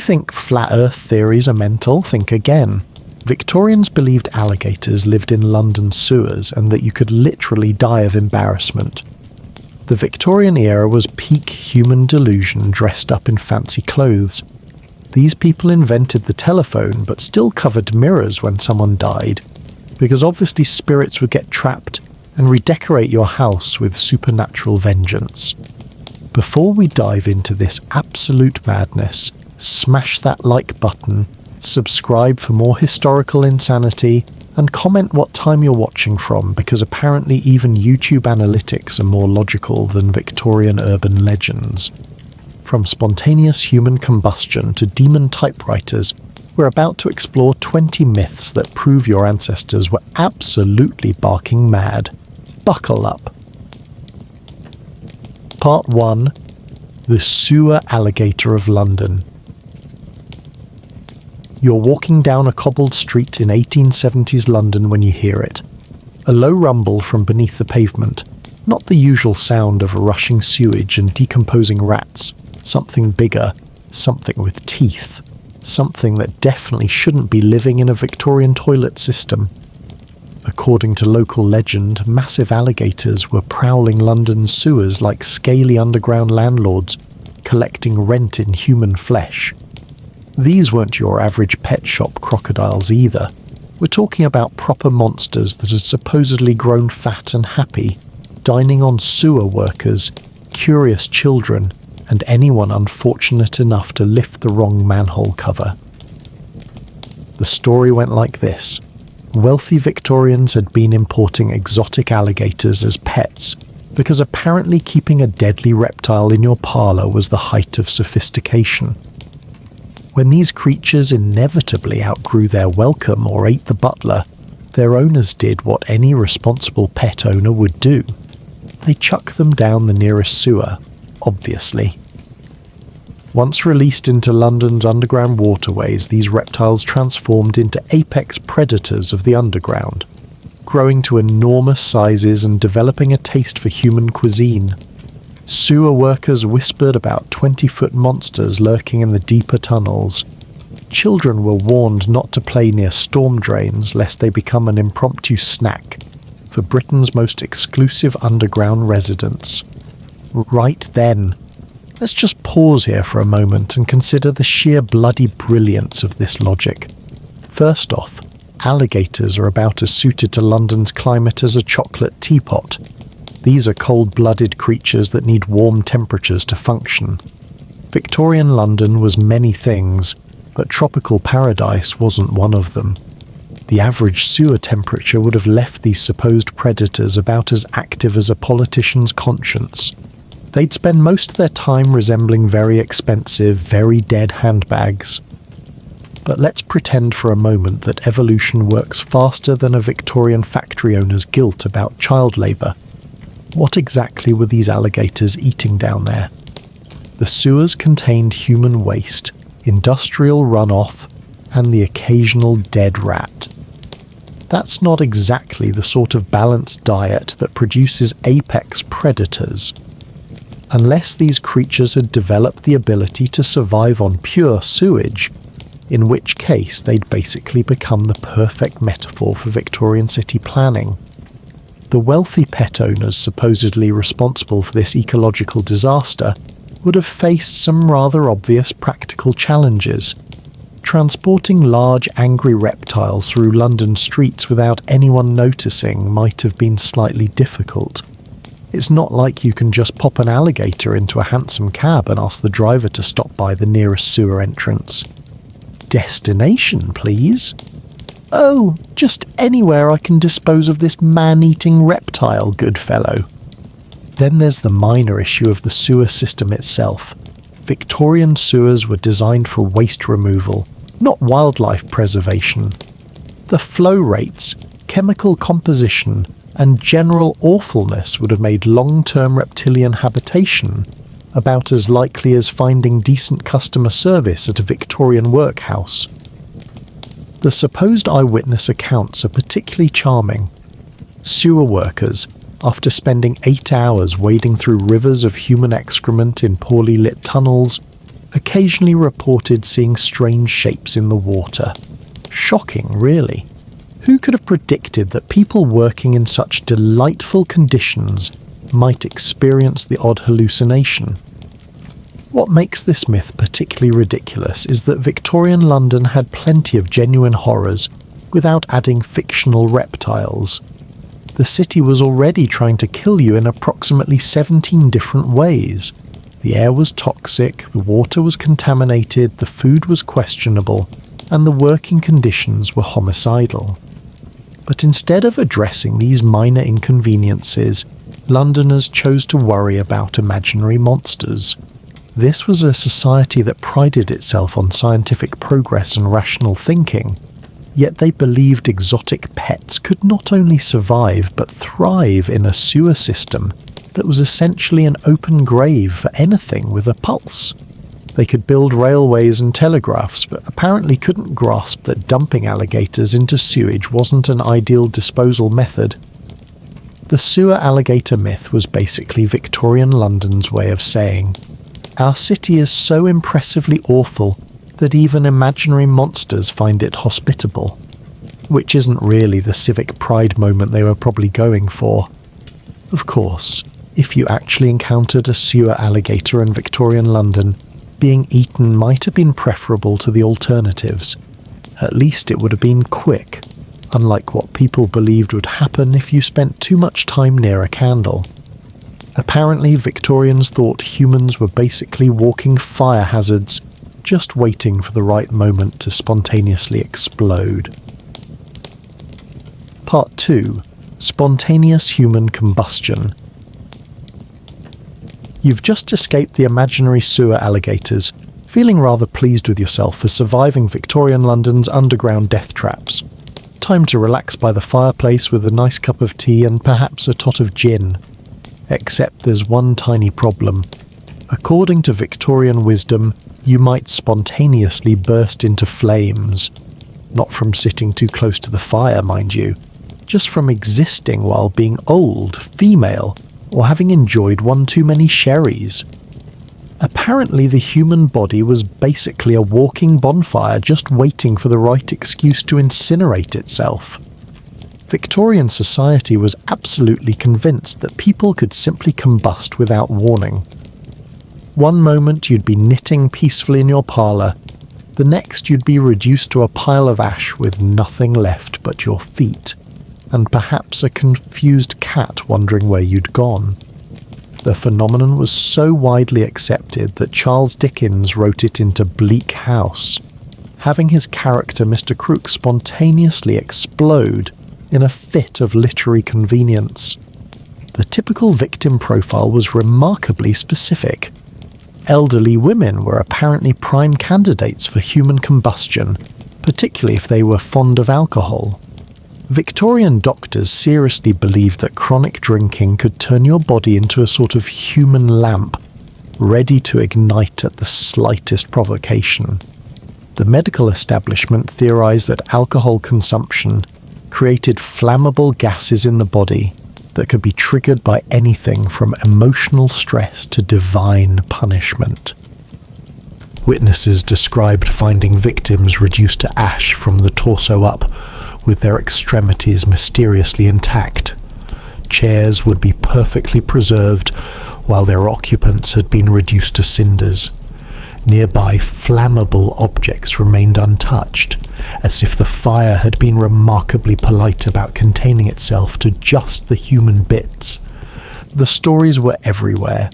think flat earth theories are mental, think again. Victorians believed alligators lived in London sewers and that you could literally die of embarrassment. The Victorian era was peak human delusion dressed up in fancy clothes. These people invented the telephone but still covered mirrors when someone died, because obviously spirits would get trapped and redecorate your house with supernatural vengeance. Before we dive into this absolute madness, smash that like button, subscribe for more historical insanity, and comment what time you're watching from, because apparently even YouTube analytics are more logical than Victorian urban legends. From spontaneous human combustion to demon typewriters, we're about to explore 20 myths that prove your ancestors were absolutely barking mad. Buckle up. Part 1. The Sewer Alligator of London. You're walking down a cobbled street in 1870s London when you hear it. A low rumble from beneath the pavement, not the usual sound of rushing sewage and decomposing rats. Something bigger, something with teeth, something that definitely shouldn't be living in a Victorian toilet system. According to local legend, massive alligators were prowling London's sewers like scaly underground landlords, collecting rent in human flesh. These weren't your average pet shop crocodiles either. We're talking about proper monsters that had supposedly grown fat and happy, dining on sewer workers, curious children, and anyone unfortunate enough to lift the wrong manhole cover. The story went like this. Wealthy Victorians had been importing exotic alligators as pets, because apparently keeping a deadly reptile in your parlour was the height of sophistication. When these creatures inevitably outgrew their welcome or ate the butler, their owners did what any responsible pet owner would do. They chucked them down the nearest sewer, obviously. Once released into London's underground waterways, these reptiles transformed into apex predators of the underground, growing to enormous sizes and developing a taste for human cuisine. Sewer workers whispered about 20-foot monsters lurking in the deeper tunnels. Children were warned not to play near storm drains lest they become an impromptu snack for Britain's most exclusive underground residents. Right then, let's just pause here for a moment and consider the sheer bloody brilliance of this logic. First off, alligators are about as suited to London's climate as a chocolate teapot. These are cold-blooded creatures that need warm temperatures to function. Victorian London was many things, but tropical paradise wasn't one of them. The average sewer temperature would have left these supposed predators about as active as a politician's conscience. They'd spend most of their time resembling very expensive, very dead handbags. But let's pretend for a moment that evolution works faster than a Victorian factory owner's guilt about child labour. What exactly were these alligators eating down there? The sewers contained human waste, industrial runoff, and the occasional dead rat. That's not exactly the sort of balanced diet that produces apex predators. Unless these creatures had developed the ability to survive on pure sewage, in which case they'd basically become the perfect metaphor for Victorian city planning. The wealthy pet owners supposedly responsible for this ecological disaster would have faced some rather obvious practical challenges. Transporting large angry reptiles through London streets without anyone noticing might have been slightly difficult. It's not like you can just pop an alligator into a hansom cab and ask the driver to stop by the nearest sewer entrance. Destination, please? Oh, just anywhere I can dispose of this man-eating reptile, good fellow. Then there's the minor issue of the sewer system itself. Victorian sewers were designed for waste removal, not wildlife preservation. The flow rates, chemical composition, and general awfulness would have made long-term reptilian habitation about as likely as finding decent customer service at a Victorian workhouse. The supposed eyewitness accounts are particularly charming. Sewer workers, after spending 8 hours wading through rivers of human excrement in poorly lit tunnels, occasionally reported seeing strange shapes in the water. Shocking, really. Who could have predicted that people working in such delightful conditions might experience the odd hallucination? What makes this myth particularly ridiculous is that Victorian London had plenty of genuine horrors without adding fictional reptiles. The city was already trying to kill you in approximately 17 different ways. The air was toxic, the water was contaminated, the food was questionable, and the working conditions were homicidal. But instead of addressing these minor inconveniences, Londoners chose to worry about imaginary monsters. This was a society that prided itself on scientific progress and rational thinking, yet they believed exotic pets could not only survive but thrive in a sewer system that was essentially an open grave for anything with a pulse. They could build railways and telegraphs, but apparently couldn't grasp that dumping alligators into sewage wasn't an ideal disposal method. The sewer alligator myth was basically Victorian London's way of saying, "Our city is so impressively awful that even imaginary monsters find it hospitable," which isn't really the civic pride moment they were probably going for. Of course, if you actually encountered a sewer alligator in Victorian London, being eaten might have been preferable to the alternatives. At least it would have been quick, unlike what people believed would happen if you spent too much time near a candle. Apparently, Victorians thought humans were basically walking fire hazards, just waiting for the right moment to spontaneously explode. Part 2. Spontaneous human combustion. You've just escaped the imaginary sewer alligators, feeling rather pleased with yourself for surviving Victorian London's underground death traps. Time to relax by the fireplace with a nice cup of tea and perhaps a tot of gin. Except there's one tiny problem. According to Victorian wisdom, you might spontaneously burst into flames. Not from sitting too close to the fire, mind you, just from existing while being old, female, or having enjoyed one too many sherries. Apparently the human body was basically a walking bonfire just waiting for the right excuse to incinerate itself. Victorian society was absolutely convinced that people could simply combust without warning. One moment you'd be knitting peacefully in your parlour, the next you'd be reduced to a pile of ash with nothing left but your feet, and perhaps a confused cat wondering where you'd gone. The phenomenon was so widely accepted that Charles Dickens wrote it into Bleak House, having his character Mr. Crook spontaneously explode in a fit of literary convenience. The typical victim profile was remarkably specific. Elderly women were apparently prime candidates for human combustion, particularly if they were fond of alcohol. Victorian doctors seriously believed that chronic drinking could turn your body into a sort of human lamp, ready to ignite at the slightest provocation. The medical establishment theorized that alcohol consumption created flammable gases in the body that could be triggered by anything from emotional stress to divine punishment. Witnesses described finding victims reduced to ash from the torso up, with their extremities mysteriously intact. Chairs would be perfectly preserved, while their occupants had been reduced to cinders. Nearby flammable objects remained untouched, as if the fire had been remarkably polite about containing itself to just the human bits. The stories were everywhere.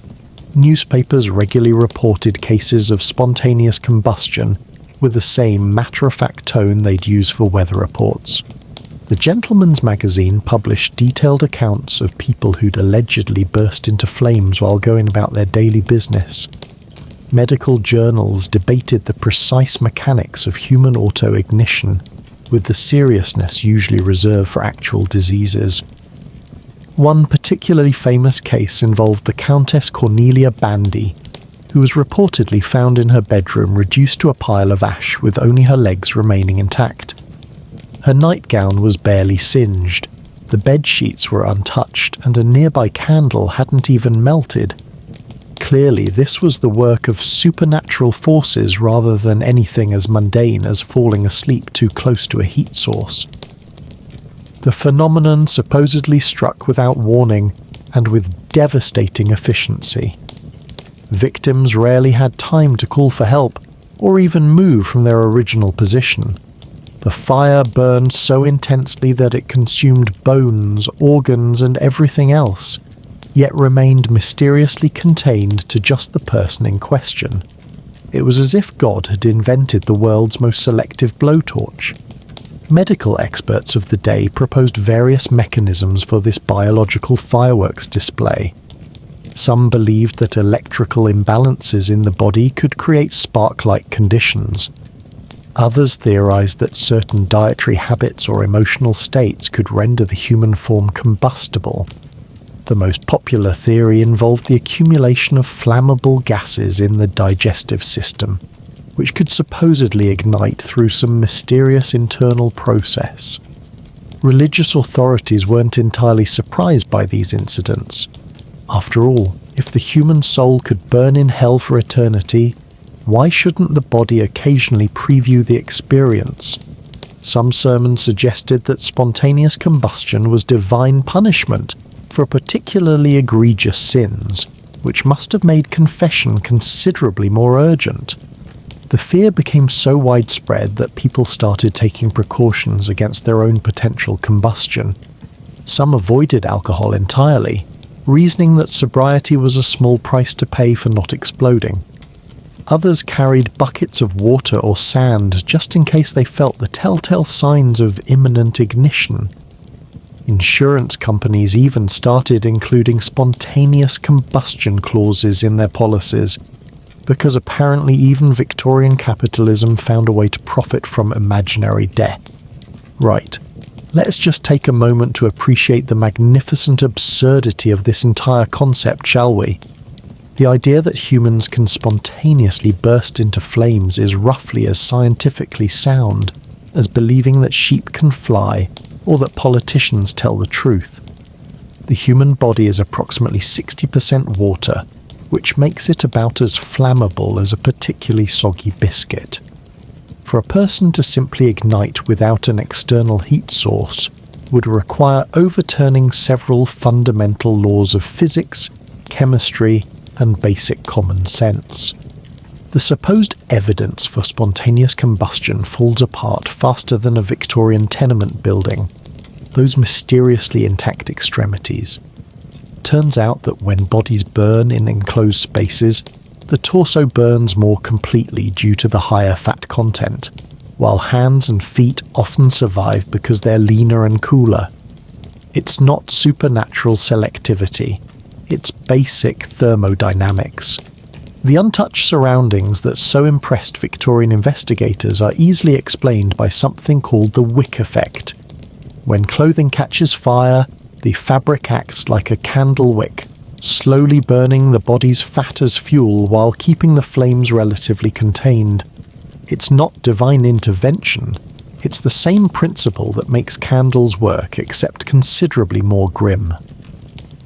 Newspapers regularly reported cases of spontaneous combustion with the same matter-of-fact tone they'd use for weather reports. The Gentleman's Magazine published detailed accounts of people who'd allegedly burst into flames while going about their daily business. Medical journals debated the precise mechanics of human auto-ignition, with the seriousness usually reserved for actual diseases. One particularly famous case involved the Countess Cornelia Bandy, who was reportedly found in her bedroom reduced to a pile of ash with only her legs remaining intact. Her nightgown was barely singed, the bed sheets were untouched, and a nearby candle hadn't even melted. Clearly, this was the work of supernatural forces rather than anything as mundane as falling asleep too close to a heat source. The phenomenon supposedly struck without warning and with devastating efficiency. Victims rarely had time to call for help or even move from their original position. The fire burned so intensely that it consumed bones, organs, and everything else, yet remained mysteriously contained to just the person in question. It was as if God had invented the world's most selective blowtorch. Medical experts of the day proposed various mechanisms for this biological fireworks display. Some believed that electrical imbalances in the body could create spark-like conditions. Others theorized that certain dietary habits or emotional states could render the human form combustible. The most popular theory involved the accumulation of flammable gases in the digestive system, which could supposedly ignite through some mysterious internal process. Religious authorities weren't entirely surprised by these incidents. After all, if the human soul could burn in hell for eternity, why shouldn't the body occasionally preview the experience? Some sermons suggested that spontaneous combustion was divine punishment for particularly egregious sins, which must have made confession considerably more urgent. The fear became so widespread that people started taking precautions against their own potential combustion. Some avoided alcohol entirely, reasoning that sobriety was a small price to pay for not exploding. Others carried buckets of water or sand just in case they felt the telltale signs of imminent ignition. Insurance companies even started including spontaneous combustion clauses in their policies, because apparently even Victorian capitalism found a way to profit from imaginary death. Right, let's just take a moment to appreciate the magnificent absurdity of this entire concept, shall we? The idea that humans can spontaneously burst into flames is roughly as scientifically sound as believing that sheep can fly or that politicians tell the truth. The human body is approximately 60% water, which makes it about as flammable as a particularly soggy biscuit. For a person to simply ignite without an external heat source would require overturning several fundamental laws of physics, chemistry, and basic common sense. The supposed evidence for spontaneous combustion falls apart faster than a Victorian tenement building, those mysteriously intact extremities. Turns out that when bodies burn in enclosed spaces, the torso burns more completely due to the higher fat content, while hands and feet often survive because they're leaner and cooler. It's not supernatural selectivity, it's basic thermodynamics. The untouched surroundings that so impressed Victorian investigators are easily explained by something called the wick effect. When clothing catches fire, the fabric acts like a candle wick, slowly burning the body's fat as fuel while keeping the flames relatively contained. It's not divine intervention, it's the same principle that makes candles work, except considerably more grim.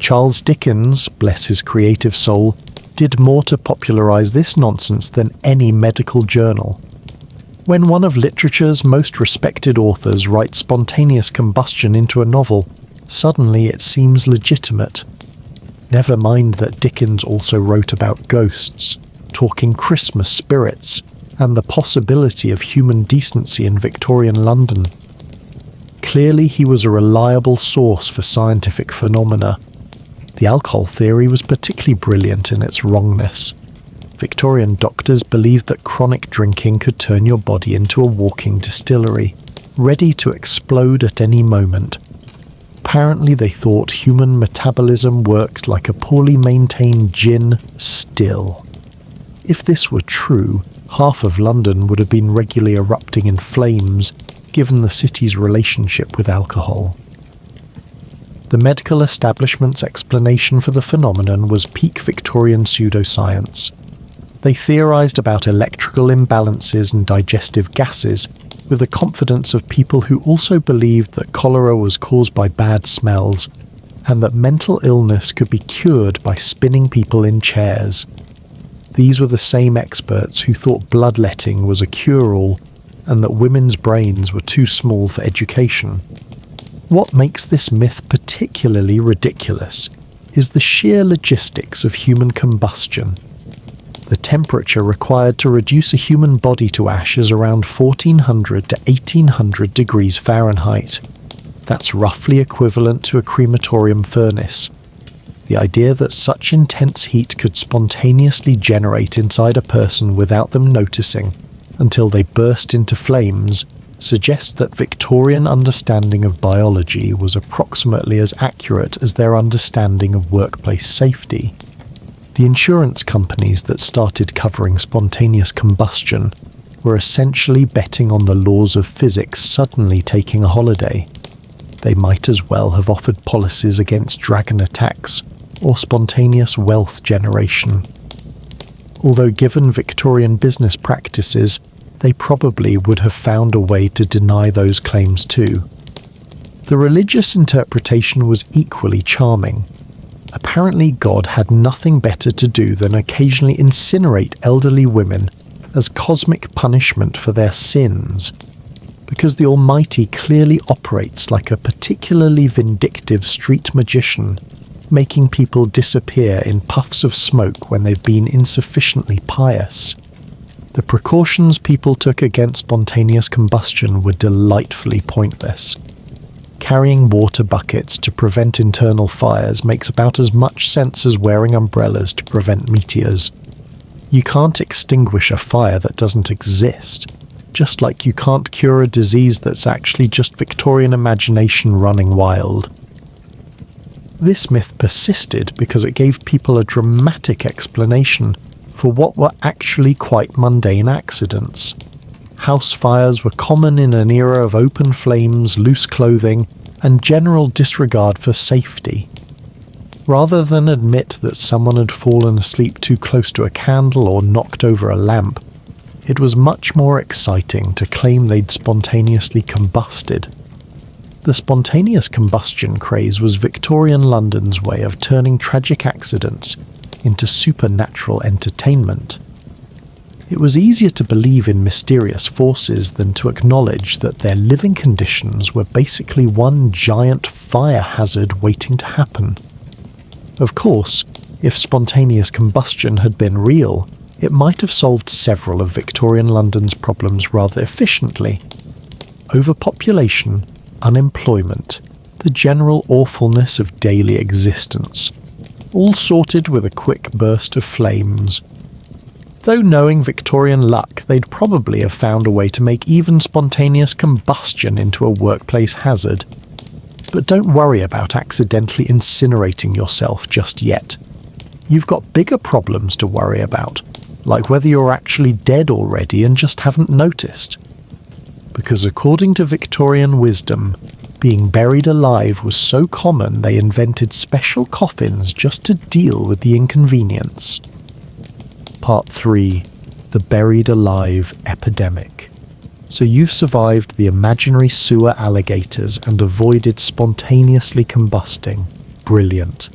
Charles Dickens, bless his creative soul, did more to popularize this nonsense than any medical journal. When one of literature's most respected authors writes spontaneous combustion into a novel, suddenly it seems legitimate. Never mind that Dickens also wrote about ghosts, talking Christmas spirits, and the possibility of human decency in Victorian London. Clearly he was a reliable source for scientific phenomena. The alcohol theory was particularly brilliant in its wrongness. Victorian doctors believed that chronic drinking could turn your body into a walking distillery, ready to explode at any moment. Apparently they thought human metabolism worked like a poorly maintained gin still. If this were true, half of London would have been regularly erupting in flames, given the city's relationship with alcohol. The medical establishment's explanation for the phenomenon was peak Victorian pseudoscience. They theorized about electrical imbalances and digestive gases with the confidence of people who also believed that cholera was caused by bad smells. and that mental illness could be cured by spinning people in chairs. These were the same experts who thought bloodletting was a cure-all and that women's brains were too small for education. What makes this myth particularly ridiculous is the sheer logistics of human combustion. The temperature required to reduce a human body to ash is around 1400 to 1800 degrees Fahrenheit. That's roughly equivalent to a crematorium furnace. The idea that such intense heat could spontaneously generate inside a person without them noticing until they burst into flames suggests that Victorian understanding of biology was approximately as accurate as their understanding of workplace safety. The insurance companies that started covering spontaneous combustion were essentially betting on the laws of physics suddenly taking a holiday. They might as well have offered policies against dragon attacks or spontaneous wealth generation. Although given Victorian business practices, they probably would have found a way to deny those claims too. The religious interpretation was equally charming. Apparently God had nothing better to do than occasionally incinerate elderly women as cosmic punishment for their sins, because the Almighty clearly operates like a particularly vindictive street magician, making people disappear in puffs of smoke when they've been insufficiently pious. The precautions people took against spontaneous combustion were delightfully pointless. Carrying water buckets to prevent internal fires makes about as much sense as wearing umbrellas to prevent meteors. You can't extinguish a fire that doesn't exist, just like you can't cure a disease that's actually just Victorian imagination running wild. This myth persisted because it gave people a dramatic explanation for what were actually quite mundane accidents. House fires were common in an era of open flames, loose clothing, and general disregard for safety. Rather than admit that someone had fallen asleep too close to a candle or knocked over a lamp, it was much more exciting to claim they'd spontaneously combusted. The spontaneous combustion craze was Victorian London's way of turning tragic accidents into supernatural entertainment. It was easier to believe in mysterious forces than to acknowledge that their living conditions were basically one giant fire hazard waiting to happen. Of course, if spontaneous combustion had been real, it might have solved several of Victorian London's problems rather efficiently. Overpopulation, unemployment, the general awfulness of daily existence, all sorted with a quick burst of flames. Though knowing Victorian luck, they'd probably have found a way to make even spontaneous combustion into a workplace hazard. But don't worry about accidentally incinerating yourself just yet. You've got bigger problems to worry about, like whether you're actually dead already and just haven't noticed. Because according to Victorian wisdom, being buried alive was so common they invented special coffins just to deal with the inconvenience. Part 3. The Buried Alive Epidemic. So you've survived the imaginary sewer alligators and avoided spontaneously combusting. Brilliant.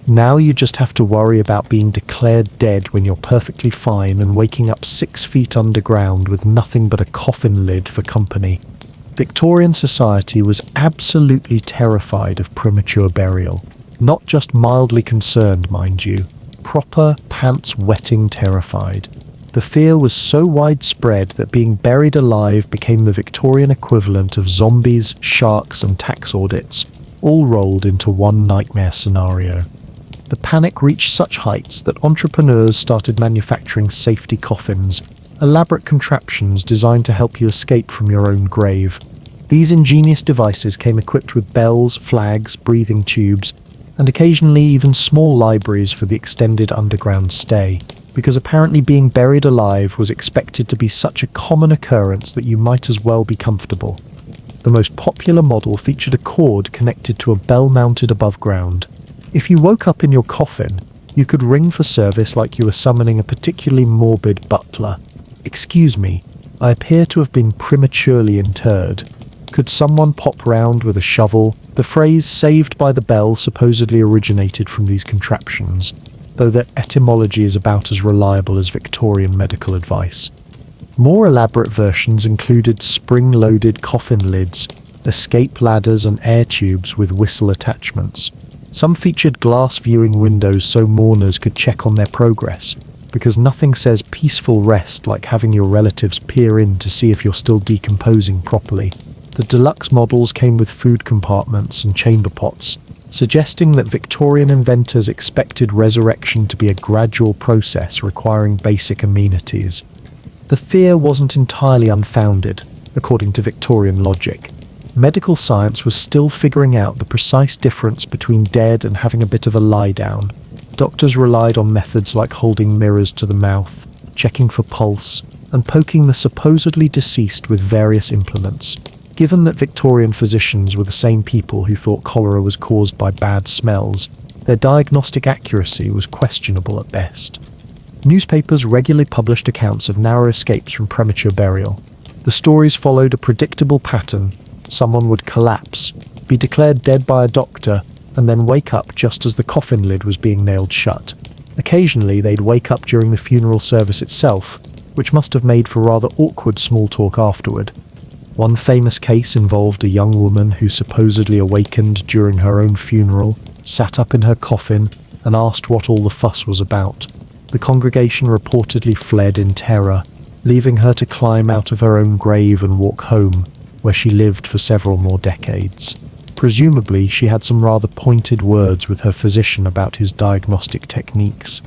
Now you just have to worry about being declared dead when you're perfectly fine and waking up 6 feet underground with nothing but a coffin lid for company. Victorian society was absolutely terrified of premature burial. Not just mildly concerned, mind you. Proper, pants-wetting terrified. The fear was so widespread that being buried alive became the Victorian equivalent of zombies, sharks, and tax audits, all rolled into one nightmare scenario. The panic reached such heights that entrepreneurs started manufacturing safety coffins, elaborate contraptions designed to help you escape from your own grave. These ingenious devices came equipped with bells, flags, breathing tubes, and occasionally even small libraries for the extended underground stay, because apparently being buried alive was expected to be such a common occurrence that you might as well be comfortable. The most popular model featured a cord connected to a bell mounted above ground. If you woke up in your coffin, you could ring for service like you were summoning a particularly morbid butler. "Excuse me, I appear to have been prematurely interred." Could someone pop round with a shovel? The phrase "saved by the bell" supposedly originated from these contraptions, though their etymology is about as reliable as Victorian medical advice. More elaborate versions included spring-loaded coffin lids, escape ladders and air tubes with whistle attachments. Some featured glass viewing windows so mourners could check on their progress, because nothing says peaceful rest like having your relatives peer in to see if you're still decomposing properly. The deluxe models came with food compartments and chamber pots, suggesting that Victorian inventors expected resurrection to be a gradual process requiring basic amenities. The fear wasn't entirely unfounded, according to Victorian logic. Medical science was still figuring out the precise difference between dead and having a bit of a lie-down. Doctors relied on methods like holding mirrors to the mouth, checking for pulse, and poking the supposedly deceased with various implements. Given that Victorian physicians were the same people who thought cholera was caused by bad smells, their diagnostic accuracy was questionable at best. Newspapers regularly published accounts of narrow escapes from premature burial. The stories followed a predictable pattern. Someone would collapse, be declared dead by a doctor, and then wake up just as the coffin lid was being nailed shut. Occasionally, they'd wake up during the funeral service itself, which must have made for rather awkward small talk afterward. One famous case involved a young woman who supposedly awakened during her own funeral, sat up in her coffin, and asked what all the fuss was about. The congregation reportedly fled in terror, leaving her to climb out of her own grave and walk home, where she lived for several more decades. Presumably, she had some rather pointed words with her physician about his diagnostic techniques.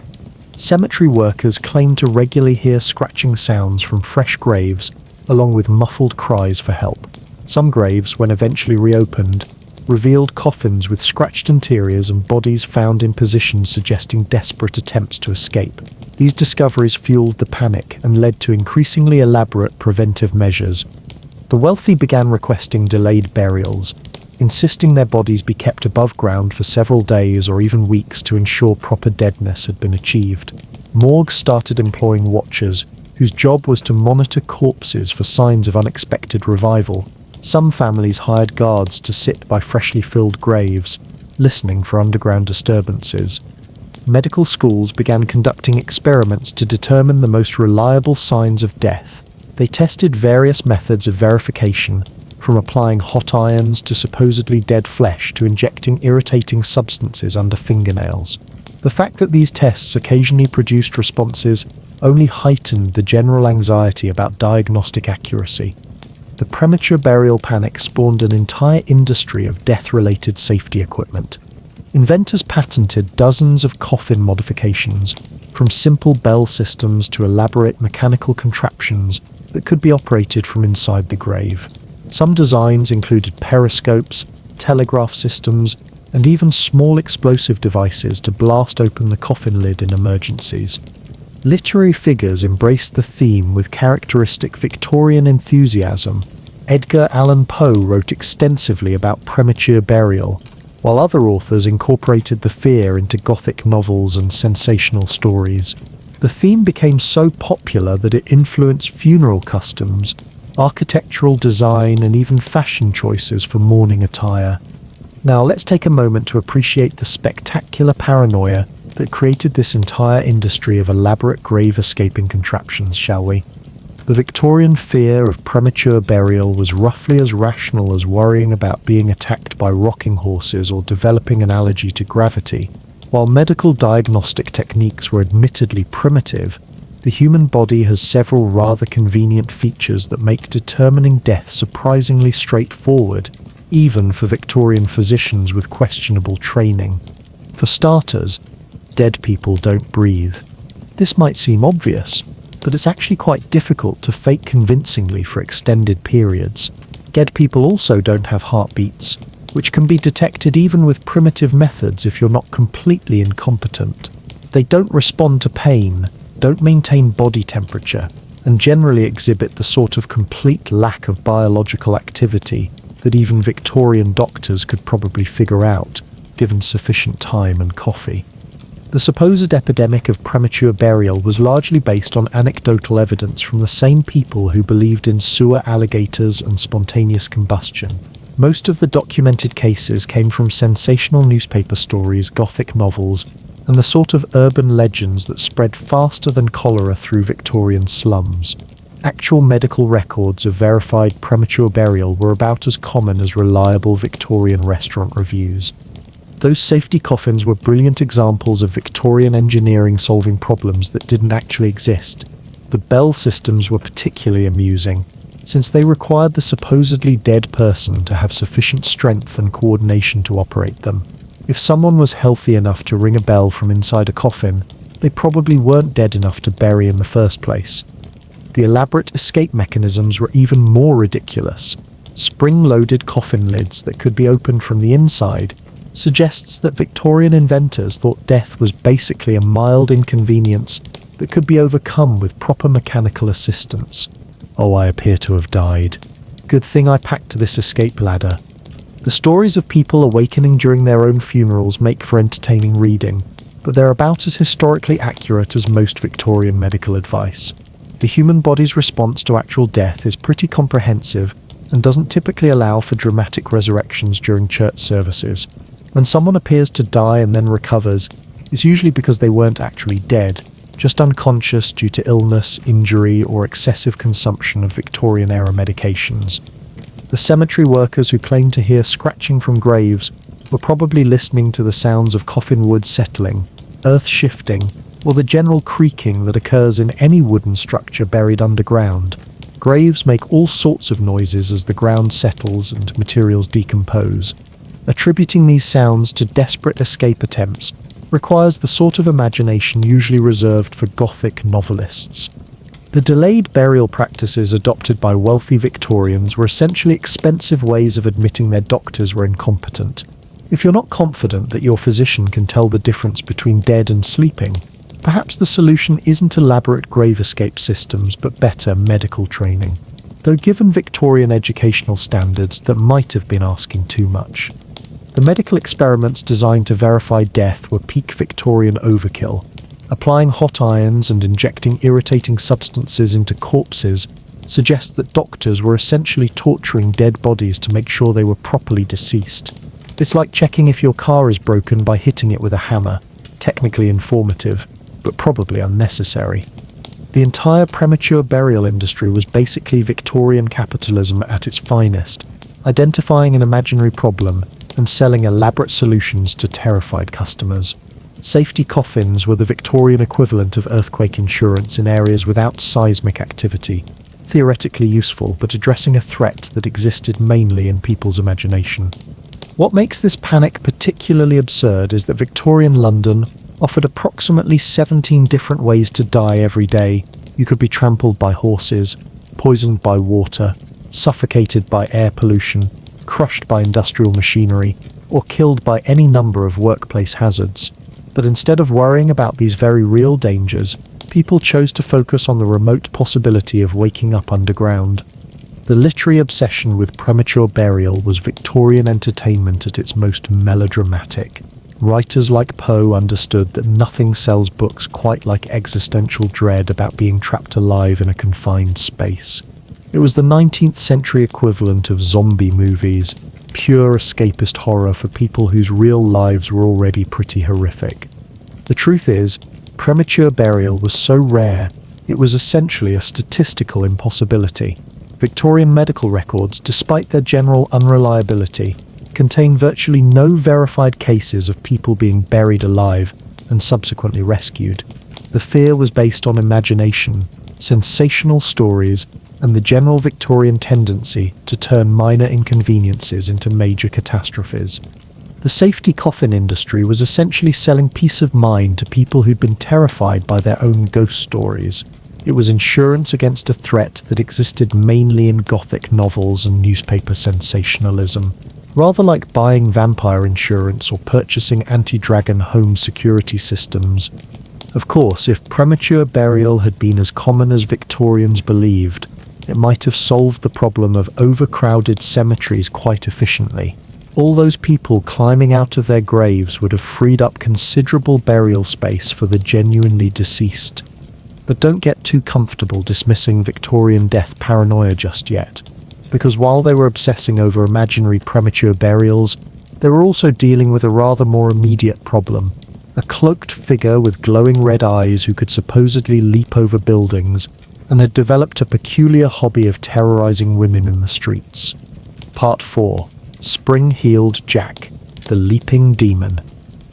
Cemetery workers claimed to regularly hear scratching sounds from fresh graves, along with muffled cries for help. Some graves, when eventually reopened, revealed coffins with scratched interiors and bodies found in positions suggesting desperate attempts to escape. These discoveries fueled the panic and led to increasingly elaborate preventive measures. The wealthy began requesting delayed burials, insisting their bodies be kept above ground for several days or even weeks to ensure proper deadness had been achieved. Morgues started employing watchers, whose job was to monitor corpses for signs of unexpected revival. Some families hired guards to sit by freshly filled graves, listening for underground disturbances. Medical schools began conducting experiments to determine the most reliable signs of death. They tested various methods of verification, from applying hot irons to supposedly dead flesh to injecting irritating substances under fingernails. The fact that these tests occasionally produced responses only heightened the general anxiety about diagnostic accuracy. The premature burial panic spawned an entire industry of death-related safety equipment. Inventors patented dozens of coffin modifications, from simple bell systems to elaborate mechanical contraptions that could be operated from inside the grave. Some designs included periscopes, telegraph systems, and even small explosive devices to blast open the coffin lid in emergencies. Literary figures embraced the theme with characteristic Victorian enthusiasm. Edgar Allan Poe wrote extensively about premature burial, while other authors incorporated the fear into Gothic novels and sensational stories. The theme became so popular that it influenced funeral customs, architectural design, and even fashion choices for mourning attire. Now let's take a moment to appreciate the spectacular paranoia that created this entire industry of elaborate grave-escaping contraptions, shall we? The Victorian fear of premature burial was roughly as rational as worrying about being attacked by rocking horses or developing an allergy to gravity. While medical diagnostic techniques were admittedly primitive, the human body has several rather convenient features that make determining death surprisingly straightforward, even for Victorian physicians with questionable training. For starters, dead people don't breathe. This might seem obvious, but it's actually quite difficult to fake convincingly for extended periods. Dead people also don't have heartbeats, which can be detected even with primitive methods if you're not completely incompetent. They don't respond to pain, don't maintain body temperature, and generally exhibit the sort of complete lack of biological activity that even Victorian doctors could probably figure out, given sufficient time and coffee. The supposed epidemic of premature burial was largely based on anecdotal evidence from the same people who believed in sewer alligators and spontaneous combustion. Most of the documented cases came from sensational newspaper stories, Gothic novels, and the sort of urban legends that spread faster than cholera through Victorian slums. Actual medical records of verified premature burial were about as common as reliable Victorian restaurant reviews. Those safety coffins were brilliant examples of Victorian engineering solving problems that didn't actually exist. The bell systems were particularly amusing, since they required the supposedly dead person to have sufficient strength and coordination to operate them. If someone was healthy enough to ring a bell from inside a coffin, they probably weren't dead enough to bury in the first place. The elaborate escape mechanisms were even more ridiculous. Spring-loaded coffin lids that could be opened from the inside suggests that Victorian inventors thought death was basically a mild inconvenience that could be overcome with proper mechanical assistance. Oh, I appear to have died. Good thing I packed this escape ladder. The stories of people awakening during their own funerals make for entertaining reading, but they're about as historically accurate as most Victorian medical advice. The human body's response to actual death is pretty comprehensive and doesn't typically allow for dramatic resurrections during church services. When someone appears to die and then recovers, it's usually because they weren't actually dead, just unconscious due to illness, injury, or excessive consumption of Victorian-era medications. The cemetery workers who claimed to hear scratching from graves were probably listening to the sounds of coffin wood settling, earth shifting, or the general creaking that occurs in any wooden structure buried underground. Graves make all sorts of noises as the ground settles and materials decompose. Attributing these sounds to desperate escape attempts requires the sort of imagination usually reserved for Gothic novelists. The delayed burial practices adopted by wealthy Victorians were essentially expensive ways of admitting their doctors were incompetent. If you're not confident that your physician can tell the difference between dead and sleeping, perhaps the solution isn't elaborate grave escape systems but better medical training. Though given Victorian educational standards, that might have been asking too much. The medical experiments designed to verify death were peak Victorian overkill. Applying hot irons and injecting irritating substances into corpses suggests that doctors were essentially torturing dead bodies to make sure they were properly deceased. It's like checking if your car is broken by hitting it with a hammer. Technically informative, but probably unnecessary. The entire premature burial industry was basically Victorian capitalism at its finest, identifying an imaginary problem and selling elaborate solutions to terrified customers. Safety coffins were the Victorian equivalent of earthquake insurance in areas without seismic activity, theoretically useful but addressing a threat that existed mainly in people's imagination. What makes this panic particularly absurd is that Victorian London offered approximately 17 different ways to die every day. You could be trampled by horses, poisoned by water, suffocated by air pollution, crushed by industrial machinery, or killed by any number of workplace hazards. But instead of worrying about these very real dangers, people chose to focus on the remote possibility of waking up underground. The literary obsession with premature burial was Victorian entertainment at its most melodramatic. Writers like Poe understood that nothing sells books quite like existential dread about being trapped alive in a confined space. It was the 19th century equivalent of zombie movies, pure escapist horror for people whose real lives were already pretty horrific. The truth is, premature burial was so rare, it was essentially a statistical impossibility. Victorian medical records, despite their general unreliability, contain virtually no verified cases of people being buried alive and subsequently rescued. The fear was based on imagination, sensational stories, and the general Victorian tendency to turn minor inconveniences into major catastrophes. The safety coffin industry was essentially selling peace of mind to people who'd been terrified by their own ghost stories. It was insurance against a threat that existed mainly in Gothic novels and newspaper sensationalism. Rather like buying vampire insurance or purchasing anti-dragon home security systems. Of course, if premature burial had been as common as Victorians believed, it might have solved the problem of overcrowded cemeteries quite efficiently. All those people climbing out of their graves would have freed up considerable burial space for the genuinely deceased. But don't get too comfortable dismissing Victorian death paranoia just yet, because while they were obsessing over imaginary premature burials, they were also dealing with a rather more immediate problem: a cloaked figure with glowing red eyes who could supposedly leap over buildings and had developed a peculiar hobby of terrorizing women in the streets. Part 4. Spring-Heeled Jack, the Leaping Demon.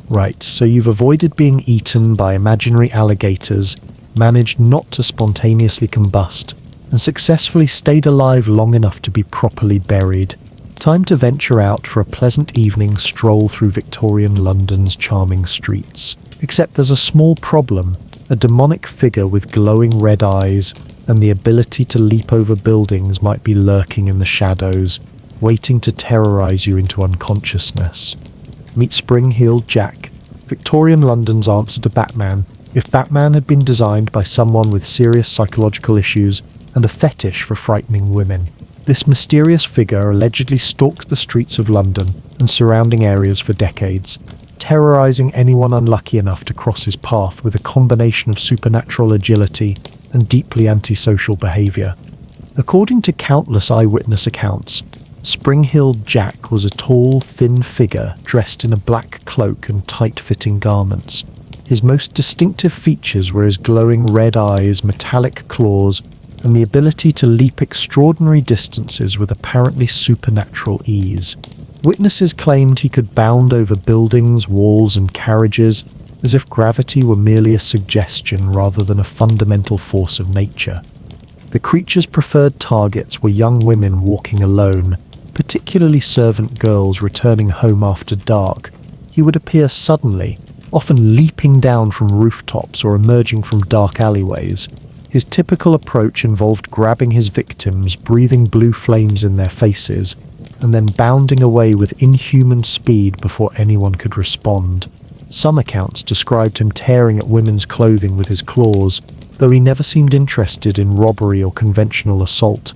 Right, so you've avoided being eaten by imaginary alligators, managed not to spontaneously combust, and successfully stayed alive long enough to be properly buried. Time to venture out for a pleasant evening stroll through Victorian London's charming streets. Except there's a small problem: a demonic figure with glowing red eyes and the ability to leap over buildings might be lurking in the shadows, waiting to terrorize you into unconsciousness. Meet Spring-Heeled Jack, Victorian London's answer to Batman, if Batman had been designed by someone with serious psychological issues and a fetish for frightening women. This mysterious figure allegedly stalked the streets of London and surrounding areas for decades, terrorizing anyone unlucky enough to cross his path with a combination of supernatural agility and deeply antisocial behavior. According to countless eyewitness accounts, Spring-Heeled Jack was a tall, thin figure dressed in a black cloak and tight-fitting garments. His most distinctive features were his glowing red eyes, metallic claws, and the ability to leap extraordinary distances with apparently supernatural ease. Witnesses claimed he could bound over buildings, walls, and carriages as if gravity were merely a suggestion rather than a fundamental force of nature. The creature's preferred targets were young women walking alone, particularly servant girls returning home after dark. He would appear suddenly, often leaping down from rooftops or emerging from dark alleyways. His typical approach involved grabbing his victims, breathing blue flames in their faces, and then bounding away with inhuman speed before anyone could respond. Some accounts described him tearing at women's clothing with his claws, though he never seemed interested in robbery or conventional assault.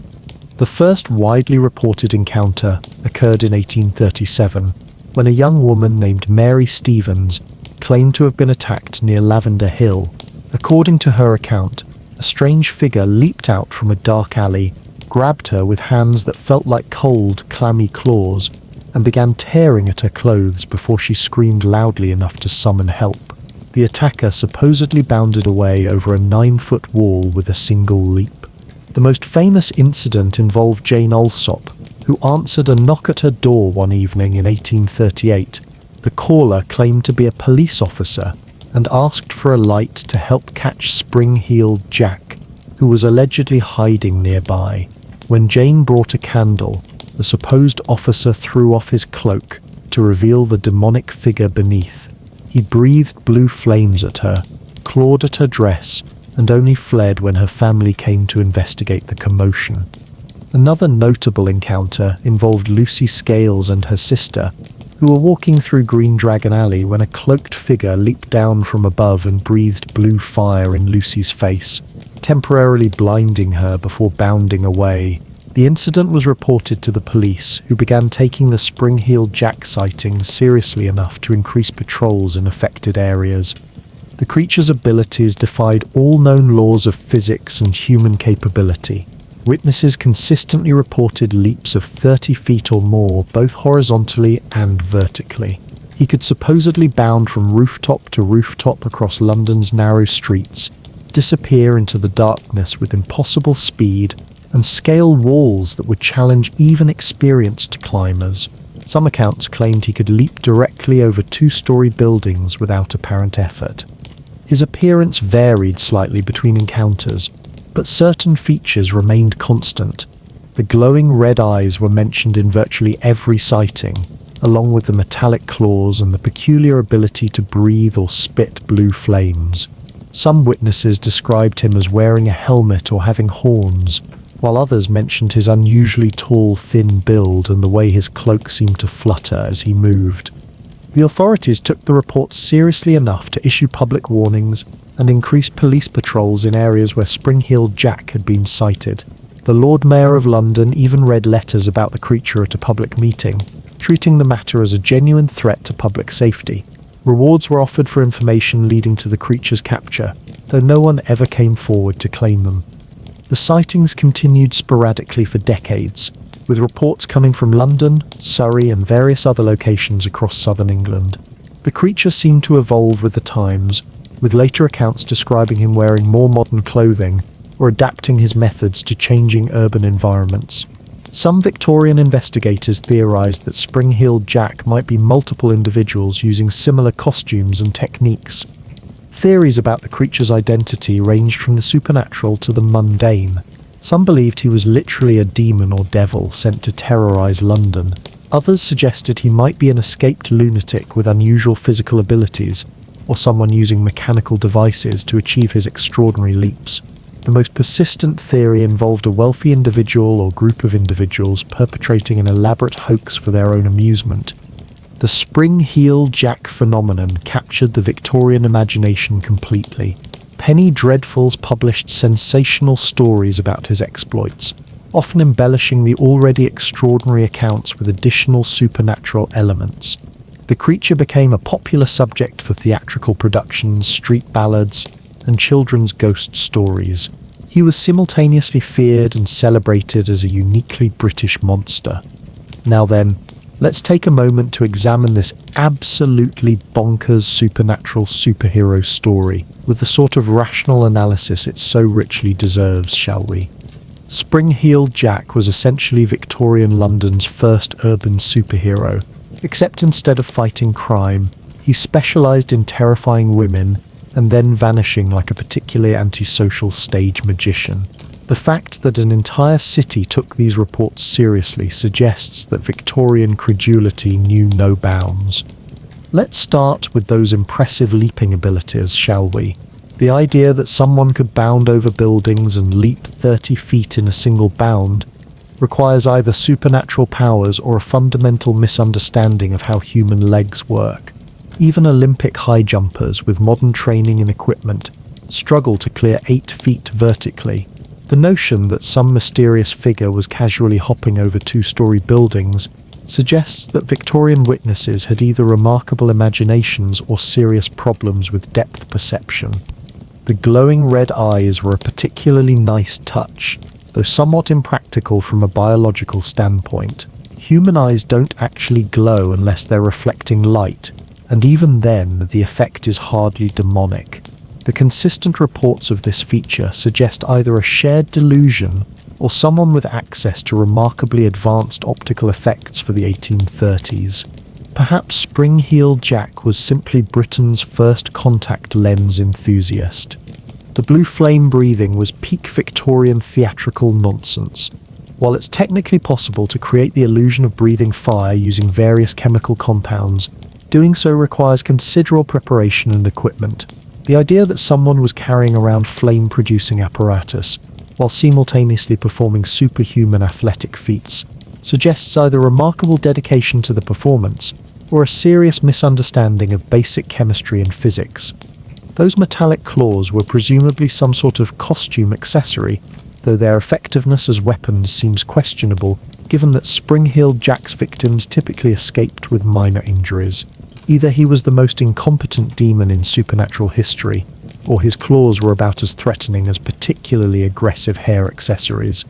The first widely reported encounter occurred in 1837, when a young woman named Mary Stevens claimed to have been attacked near Lavender Hill. According to her account, a strange figure leaped out from a dark alley, grabbed her with hands that felt like cold, clammy claws, and began tearing at her clothes before she screamed loudly enough to summon help. The attacker supposedly bounded away over a 9-foot wall with a single leap. The most famous incident involved Jane Alsop, who answered a knock at her door one evening in 1838. The caller claimed to be a police officer and asked for a light to help catch Spring-Heeled Jack, who was allegedly hiding nearby. When Jane brought a candle, the supposed officer threw off his cloak to reveal the demonic figure beneath. He breathed blue flames at her, clawed at her dress, and only fled when her family came to investigate the commotion. Another notable encounter involved Lucy Scales and her sister, who were walking through Green Dragon Alley when a cloaked figure leaped down from above and breathed blue fire in Lucy's face, temporarily blinding her before bounding away. The incident was reported to the police, who began taking the Spring-Heeled Jack sightings seriously enough to increase patrols in affected areas. The creature's abilities defied all known laws of physics and human capability. Witnesses consistently reported leaps of 30 feet or more, both horizontally and vertically. He could supposedly bound from rooftop to rooftop across London's narrow streets, disappear into the darkness with impossible speed, and scale walls that would challenge even experienced climbers. Some accounts claimed he could leap directly over 2-story buildings without apparent effort. His appearance varied slightly between encounters, but certain features remained constant. The glowing red eyes were mentioned in virtually every sighting, along with the metallic claws and the peculiar ability to breathe or spit blue flames. Some witnesses described him as wearing a helmet or having horns, while others mentioned his unusually tall, thin build and the way his cloak seemed to flutter as he moved. The authorities took the reports seriously enough to issue public warnings and increase police patrols in areas where Spring-Heeled Jack had been sighted. The Lord Mayor of London even read letters about the creature at a public meeting, treating the matter as a genuine threat to public safety. Rewards were offered for information leading to the creature's capture, though no one ever came forward to claim them. The sightings continued sporadically for decades, with reports coming from London, Surrey, and various other locations across southern England. The creature seemed to evolve with the times, with later accounts describing him wearing more modern clothing or adapting his methods to changing urban environments. Some Victorian investigators theorized that spring-heeled Jack might be multiple individuals using similar costumes and techniques. Theories about the creature's identity ranged from the supernatural to the mundane. Some believed he was literally a demon or devil sent to terrorize London. Others suggested he might be an escaped lunatic with unusual physical abilities, or someone using mechanical devices to achieve his extraordinary leaps. The most persistent theory involved a wealthy individual or group of individuals perpetrating an elaborate hoax for their own amusement. The spring-heeled Jack phenomenon captured the Victorian imagination completely. Penny Dreadfuls published sensational stories about his exploits, often embellishing the already extraordinary accounts with additional supernatural elements. The creature became a popular subject for theatrical productions, street ballads, and children's ghost stories. He was simultaneously feared and celebrated as a uniquely British monster. Now then, let's take a moment to examine this absolutely bonkers supernatural superhero story with the sort of rational analysis it so richly deserves, shall we? Spring-heeled Jack was essentially Victorian London's first urban superhero, except instead of fighting crime, he specialized in terrifying women and then vanishing like a particularly antisocial stage magician. The fact that an entire city took these reports seriously suggests that Victorian credulity knew no bounds. Let's start with those impressive leaping abilities, shall we? The idea that someone could bound over buildings and leap 30 feet in a single bound requires either supernatural powers or a fundamental misunderstanding of how human legs work. Even Olympic high jumpers with modern training and equipment struggle to clear 8 feet vertically. The notion that some mysterious figure was casually hopping over 2-story buildings suggests that Victorian witnesses had either remarkable imaginations or serious problems with depth perception. The glowing red eyes were a particularly nice touch, though somewhat impractical from a biological standpoint. Human eyes don't actually glow unless they're reflecting light, and even then, the effect is hardly demonic. The consistent reports of this feature suggest either a shared delusion or someone with access to remarkably advanced optical effects for the 1830s. Perhaps spring-heeled Jack was simply Britain's first contact lens enthusiast. The blue flame breathing was peak Victorian theatrical nonsense. While it's technically possible to create the illusion of breathing fire using various chemical compounds, doing so requires considerable preparation and equipment. The idea that someone was carrying around flame-producing apparatus while simultaneously performing superhuman athletic feats suggests either remarkable dedication to the performance or a serious misunderstanding of basic chemistry and physics. Those metallic claws were presumably some sort of costume accessory, though their effectiveness as weapons seems questionable given that spring-heeled Jack's victims typically escaped with minor injuries. Either he was the most incompetent demon in supernatural history, or his claws were about as threatening as particularly aggressive hair accessories.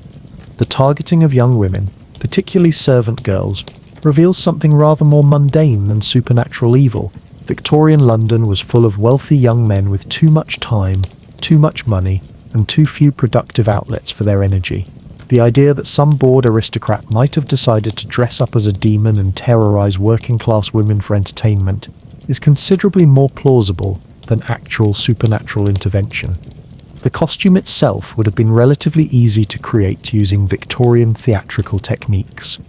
The targeting of young women, particularly servant girls, reveals something rather more mundane than supernatural evil. Victorian London was full of wealthy young men with too much time, too much money, and too few productive outlets for their energy. The idea that some bored aristocrat might have decided to dress up as a demon and terrorize working-class women for entertainment is considerably more plausible than actual supernatural intervention. The costume itself would have been relatively easy to create using Victorian theatrical techniques.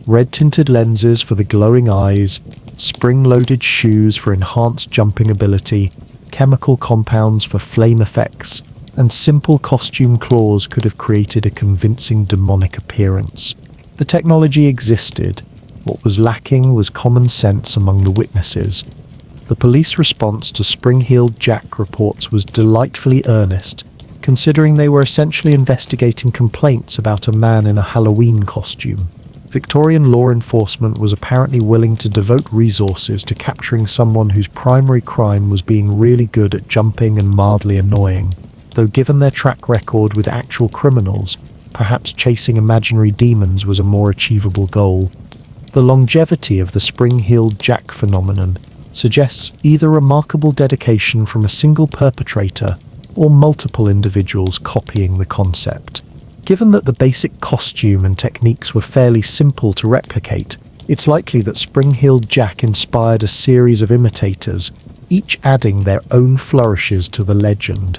Red-tinted lenses for the glowing eyes, spring-loaded shoes for enhanced jumping ability, chemical compounds for flame effects, and simple costume claws could have created a convincing demonic appearance. The technology existed. What was lacking was common sense among the witnesses. The police response to spring-heeled Jack reports was delightfully earnest, considering they were essentially investigating complaints about a man in a Halloween costume. Victorian law enforcement was apparently willing to devote resources to capturing someone whose primary crime was being really good at jumping and mildly annoying, though given their track record with actual criminals, perhaps chasing imaginary demons was a more achievable goal. The longevity of the spring-heeled Jack phenomenon suggests either remarkable dedication from a single perpetrator or multiple individuals copying the concept. Given that the basic costume and techniques were fairly simple to replicate, it's likely that spring-heeled Jack inspired a series of imitators, each adding their own flourishes to the legend.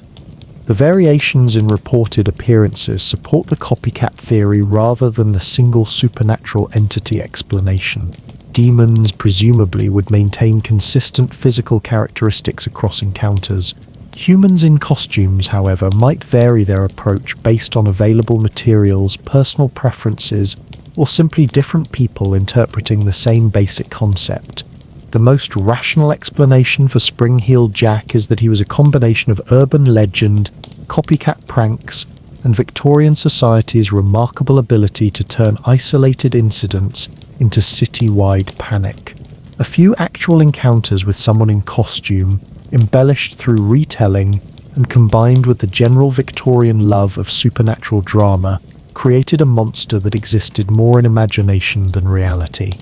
The variations in reported appearances support the copycat theory rather than the single supernatural entity explanation. Demons presumably would maintain consistent physical characteristics across encounters. Humans in costumes, however, might vary their approach based on available materials, personal preferences, or simply different people interpreting the same basic concept. The most rational explanation for spring-heeled Jack is that he was a combination of urban legend, copycat pranks, and Victorian society's remarkable ability to turn isolated incidents into city-wide panic. A few actual encounters with someone in costume, embellished through retelling and combined with the general Victorian love of supernatural drama, created a monster that existed more in imagination than reality.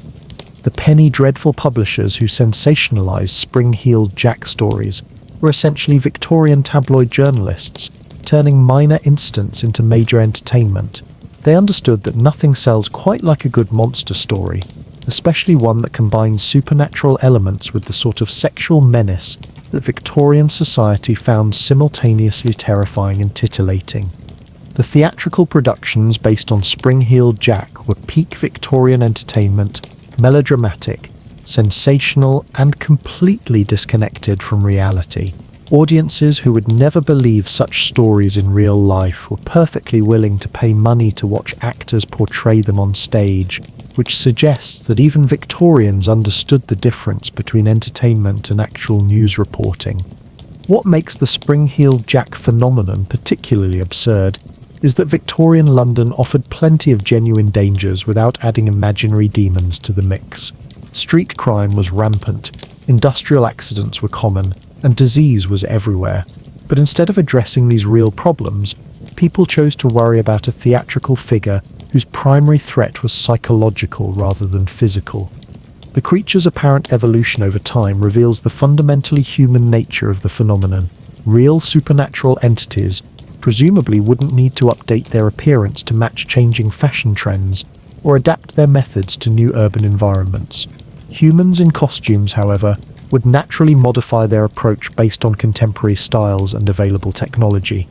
The penny dreadful publishers who sensationalized spring-heeled Jack stories were essentially Victorian tabloid journalists, turning minor incidents into major entertainment. They understood that nothing sells quite like a good monster story, especially one that combines supernatural elements with the sort of sexual menace that Victorian society found simultaneously terrifying and titillating. The theatrical productions based on spring-heeled Jack were peak Victorian entertainment, melodramatic, sensational, and completely disconnected from reality. Audiences who would never believe such stories in real life were perfectly willing to pay money to watch actors portray them on stage, which suggests that even Victorians understood the difference between entertainment and actual news reporting. What makes the spring-heeled Jack phenomenon particularly absurd is that Victorian London offered plenty of genuine dangers without adding imaginary demons to the mix. Street crime was rampant, industrial accidents were common, and disease was everywhere. But instead of addressing these real problems, people chose to worry about a theatrical figure whose primary threat was psychological rather than physical. The creature's apparent evolution over time reveals the fundamentally human nature of the phenomenon. Real supernatural entities presumably wouldn't need to update their appearance to match changing fashion trends or adapt their methods to new urban environments. Humans in costumes, however, would naturally modify their approach based on contemporary styles and available technology.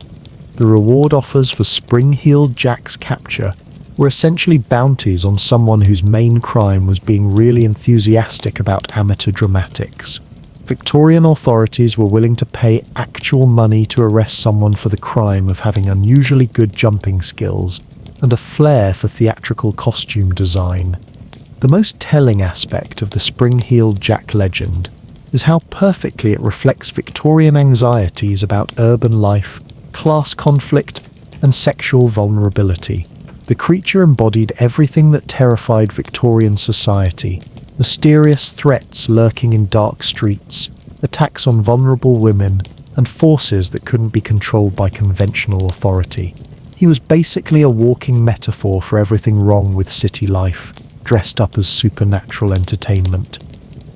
The reward offers for spring-heeled Jack's capture were essentially bounties on someone whose main crime was being really enthusiastic about amateur dramatics. Victorian authorities were willing to pay actual money to arrest someone for the crime of having unusually good jumping skills and a flair for theatrical costume design. The most telling aspect of the spring-heeled Jack legend is how perfectly it reflects Victorian anxieties about urban life, class conflict, and sexual vulnerability. The creature embodied everything that terrified Victorian society: mysterious threats lurking in dark streets, attacks on vulnerable women, and forces that couldn't be controlled by conventional authority. He was basically a walking metaphor for everything wrong with city life, dressed up as supernatural entertainment.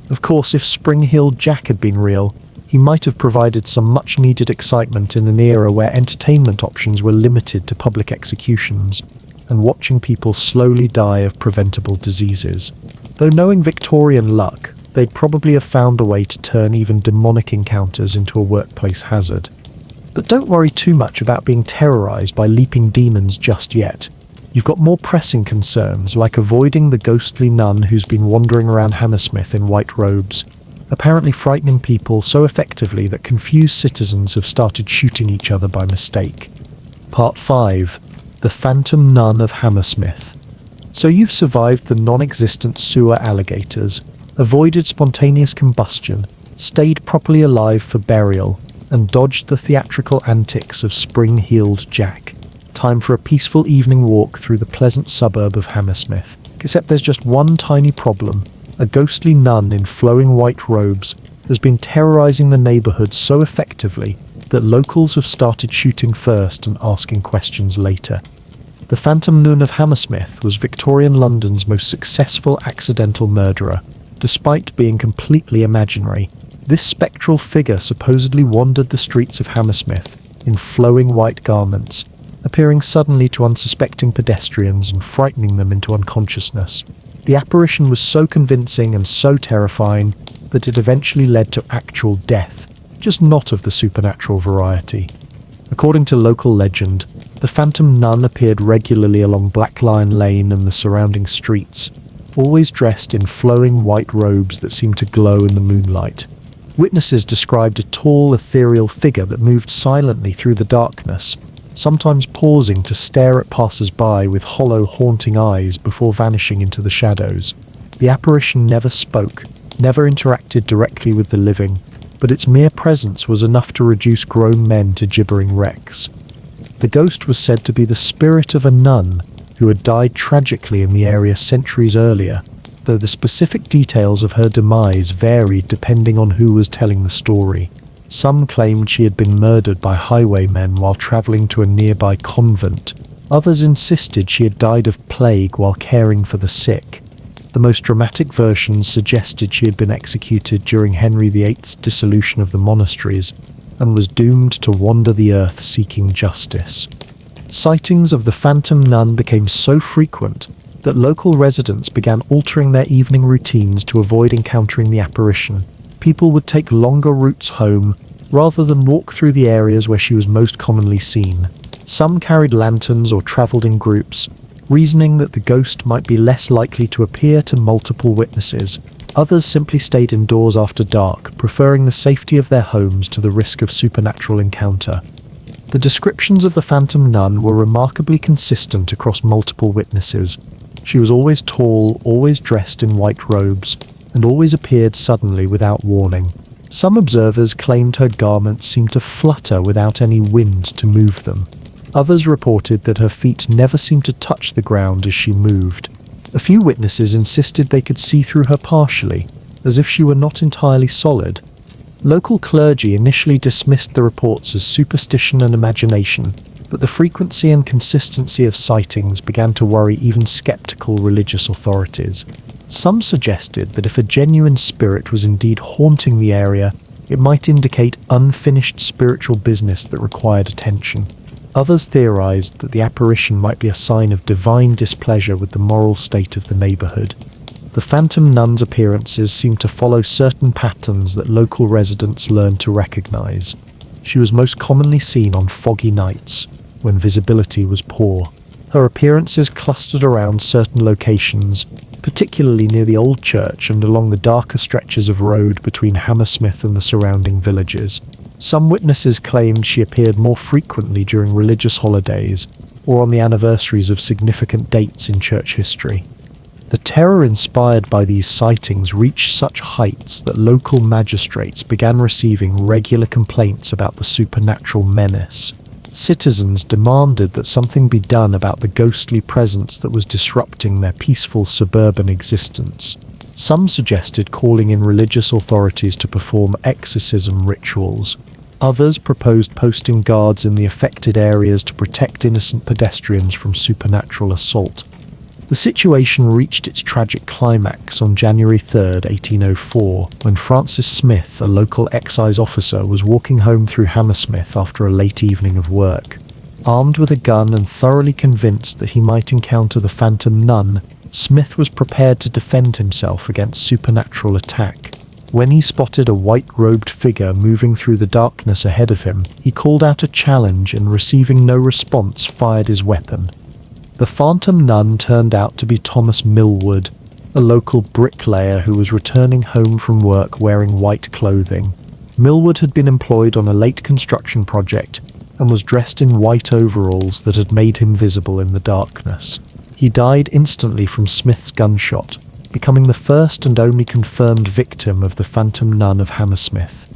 Of course, if spring-heeled Jack had been real, he might have provided some much-needed excitement in an era where entertainment options were limited to public executions and watching people slowly die of preventable diseases. Though knowing Victorian luck, they'd probably have found a way to turn even demonic encounters into a workplace hazard. But don't worry too much about being terrorized by leaping demons just yet. You've got more pressing concerns, like avoiding the ghostly nun who's been wandering around Hammersmith in white robes, apparently frightening people so effectively that confused citizens have started shooting each other by mistake. Part 5. The Phantom Nun of Hammersmith. So you've survived the non-existent sewer alligators, avoided spontaneous combustion, stayed properly alive for burial, and dodged the theatrical antics of spring-heeled Jack. Time for a peaceful evening walk through the pleasant suburb of Hammersmith. Except there's just one tiny problem. A ghostly nun in flowing white robes has been terrorizing the neighborhood so effectively that locals have started shooting first and asking questions later. The Phantom Nun of Hammersmith was Victorian London's most successful accidental murderer. Despite being completely imaginary, this spectral figure supposedly wandered the streets of Hammersmith in flowing white garments, appearing suddenly to unsuspecting pedestrians and frightening them into unconsciousness. The apparition was so convincing and so terrifying that it eventually led to actual death, just not of the supernatural variety. According to local legend, the Phantom Nun appeared regularly along Black Lion Lane and the surrounding streets, always dressed in flowing white robes that seemed to glow in the moonlight. Witnesses described a tall, ethereal figure that moved silently through the darkness, sometimes pausing to stare at passers-by with hollow, haunting eyes before vanishing into the shadows. The apparition never spoke, never interacted directly with the living, but its mere presence was enough to reduce grown men to gibbering wrecks. The ghost was said to be the spirit of a nun who had died tragically in the area centuries earlier, though the specific details of her demise varied depending on who was telling the story. Some claimed she had been murdered by highwaymen while travelling to a nearby convent. Others insisted she had died of plague while caring for the sick. The most dramatic versions suggested she had been executed during Henry VIII's dissolution of the monasteries and was doomed to wander the earth seeking justice. Sightings of the Phantom Nun became so frequent that local residents began altering their evening routines to avoid encountering the apparition. People would take longer routes home rather than walk through the areas where she was most commonly seen. Some carried lanterns or travelled in groups, reasoning that the ghost might be less likely to appear to multiple witnesses. Others simply stayed indoors after dark, preferring the safety of their homes to the risk of supernatural encounter. The descriptions of the Phantom Nun were remarkably consistent across multiple witnesses. She was always tall, always dressed in white robes, and always appeared suddenly without warning. Some observers claimed her garments seemed to flutter without any wind to move them. Others reported that her feet never seemed to touch the ground as she moved. A few witnesses insisted they could see through her partially, as if she were not entirely solid. Local clergy initially dismissed the reports as superstition and imagination, but the frequency and consistency of sightings began to worry even skeptical religious authorities. Some suggested that if a genuine spirit was indeed haunting the area, it might indicate unfinished spiritual business that required attention. Others theorized that the apparition might be a sign of divine displeasure with the moral state of the neighborhood. The Phantom Nun's appearances seemed to follow certain patterns that local residents learned to recognize. She was most commonly seen on foggy nights, when visibility was poor. Her appearances clustered around certain locations, particularly near the old church and along the darker stretches of road between Hammersmith and the surrounding villages. Some witnesses claimed she appeared more frequently during religious holidays or on the anniversaries of significant dates in church history. The terror inspired by these sightings reached such heights that local magistrates began receiving regular complaints about the supernatural menace. Citizens demanded that something be done about the ghostly presence that was disrupting their peaceful suburban existence. Some suggested calling in religious authorities to perform exorcism rituals. Others proposed posting guards in the affected areas to protect innocent pedestrians from supernatural assault. The situation reached its tragic climax on January 3, 1804, when Francis Smith, a local excise officer, was walking home through Hammersmith after a late evening of work. Armed with a gun and thoroughly convinced that he might encounter the Phantom Nun, Smith was prepared to defend himself against supernatural attack. When he spotted a white-robed figure moving through the darkness ahead of him, he called out a challenge and, receiving no response, fired his weapon. The Phantom Nun turned out to be Thomas Millwood, a local bricklayer who was returning home from work wearing white clothing. Millwood had been employed on a late construction project and was dressed in white overalls that had made him visible in the darkness. He died instantly from Smith's gunshot, becoming the first and only confirmed victim of the Phantom Nun of Hammersmith.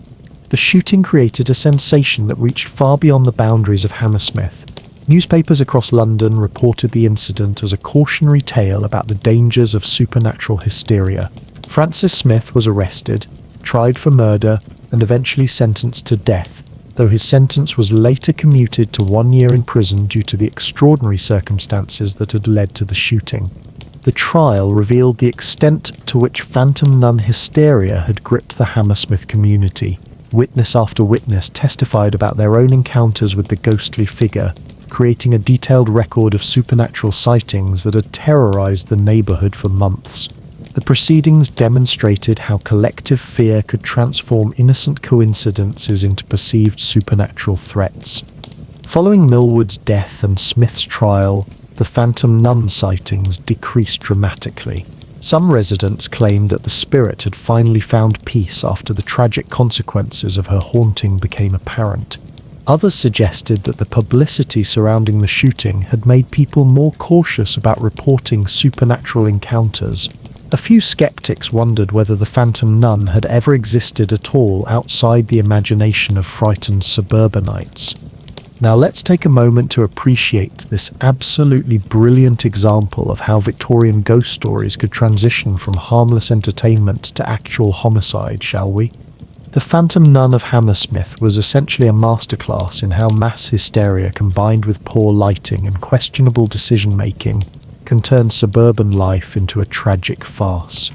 The shooting created a sensation that reached far beyond the boundaries of Hammersmith. Newspapers across London reported the incident as a cautionary tale about the dangers of supernatural hysteria. Francis Smith was arrested, tried for murder, and eventually sentenced to death, though his sentence was later commuted to 1 year in prison due to the extraordinary circumstances that had led to the shooting. The trial revealed the extent to which phantom nun hysteria had gripped the Hammersmith community. Witness after witness testified about their own encounters with the ghostly figure, creating a detailed record of supernatural sightings that had terrorized the neighborhood for months. The proceedings demonstrated how collective fear could transform innocent coincidences into perceived supernatural threats. Following Millwood's death and Smith's trial, the phantom nun sightings decreased dramatically. Some residents claimed that the spirit had finally found peace after the tragic consequences of her haunting became apparent. Others suggested that the publicity surrounding the shooting had made people more cautious about reporting supernatural encounters. A few skeptics wondered whether the phantom nun had ever existed at all outside the imagination of frightened suburbanites. Now let's take a moment to appreciate this absolutely brilliant example of how Victorian ghost stories could transition from harmless entertainment to actual homicide, shall we? The Phantom Nun of Hammersmith was essentially a masterclass in how mass hysteria combined with poor lighting and questionable decision-making can turn suburban life into a tragic farce.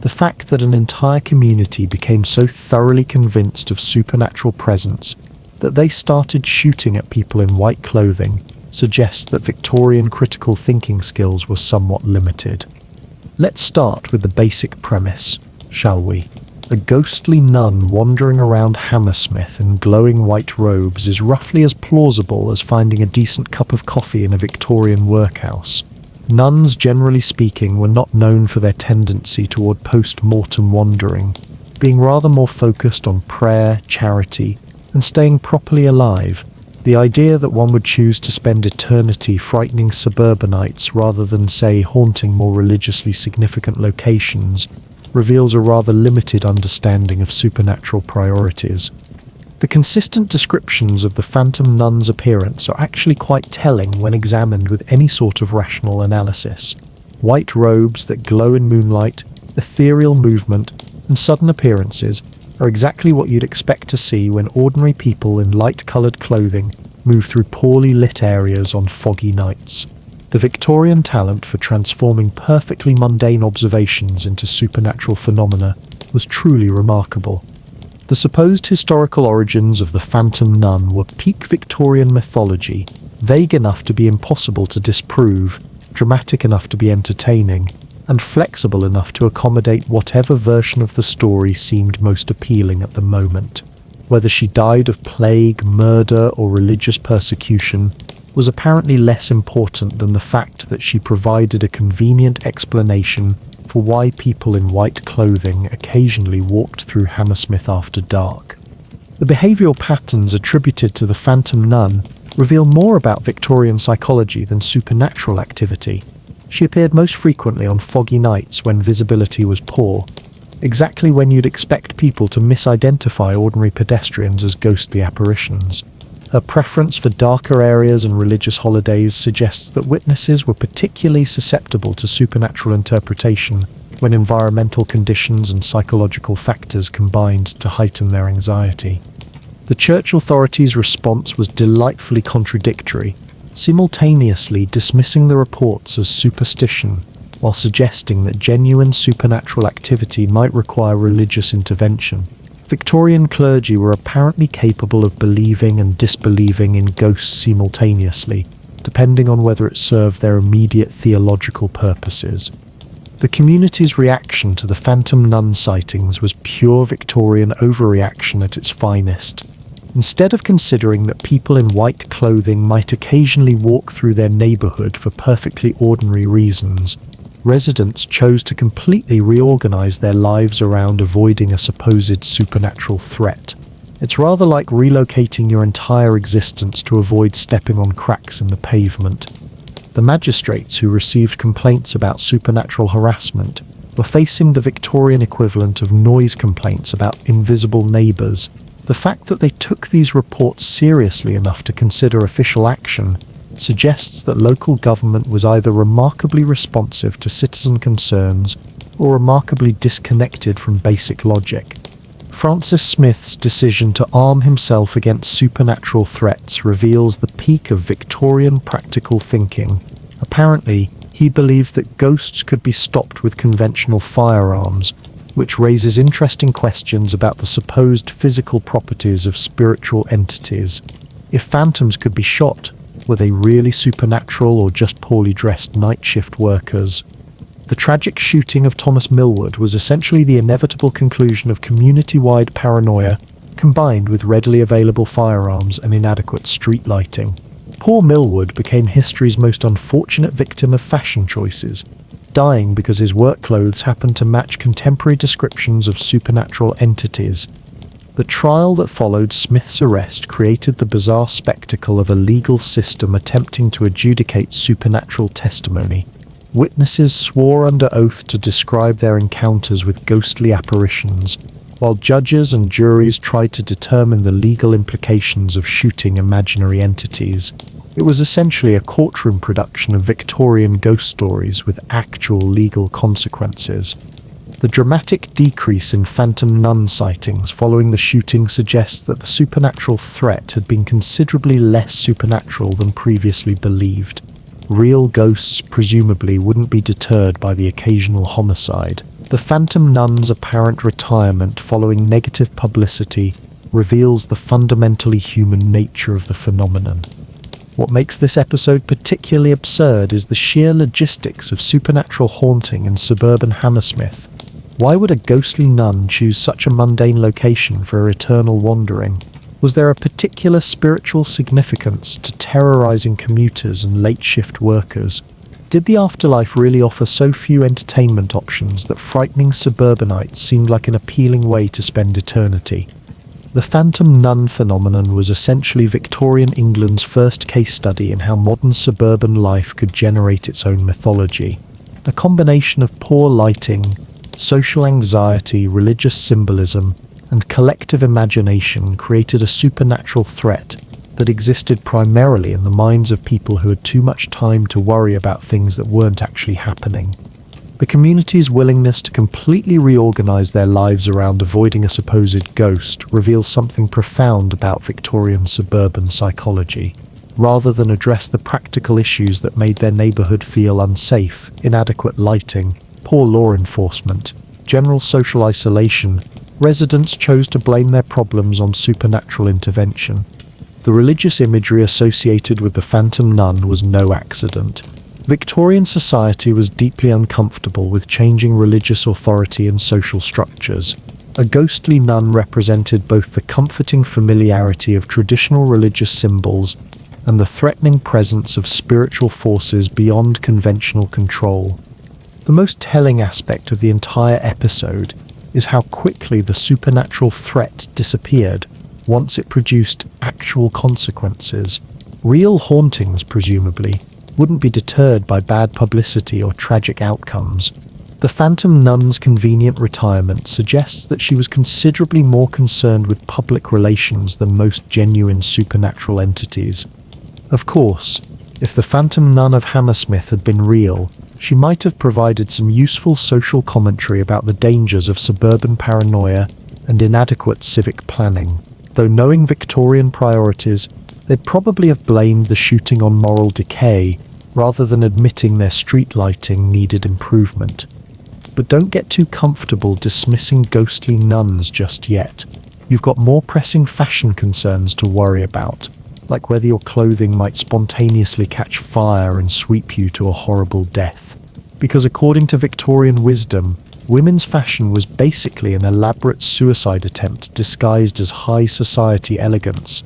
The fact that an entire community became so thoroughly convinced of supernatural presence that they started shooting at people in white clothing suggests that Victorian critical thinking skills were somewhat limited. Let's start with the basic premise, shall we? A ghostly nun wandering around Hammersmith in glowing white robes is roughly as plausible as finding a decent cup of coffee in a Victorian workhouse. Nuns, generally speaking, were not known for their tendency toward post-mortem wandering, being rather more focused on prayer, charity, and staying properly alive. The idea that one would choose to spend eternity frightening suburbanites rather than, say, haunting more religiously significant locations reveals a rather limited understanding of supernatural priorities. The consistent descriptions of the phantom nun's appearance are actually quite telling when examined with any sort of rational analysis. White robes that glow in moonlight, ethereal movement, and sudden appearances are exactly what you'd expect to see when ordinary people in light-coloured clothing move through poorly lit areas on foggy nights. The Victorian talent for transforming perfectly mundane observations into supernatural phenomena was truly remarkable. The supposed historical origins of the Phantom Nun were peak Victorian mythology, vague enough to be impossible to disprove, dramatic enough to be entertaining, and flexible enough to accommodate whatever version of the story seemed most appealing at the moment. Whether she died of plague, murder, or religious persecution was apparently less important than the fact that she provided a convenient explanation for why people in white clothing occasionally walked through Hammersmith after dark. The behavioural patterns attributed to the Phantom Nun reveal more about Victorian psychology than supernatural activity. She appeared most frequently on foggy nights when visibility was poor, exactly when you'd expect people to misidentify ordinary pedestrians as ghostly apparitions. Her preference for darker areas and religious holidays suggests that witnesses were particularly susceptible to supernatural interpretation when environmental conditions and psychological factors combined to heighten their anxiety. The church authorities' response was delightfully contradictory, simultaneously dismissing the reports as superstition while suggesting that genuine supernatural activity might require religious intervention. Victorian clergy were apparently capable of believing and disbelieving in ghosts simultaneously, depending on whether it served their immediate theological purposes. The community's reaction to the Phantom Nun sightings was pure Victorian overreaction at its finest. Instead of considering that people in white clothing might occasionally walk through their neighbourhood for perfectly ordinary reasons, residents chose to completely reorganize their lives around avoiding a supposed supernatural threat. It's rather like relocating your entire existence to avoid stepping on cracks in the pavement. The magistrates who received complaints about supernatural harassment were facing the Victorian equivalent of noise complaints about invisible neighbours. The fact that they took these reports seriously enough to consider official action suggests that local government was either remarkably responsive to citizen concerns or remarkably disconnected from basic logic. Francis Smith's decision to arm himself against supernatural threats reveals the peak of Victorian practical thinking. Apparently, he believed that ghosts could be stopped with conventional firearms, which raises interesting questions about the supposed physical properties of spiritual entities. If phantoms could be shot, were they really supernatural or just poorly dressed night shift workers? The tragic shooting of Thomas Millward was essentially the inevitable conclusion of community-wide paranoia, combined with readily available firearms and inadequate street lighting. Poor Millward became history's most unfortunate victim of fashion choices, dying because his work clothes happened to match contemporary descriptions of supernatural entities. The trial that followed Smith's arrest created the bizarre spectacle of a legal system attempting to adjudicate supernatural testimony. Witnesses swore under oath to describe their encounters with ghostly apparitions, while judges and juries tried to determine the legal implications of shooting imaginary entities. It was essentially a courtroom production of Victorian ghost stories with actual legal consequences. The dramatic decrease in phantom nun sightings following the shooting suggests that the supernatural threat had been considerably less supernatural than previously believed. Real ghosts presumably wouldn't be deterred by the occasional homicide. The phantom nun's apparent retirement following negative publicity reveals the fundamentally human nature of the phenomenon. What makes this episode particularly absurd is the sheer logistics of supernatural haunting in suburban Hammersmith. Why would a ghostly nun choose such a mundane location for eternal wandering? Was there a particular spiritual significance to terrorizing commuters and late-shift workers? Did the afterlife really offer so few entertainment options that frightening suburbanites seemed like an appealing way to spend eternity? The phantom nun phenomenon was essentially Victorian England's first case study in how modern suburban life could generate its own mythology. A combination of poor lighting, social anxiety, religious symbolism, and collective imagination created a supernatural threat that existed primarily in the minds of people who had too much time to worry about things that weren't actually happening. The community's willingness to completely reorganize their lives around avoiding a supposed ghost reveals something profound about Victorian suburban psychology. Rather than address the practical issues that made their neighborhood feel unsafe, inadequate lighting, poor law enforcement, general social isolation, residents chose to blame their problems on supernatural intervention. The religious imagery associated with the phantom nun was no accident. Victorian society was deeply uncomfortable with changing religious authority and social structures. A ghostly nun represented both the comforting familiarity of traditional religious symbols and the threatening presence of spiritual forces beyond conventional control. The most telling aspect of the entire episode is how quickly the supernatural threat disappeared once it produced actual consequences. Real hauntings, presumably, wouldn't be deterred by bad publicity or tragic outcomes. The phantom nun's convenient retirement suggests that she was considerably more concerned with public relations than most genuine supernatural entities. Of course, if the phantom nun of Hammersmith had been real, she might have provided some useful social commentary about the dangers of suburban paranoia and inadequate civic planning. Though knowing Victorian priorities, they'd probably have blamed the shooting on moral decay rather than admitting their street lighting needed improvement. But don't get too comfortable dismissing ghostly nuns just yet. You've got more pressing fashion concerns to worry about, like whether your clothing might spontaneously catch fire and sweep you to a horrible death. Because according to Victorian wisdom, women's fashion was basically an elaborate suicide attempt disguised as high society elegance.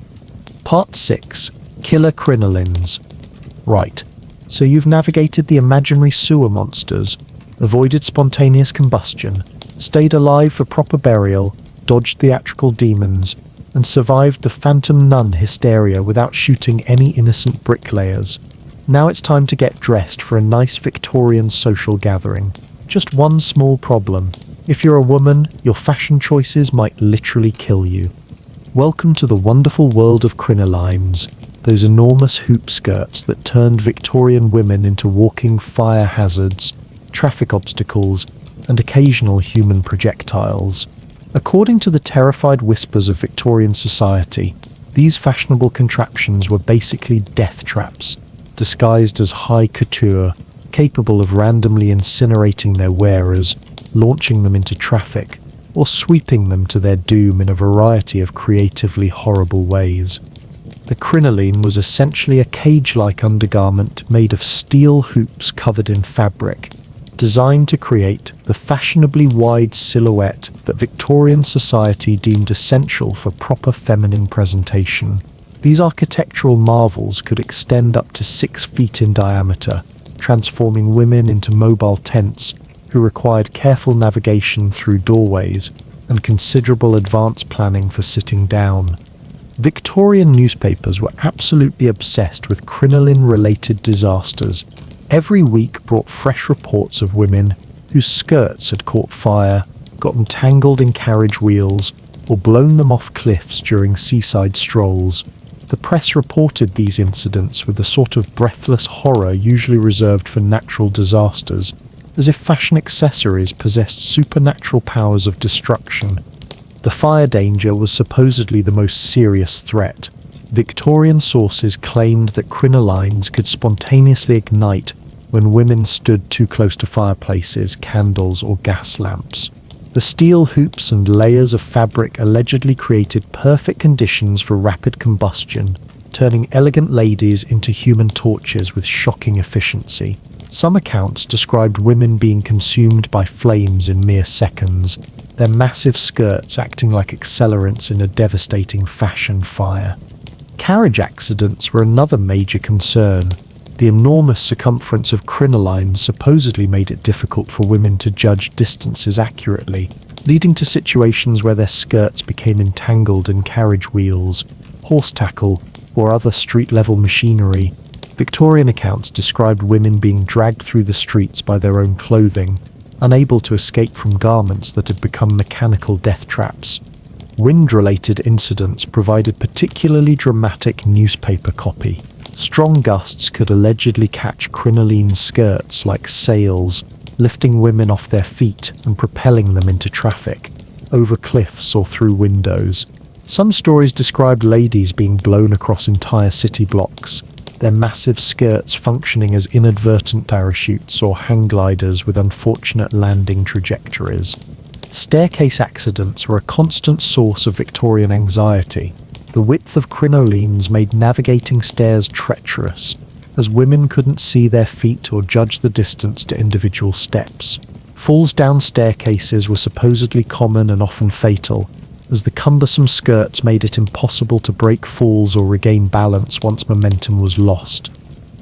Part 6. Killer Crinolines. Right, so you've navigated the imaginary sewer monsters, avoided spontaneous combustion, stayed alive for proper burial, dodged theatrical demons, and survived the phantom nun hysteria without shooting any innocent bricklayers. Now it's time to get dressed for a nice Victorian social gathering. Just one small problem. If you're a woman, your fashion choices might literally kill you. Welcome to the wonderful world of crinolines. those enormous hoop skirts that turned Victorian women into walking fire hazards, traffic obstacles, and occasional human projectiles. According to the terrified whispers of Victorian society, these fashionable contraptions were basically death traps, disguised as high couture, capable of randomly incinerating their wearers, launching them into traffic, or sweeping them to their doom in a variety of creatively horrible ways. The crinoline was essentially a cage-like undergarment made of steel hoops covered in fabric, designed to create the fashionably wide silhouette that Victorian society deemed essential for proper feminine presentation. These architectural marvels could extend up to 6 feet in diameter, transforming women into mobile tents who required careful navigation through doorways and considerable advance planning for sitting down. Victorian newspapers were absolutely obsessed with crinoline-related disasters. Every week brought fresh reports of women whose skirts had caught fire, gotten tangled in carriage wheels, or blown them off cliffs during seaside strolls. The press reported these incidents with the sort of breathless horror usually reserved for natural disasters, as if fashion accessories possessed supernatural powers of destruction. The fire danger was supposedly the most serious threat. Victorian sources claimed that crinolines could spontaneously ignite when women stood too close to fireplaces, candles, or gas lamps. The steel hoops and layers of fabric allegedly created perfect conditions for rapid combustion, turning elegant ladies into human torches with shocking efficiency. Some accounts described women being consumed by flames in mere seconds, their massive skirts acting like accelerants in a devastating fashion fire. Carriage accidents were another major concern. The enormous circumference of crinolines supposedly made it difficult for women to judge distances accurately, leading to situations where their skirts became entangled in carriage wheels, horse tackle, or other street-level machinery. Victorian accounts described women being dragged through the streets by their own clothing, unable to escape from garments that had become mechanical death traps. Wind-related incidents provided particularly dramatic newspaper copy. Strong gusts could allegedly catch crinoline skirts like sails, lifting women off their feet and propelling them into traffic, over cliffs or through windows. Some stories described ladies being blown across entire city blocks, their massive skirts functioning as inadvertent parachutes or hang gliders with unfortunate landing trajectories. Staircase accidents were a constant source of Victorian anxiety. The width of crinolines made navigating stairs treacherous, as women couldn't see their feet or judge the distance to individual steps. Falls down staircases were supposedly common and often fatal, as the cumbersome skirts made it impossible to break falls or regain balance once momentum was lost.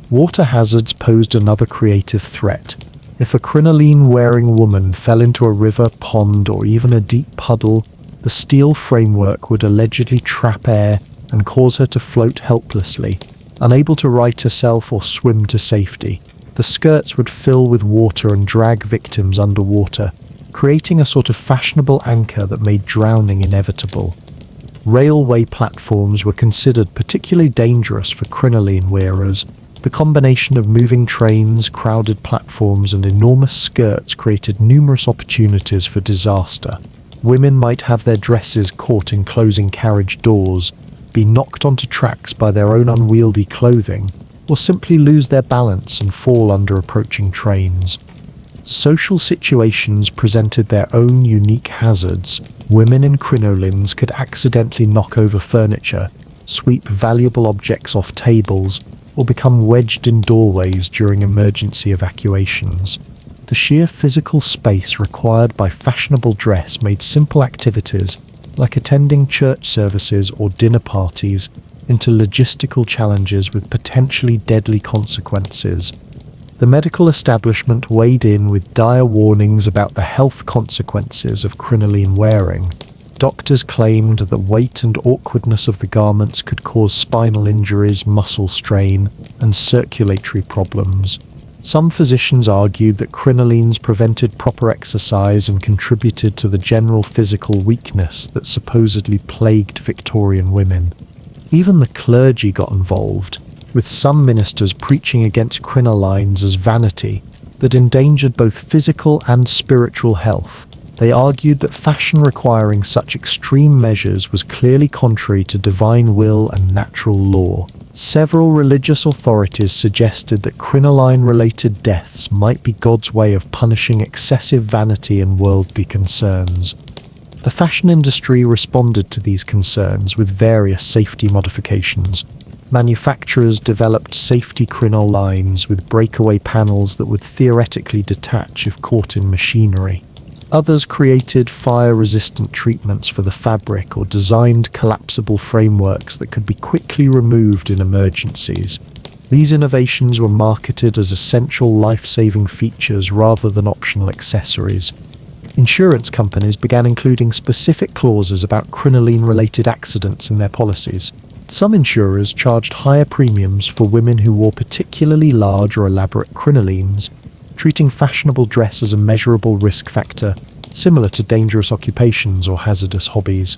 Water hazards posed another creative threat. If a crinoline-wearing woman fell into a river, pond, or even a deep puddle, the steel framework would allegedly trap air and cause her to float helplessly, unable to right herself or swim to safety. The skirts would fill with water and drag victims underwater, creating a sort of fashionable anchor that made drowning inevitable. Railway platforms were considered particularly dangerous for crinoline wearers. The combination of moving trains, crowded platforms, and enormous skirts created numerous opportunities for disaster. Women might have their dresses caught in closing carriage doors, be knocked onto tracks by their own unwieldy clothing, or simply lose their balance and fall under approaching trains. Social situations presented their own unique hazards. Women in crinolines could accidentally knock over furniture, sweep valuable objects off tables, or become wedged in doorways during emergency evacuations. The sheer physical space required by fashionable dress made simple activities, like attending church services or dinner parties, into logistical challenges with potentially deadly consequences. The medical establishment weighed in with dire warnings about the health consequences of crinoline wearing. Doctors claimed that weight and awkwardness of the garments could cause spinal injuries, muscle strain, and circulatory problems. Some physicians argued that crinolines prevented proper exercise and contributed to the general physical weakness that supposedly plagued Victorian women. Even the clergy got involved, with some ministers preaching against crinolines as vanity that endangered both physical and spiritual health. They argued that fashion requiring such extreme measures was clearly contrary to divine will and natural law. Several religious authorities suggested that crinoline-related deaths might be God's way of punishing excessive vanity and worldly concerns. The fashion industry responded to these concerns with various safety modifications. Manufacturers developed safety crinolines with breakaway panels that would theoretically detach if caught in machinery. Others created fire-resistant treatments for the fabric or designed collapsible frameworks that could be quickly removed in emergencies. These innovations were marketed as essential life-saving features rather than optional accessories. Insurance companies began including specific clauses about crinoline-related accidents in their policies. Some insurers charged higher premiums for women who wore particularly large or elaborate crinolines, treating fashionable dress as a measurable risk factor, similar to dangerous occupations or hazardous hobbies.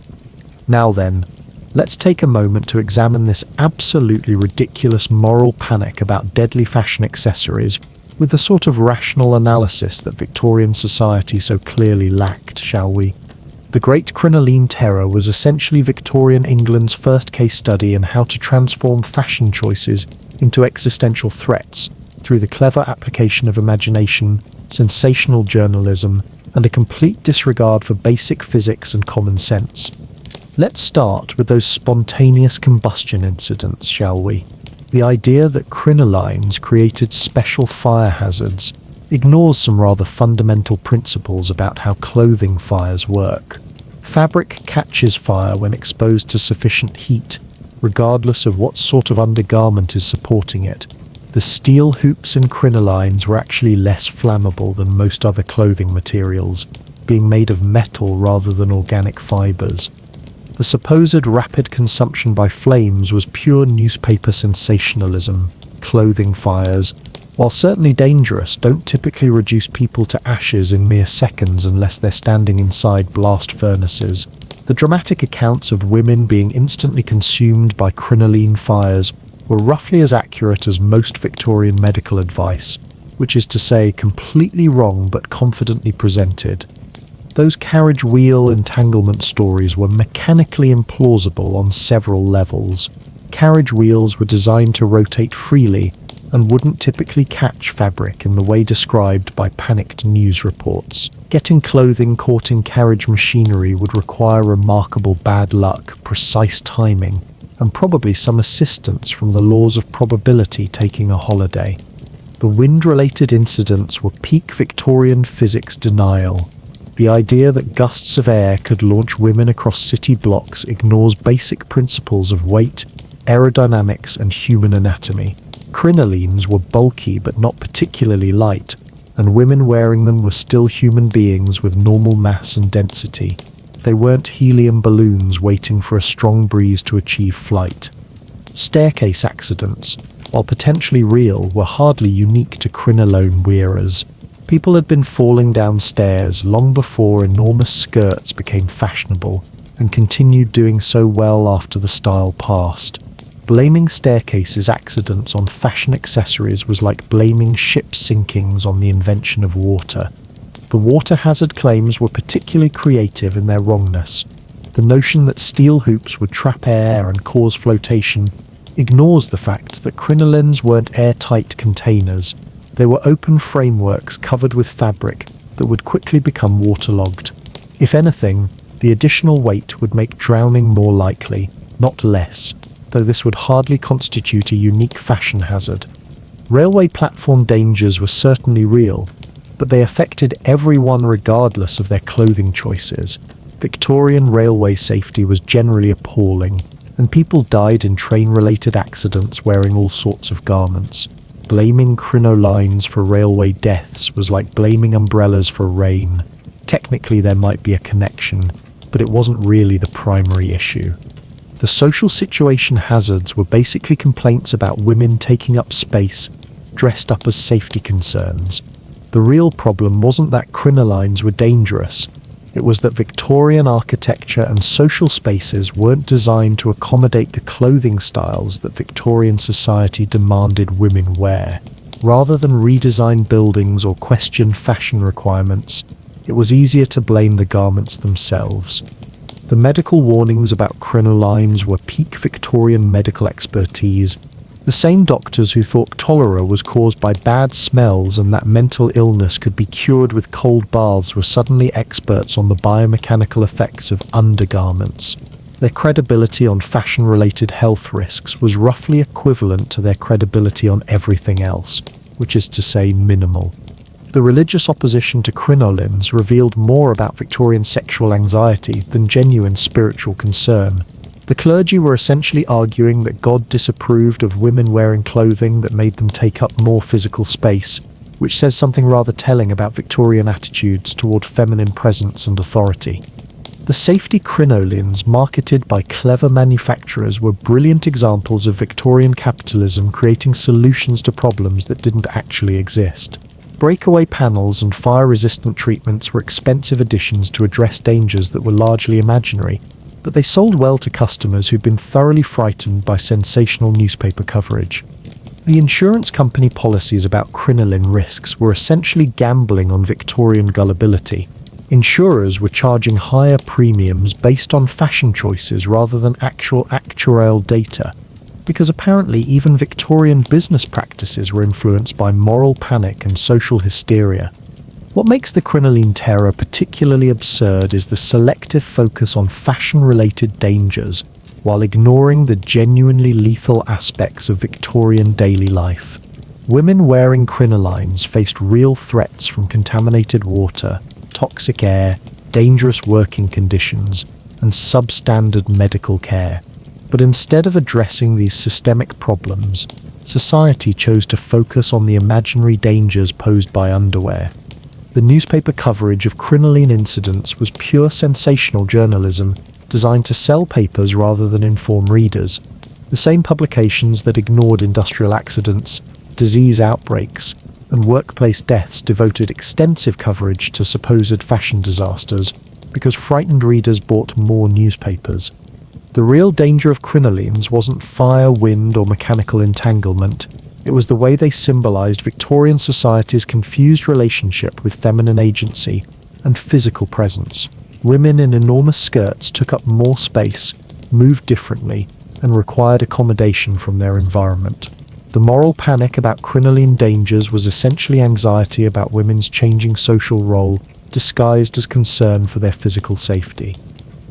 Now then, let's take a moment to examine this absolutely ridiculous moral panic about deadly fashion accessories with the sort of rational analysis that Victorian society so clearly lacked, shall we? The Great Crinoline Terror was essentially Victorian England's first case study in how to transform fashion choices into existential threats through the clever application of imagination, sensational journalism, and a complete disregard for basic physics and common sense. Let's start with those spontaneous combustion incidents, shall we? The idea that crinolines created special fire hazards ignores some rather fundamental principles about how clothing fires work. Fabric catches fire when exposed to sufficient heat, regardless of what sort of undergarment is supporting it. The steel hoops in crinolines were actually less flammable than most other clothing materials, being made of metal rather than organic fibers. The supposed rapid consumption by flames was pure newspaper sensationalism. Clothing fires, while certainly dangerous, don't typically reduce people to ashes in mere seconds unless they're standing inside blast furnaces. The dramatic accounts of women being instantly consumed by crinoline fires were roughly as accurate as most Victorian medical advice, which is to say completely wrong but confidently presented. Those carriage wheel entanglement stories were mechanically implausible on several levels. Carriage wheels were designed to rotate freely and wouldn't typically catch fabric in the way described by panicked news reports. Getting clothing caught in carriage machinery would require remarkable bad luck, precise timing, and probably some assistance from the laws of probability taking a holiday. The wind-related incidents were peak Victorian physics denial. The idea that gusts of air could launch women across city blocks ignores basic principles of weight, aerodynamics, and human anatomy. Crinolines were bulky but not particularly light, and women wearing them were still human beings with normal mass and density. They weren't helium balloons waiting for a strong breeze to achieve flight. Staircase accidents, while potentially real, were hardly unique to crinoline wearers. People had been falling down stairs long before enormous skirts became fashionable, and continued doing so well after the style passed. Blaming staircases accidents on fashion accessories was like blaming ship sinkings on the invention of water. The water hazard claims were particularly creative in their wrongness. The notion that steel hoops would trap air and cause flotation ignores the fact that crinolines weren't airtight containers. They were open frameworks covered with fabric that would quickly become waterlogged. If anything, the additional weight would make drowning more likely, not less, though this would hardly constitute a unique fashion hazard. Railway platform dangers were certainly real, but they affected everyone regardless of their clothing choices. Victorian railway safety was generally appalling, and people died in train-related accidents wearing all sorts of garments. Blaming crinolines for railway deaths was like blaming umbrellas for rain. Technically there might be a connection, but it wasn't really the primary issue. The social situation hazards were basically complaints about women taking up space, dressed up as safety concerns. The real problem wasn't that crinolines were dangerous. It was that Victorian architecture and social spaces weren't designed to accommodate the clothing styles that Victorian society demanded women wear. Rather than redesign buildings or question fashion requirements, it was easier to blame the garments themselves. The medical warnings about crinolines were peak Victorian medical expertise. The same doctors who thought cholera was caused by bad smells and that mental illness could be cured with cold baths were suddenly experts on the biomechanical effects of undergarments. Their credibility on fashion-related health risks was roughly equivalent to their credibility on everything else, which is to say minimal. The religious opposition to crinolines revealed more about Victorian sexual anxiety than genuine spiritual concern. The clergy were essentially arguing that God disapproved of women wearing clothing that made them take up more physical space, which says something rather telling about Victorian attitudes toward feminine presence and authority. The safety crinolines marketed by clever manufacturers were brilliant examples of Victorian capitalism creating solutions to problems that didn't actually exist. Breakaway panels and fire-resistant treatments were expensive additions to address dangers that were largely imaginary, but they sold well to customers who'd been thoroughly frightened by sensational newspaper coverage. The insurance company policies about crinoline risks were essentially gambling on Victorian gullibility. Insurers were charging higher premiums based on fashion choices rather than actual actuarial data, because apparently even Victorian business practices were influenced by moral panic and social hysteria. What makes the crinoline terror particularly absurd is the selective focus on fashion-related dangers, while ignoring the genuinely lethal aspects of Victorian daily life. Women wearing crinolines faced real threats from contaminated water, toxic air, dangerous working conditions, and substandard medical care. But instead of addressing these systemic problems, society chose to focus on the imaginary dangers posed by underwear. The newspaper coverage of crinoline incidents was pure sensational journalism designed to sell papers rather than inform readers. The same publications that ignored industrial accidents, disease outbreaks, and workplace deaths devoted extensive coverage to supposed fashion disasters because frightened readers bought more newspapers. The real danger of crinolines wasn't fire, wind, or mechanical entanglement. It was the way they symbolized Victorian society's confused relationship with feminine agency and physical presence. Women in enormous skirts took up more space, moved differently, and required accommodation from their environment. The moral panic about crinoline dangers was essentially anxiety about women's changing social role, disguised as concern for their physical safety.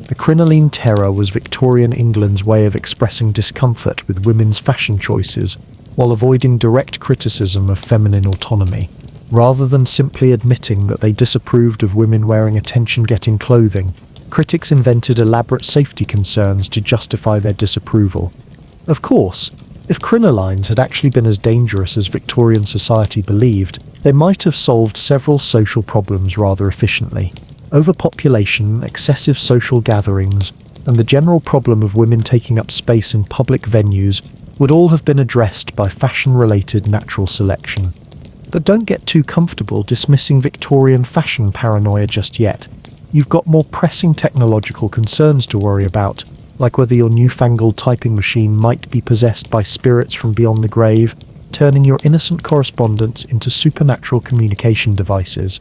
The crinoline terror was Victorian England's way of expressing discomfort with women's fashion choices, while avoiding direct criticism of feminine autonomy. Rather than simply admitting that they disapproved of women wearing attention-getting clothing, critics invented elaborate safety concerns to justify their disapproval. Of course, if crinolines had actually been as dangerous as Victorian society believed, they might have solved several social problems rather efficiently. Overpopulation, excessive social gatherings, and the general problem of women taking up space in public venues would all have been addressed by fashion-related natural selection. But don't get too comfortable dismissing Victorian fashion paranoia just yet. You've got more pressing technological concerns to worry about, like whether your newfangled typing machine might be possessed by spirits from beyond the grave, turning your innocent correspondence into supernatural communication devices.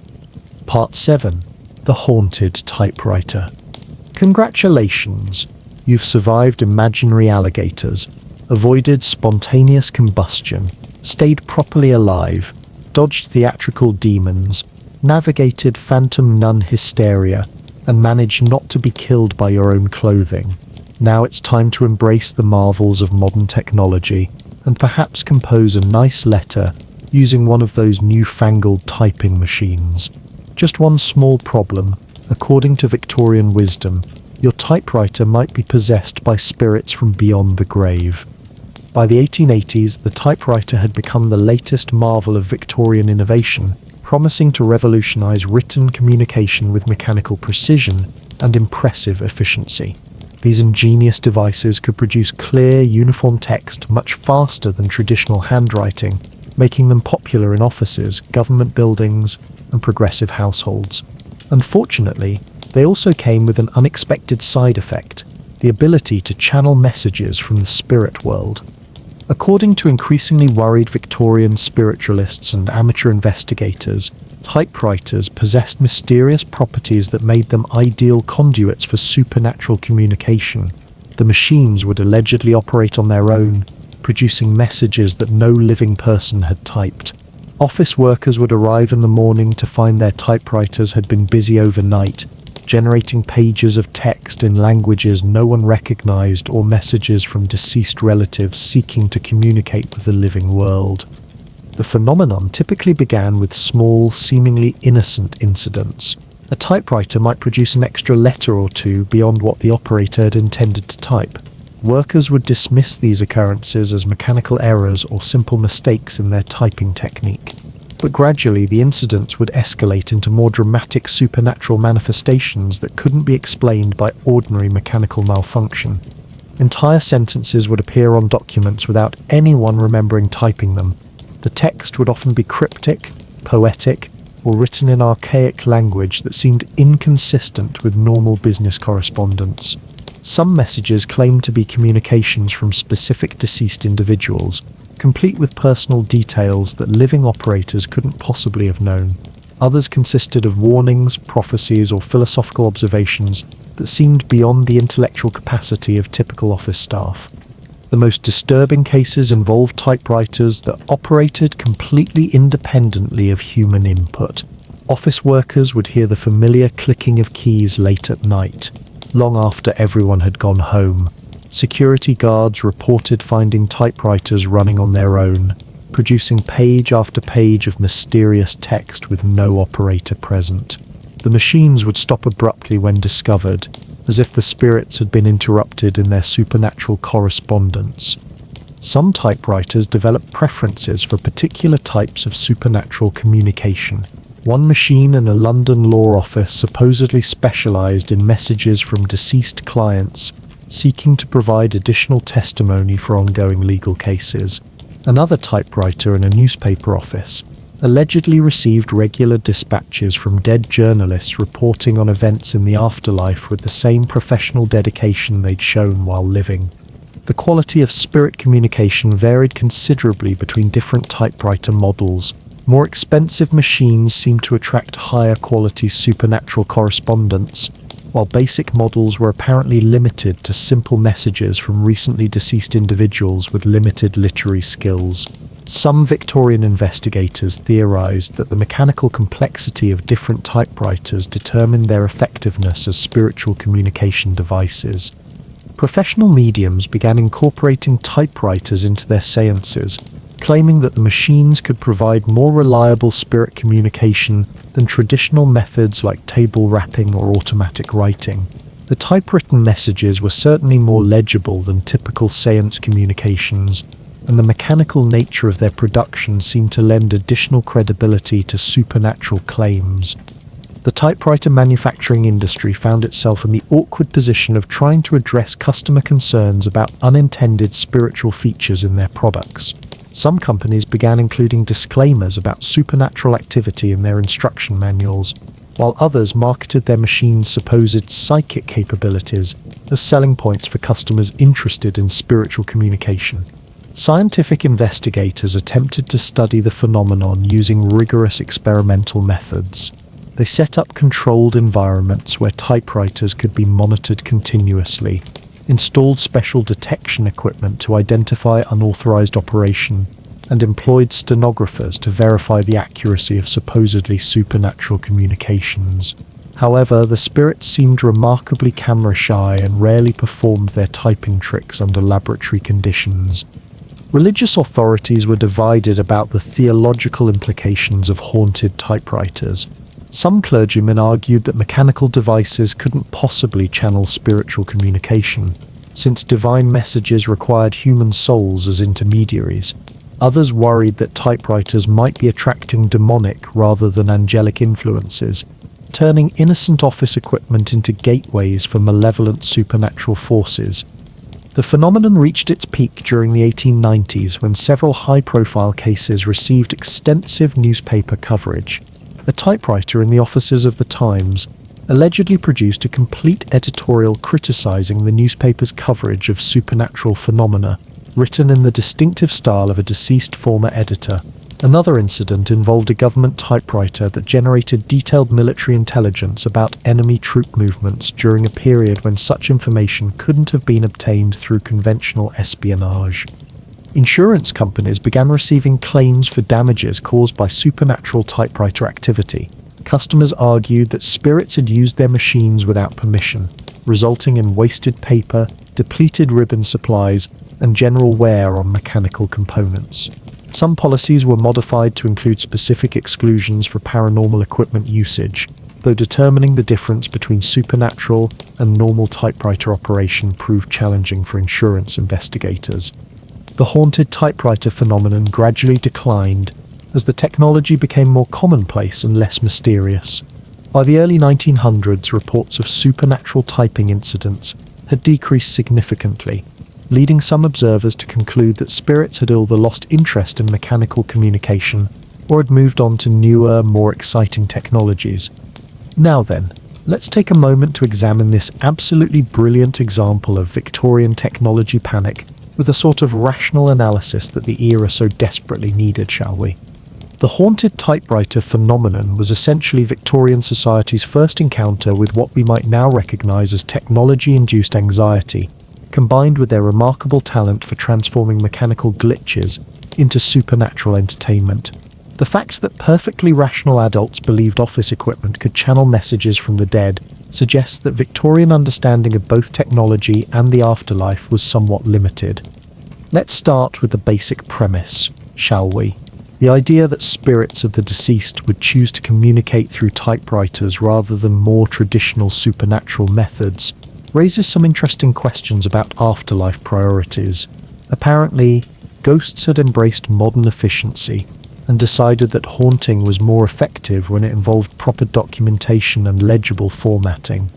Part 7. The Haunted Typewriter. Congratulations! You've survived imaginary alligators, avoided spontaneous combustion, stayed properly alive, dodged theatrical demons, navigated phantom nun hysteria, and managed not to be killed by your own clothing. Now it's time to embrace the marvels of modern technology and perhaps compose a nice letter using one of those newfangled typing machines. Just one small problem. According to Victorian wisdom, your typewriter might be possessed by spirits from beyond the grave. By the 1880s, the typewriter had become the latest marvel of Victorian innovation, promising to revolutionize written communication with mechanical precision and impressive efficiency. These ingenious devices could produce clear, uniform text much faster than traditional handwriting, making them popular in offices, government buildings, and progressive households. Unfortunately, They also came with an unexpected side effect, the ability to channel messages from the spirit world. According to increasingly worried Victorian spiritualists and amateur investigators, typewriters possessed mysterious properties that made them ideal conduits for supernatural communication. The machines would allegedly operate on their own, producing messages that no living person had typed. Office workers would arrive in the morning to find their typewriters had been busy overnight, generating pages of text in languages no one recognized or messages from deceased relatives seeking to communicate with the living world. The phenomenon typically began with small, seemingly innocent incidents. A typewriter might produce an extra letter or two beyond what the operator had intended to type. Workers would dismiss these occurrences as mechanical errors or simple mistakes in their typing technique. But gradually the incidents would escalate into more dramatic supernatural manifestations that couldn't be explained by ordinary mechanical malfunction. Entire sentences would appear on documents without anyone remembering typing them. The text would often be cryptic, poetic, or written in archaic language that seemed inconsistent with normal business correspondence. Some messages claimed to be communications from specific deceased individuals, complete with personal details that living operators couldn't possibly have known. Others consisted of warnings, prophecies, or philosophical observations that seemed beyond the intellectual capacity of typical office staff. The most disturbing cases involved typewriters that operated completely independently of human input. Office workers would hear the familiar clicking of keys late at night, long after everyone had gone home. Security guards reported finding typewriters running on their own, producing page after page of mysterious text with no operator present. The machines would stop abruptly when discovered, as if the spirits had been interrupted in their supernatural correspondence. Some typewriters developed preferences for particular types of supernatural communication. One machine in a London law office supposedly specialized in messages from deceased clients seeking to provide additional testimony for ongoing legal cases. Another typewriter in a newspaper office allegedly received regular dispatches from dead journalists reporting on events in the afterlife with the same professional dedication they'd shown while living. The quality of spirit communication varied considerably between different typewriter models. More expensive machines seemed to attract higher quality supernatural correspondence, while basic models were apparently limited to simple messages from recently deceased individuals with limited literary skills. Some Victorian investigators theorized that the mechanical complexity of different typewriters determined their effectiveness as spiritual communication devices. Professional mediums began incorporating typewriters into their seances, claiming that the machines could provide more reliable spirit communication than traditional methods like table rapping or automatic writing. The typewritten messages were certainly more legible than typical seance communications, and the mechanical nature of their production seemed to lend additional credibility to supernatural claims. The typewriter manufacturing industry found itself in the awkward position of trying to address customer concerns about unintended spiritual features in their products. Some companies began including disclaimers about supernatural activity in their instruction manuals, while others marketed their machines' supposed psychic capabilities as selling points for customers interested in spiritual communication. Scientific investigators attempted to study the phenomenon using rigorous experimental methods. They set up controlled environments where typewriters could be monitored continuously, installed special detection equipment to identify unauthorized operation, and employed stenographers to verify the accuracy of supposedly supernatural communications. However, the spirits seemed remarkably camera-shy and rarely performed their typing tricks under laboratory conditions. Religious authorities were divided about the theological implications of haunted typewriters. Some clergymen argued that mechanical devices couldn't possibly channel spiritual communication, since divine messages required human souls as intermediaries. Others worried that typewriters might be attracting demonic rather than angelic influences, turning innocent office equipment into gateways for malevolent supernatural forces. The phenomenon reached its peak during the 1890s when several high-profile cases received extensive newspaper coverage. A typewriter in the offices of the Times allegedly produced a complete editorial criticizing the newspaper's coverage of supernatural phenomena, written in the distinctive style of a deceased former editor. Another incident involved a government typewriter that generated detailed military intelligence about enemy troop movements during a period when such information couldn't have been obtained through conventional espionage. Insurance companies began receiving claims for damages caused by supernatural typewriter activity. Customers argued that spirits had used their machines without permission, resulting in wasted paper, depleted ribbon supplies, and general wear on mechanical components. Some policies were modified to include specific exclusions for paranormal equipment usage, though determining the difference between supernatural and normal typewriter operation proved challenging for insurance investigators. The haunted typewriter phenomenon gradually declined as the technology became more commonplace and less mysterious. By the early 1900s, reports of supernatural typing incidents had decreased significantly, leading some observers to conclude that spirits had either lost interest in mechanical communication or had moved on to newer, more exciting technologies. Now then, let's take a moment to examine this absolutely brilliant example of Victorian technology panic with a sort of rational analysis that the era so desperately needed, shall we? The haunted typewriter phenomenon was essentially Victorian society's first encounter with what we might now recognize as technology-induced anxiety, combined with their remarkable talent for transforming mechanical glitches into supernatural entertainment. The fact that perfectly rational adults believed office equipment could channel messages from the dead suggests that Victorian understanding of both technology and the afterlife was somewhat limited. Let's start with the basic premise, shall we? The idea that spirits of the deceased would choose to communicate through typewriters rather than more traditional supernatural methods raises some interesting questions about afterlife priorities. Apparently, ghosts had embraced modern efficiency and decided that haunting was more effective when it involved proper documentation and legible formatting.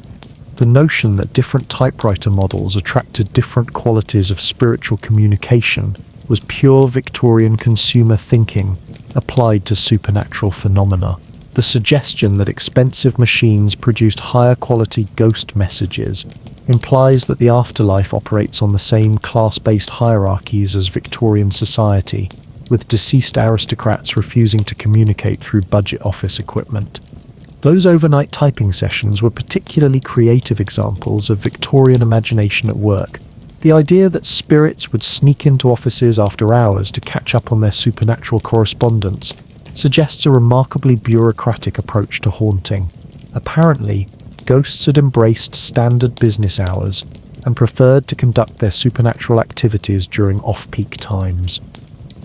The notion that different typewriter models attracted different qualities of spiritual communication was pure Victorian consumer thinking applied to supernatural phenomena. The suggestion that expensive machines produced higher quality ghost messages implies that the afterlife operates on the same class-based hierarchies as Victorian society, with deceased aristocrats refusing to communicate through budget office equipment. Those overnight typing sessions were particularly creative examples of Victorian imagination at work. The idea that spirits would sneak into offices after hours to catch up on their supernatural correspondence suggests a remarkably bureaucratic approach to haunting. Apparently, ghosts had embraced standard business hours and preferred to conduct their supernatural activities during off-peak times.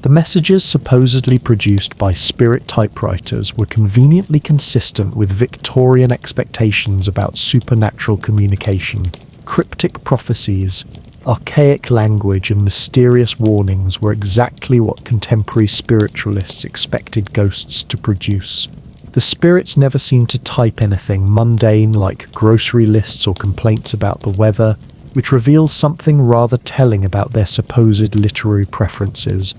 The messages supposedly produced by spirit typewriters were conveniently consistent with Victorian expectations about supernatural communication. Cryptic prophecies, archaic language, and mysterious warnings were exactly what contemporary spiritualists expected ghosts to produce. The spirits never seemed to type anything mundane like grocery lists or complaints about the weather, which reveals something rather telling about their supposed literary preferences.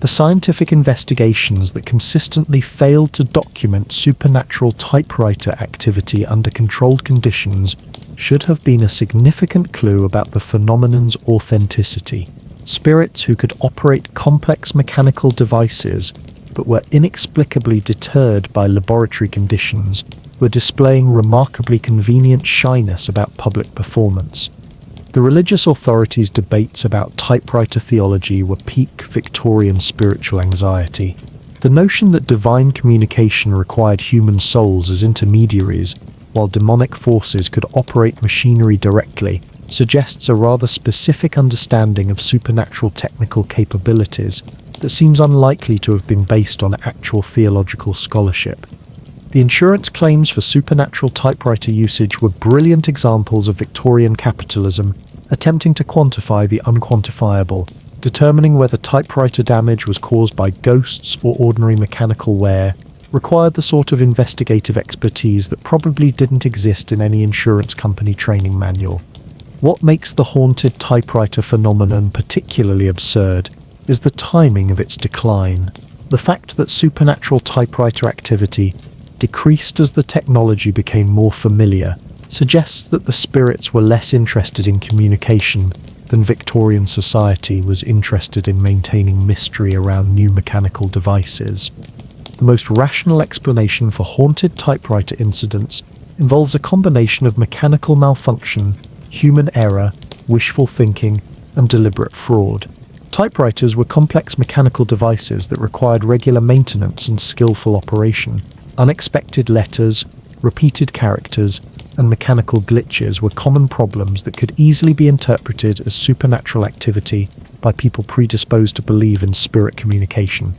The scientific investigations that consistently failed to document supernatural typewriter activity under controlled conditions should have been a significant clue about the phenomenon's authenticity. Spirits who could operate complex mechanical devices but were inexplicably deterred by laboratory conditions were displaying remarkably convenient shyness about public performance. The religious authorities' debates about typewriter theology were peak Victorian spiritual anxiety. The notion that divine communication required human souls as intermediaries, while demonic forces could operate machinery directly, suggests a rather specific understanding of supernatural technical capabilities that seems unlikely to have been based on actual theological scholarship. The insurance claims for supernatural typewriter usage were brilliant examples of Victorian capitalism attempting to quantify the unquantifiable, determining whether typewriter damage was caused by ghosts or ordinary mechanical wear required the sort of investigative expertise that probably didn't exist in any insurance company training manual. What makes the haunted typewriter phenomenon particularly absurd is the timing of its decline. The fact that supernatural typewriter activity decreased as the technology became more familiar, suggests that the spirits were less interested in communication than Victorian society was interested in maintaining mystery around new mechanical devices. The most rational explanation for haunted typewriter incidents involves a combination of mechanical malfunction, human error, wishful thinking, and deliberate fraud. Typewriters were complex mechanical devices that required regular maintenance and skillful operation. Unexpected letters, repeated characters, and mechanical glitches were common problems that could easily be interpreted as supernatural activity by people predisposed to believe in spirit communication.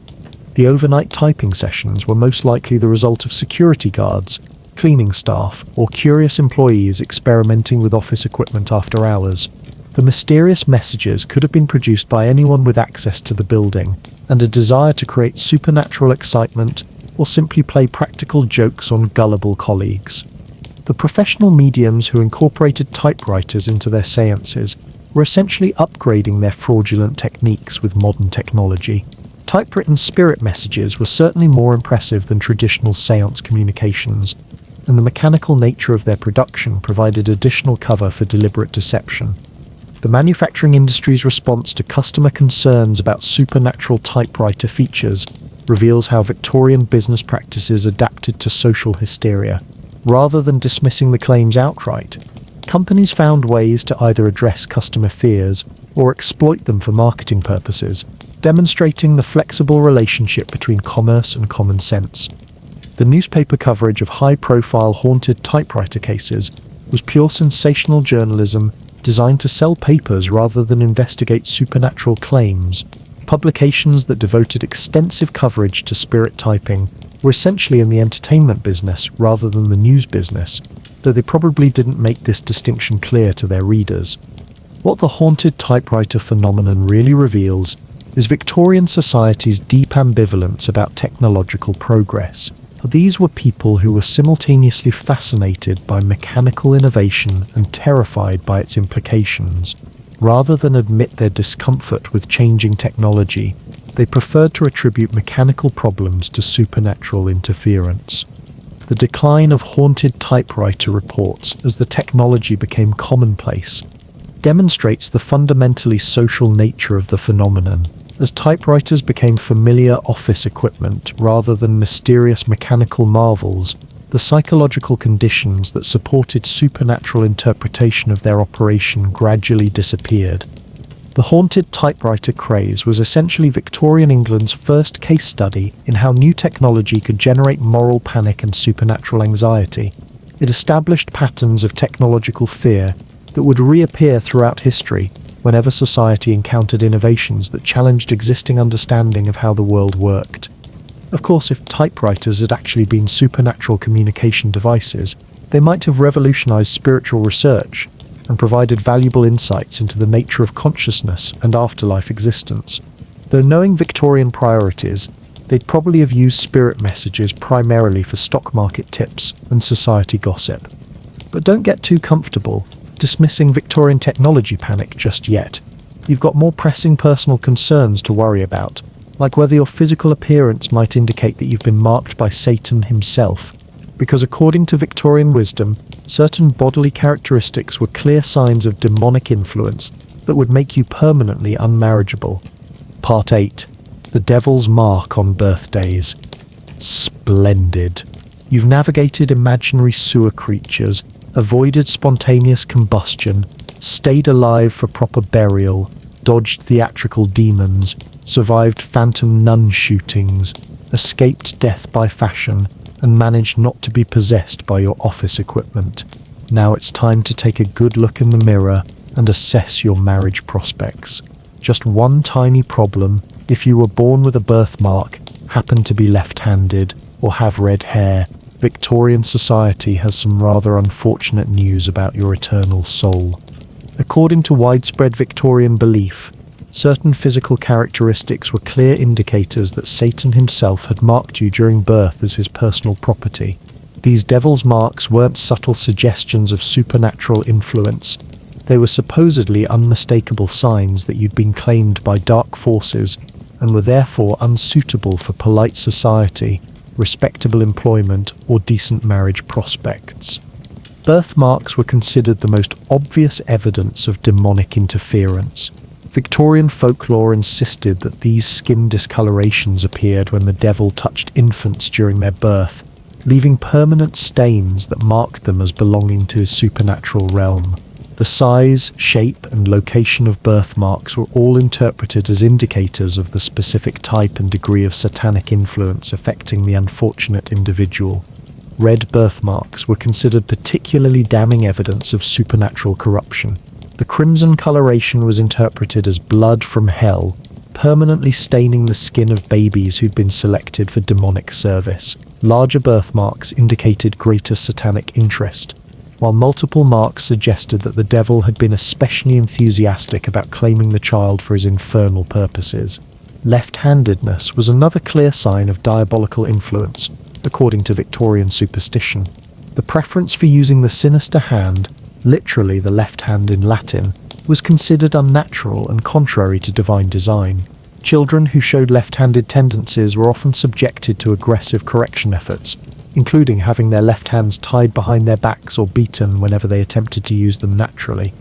The overnight typing sessions were most likely the result of security guards, cleaning staff, or curious employees experimenting with office equipment after hours. The mysterious messages could have been produced by anyone with access to the building, and a desire to create supernatural excitement or simply play practical jokes on gullible colleagues. The professional mediums who incorporated typewriters into their seances were essentially upgrading their fraudulent techniques with modern technology. Typewritten spirit messages were certainly more impressive than traditional seance communications, and the mechanical nature of their production provided additional cover for deliberate deception. The manufacturing industry's response to customer concerns about supernatural typewriter features reveals how Victorian business practices adapted to social hysteria. Rather than dismissing the claims outright, companies found ways to either address customer fears or exploit them for marketing purposes, demonstrating the flexible relationship between commerce and common sense. The newspaper coverage of high-profile haunted typewriter cases was pure sensational journalism designed to sell papers rather than investigate supernatural claims. Publications that devoted extensive coverage to spirit typing were essentially in the entertainment business rather than the news business, though they probably didn't make this distinction clear to their readers. What the haunted typewriter phenomenon really reveals is Victorian society's deep ambivalence about technological progress. These were people who were simultaneously fascinated by mechanical innovation and terrified by its implications. Rather than admit their discomfort with changing technology, they preferred to attribute mechanical problems to supernatural interference. The decline of haunted typewriter reports as the technology became commonplace demonstrates the fundamentally social nature of the phenomenon. As typewriters became familiar office equipment rather than mysterious mechanical marvels, the psychological conditions that supported supernatural interpretation of their operation gradually disappeared. The haunted typewriter craze was essentially Victorian England's first case study in how new technology could generate moral panic and supernatural anxiety. It established patterns of technological fear that would reappear throughout history whenever society encountered innovations that challenged existing understanding of how the world worked. Of course, if typewriters had actually been supernatural communication devices, they might have revolutionized spiritual research and provided valuable insights into the nature of consciousness and afterlife existence. Though knowing Victorian priorities, they'd probably have used spirit messages primarily for stock market tips and society gossip. But don't get too comfortable dismissing Victorian technology panic just yet. You've got more pressing personal concerns to worry about, like whether your physical appearance might indicate that you've been marked by Satan himself, because according to Victorian wisdom, certain bodily characteristics were clear signs of demonic influence that would make you permanently unmarriageable. Part 8. The Devil's Mark on Birthdays. Splendid. You've navigated imaginary sewer creatures, avoided spontaneous combustion, stayed alive for proper burial, dodged theatrical demons, survived phantom nun shootings, escaped death by fashion, and managed not to be possessed by your office equipment. Now it's time to take a good look in the mirror and assess your marriage prospects. Just one tiny problem: if you were born with a birthmark, happen to be left-handed, or have red hair, Victorian society has some rather unfortunate news about your eternal soul. According to widespread Victorian belief, certain physical characteristics were clear indicators that Satan himself had marked you during birth as his personal property. These devil's marks weren't subtle suggestions of supernatural influence. They were supposedly unmistakable signs that you'd been claimed by dark forces and were therefore unsuitable for polite society respectable employment, or decent marriage prospects. Birthmarks were considered the most obvious evidence of demonic interference. Victorian folklore insisted that these skin discolorations appeared when the devil touched infants during their birth, leaving permanent stains that marked them as belonging to his supernatural realm. The size, shape, and location of birthmarks were all interpreted as indicators of the specific type and degree of satanic influence affecting the unfortunate individual. Red birthmarks were considered particularly damning evidence of supernatural corruption. The crimson coloration was interpreted as blood from hell, permanently staining the skin of babies who'd been selected for demonic service. Larger birthmarks indicated greater satanic interest, while multiple marks suggested that the devil had been especially enthusiastic about claiming the child for his infernal purposes. Left-handedness was another clear sign of diabolical influence, according to Victorian superstition. The preference for using the sinister hand, literally the left hand in Latin, was considered unnatural and contrary to divine design. Children who showed left-handed tendencies were often subjected to aggressive correction efforts, including having their left hands tied behind their backs or beaten whenever they attempted to use them naturally.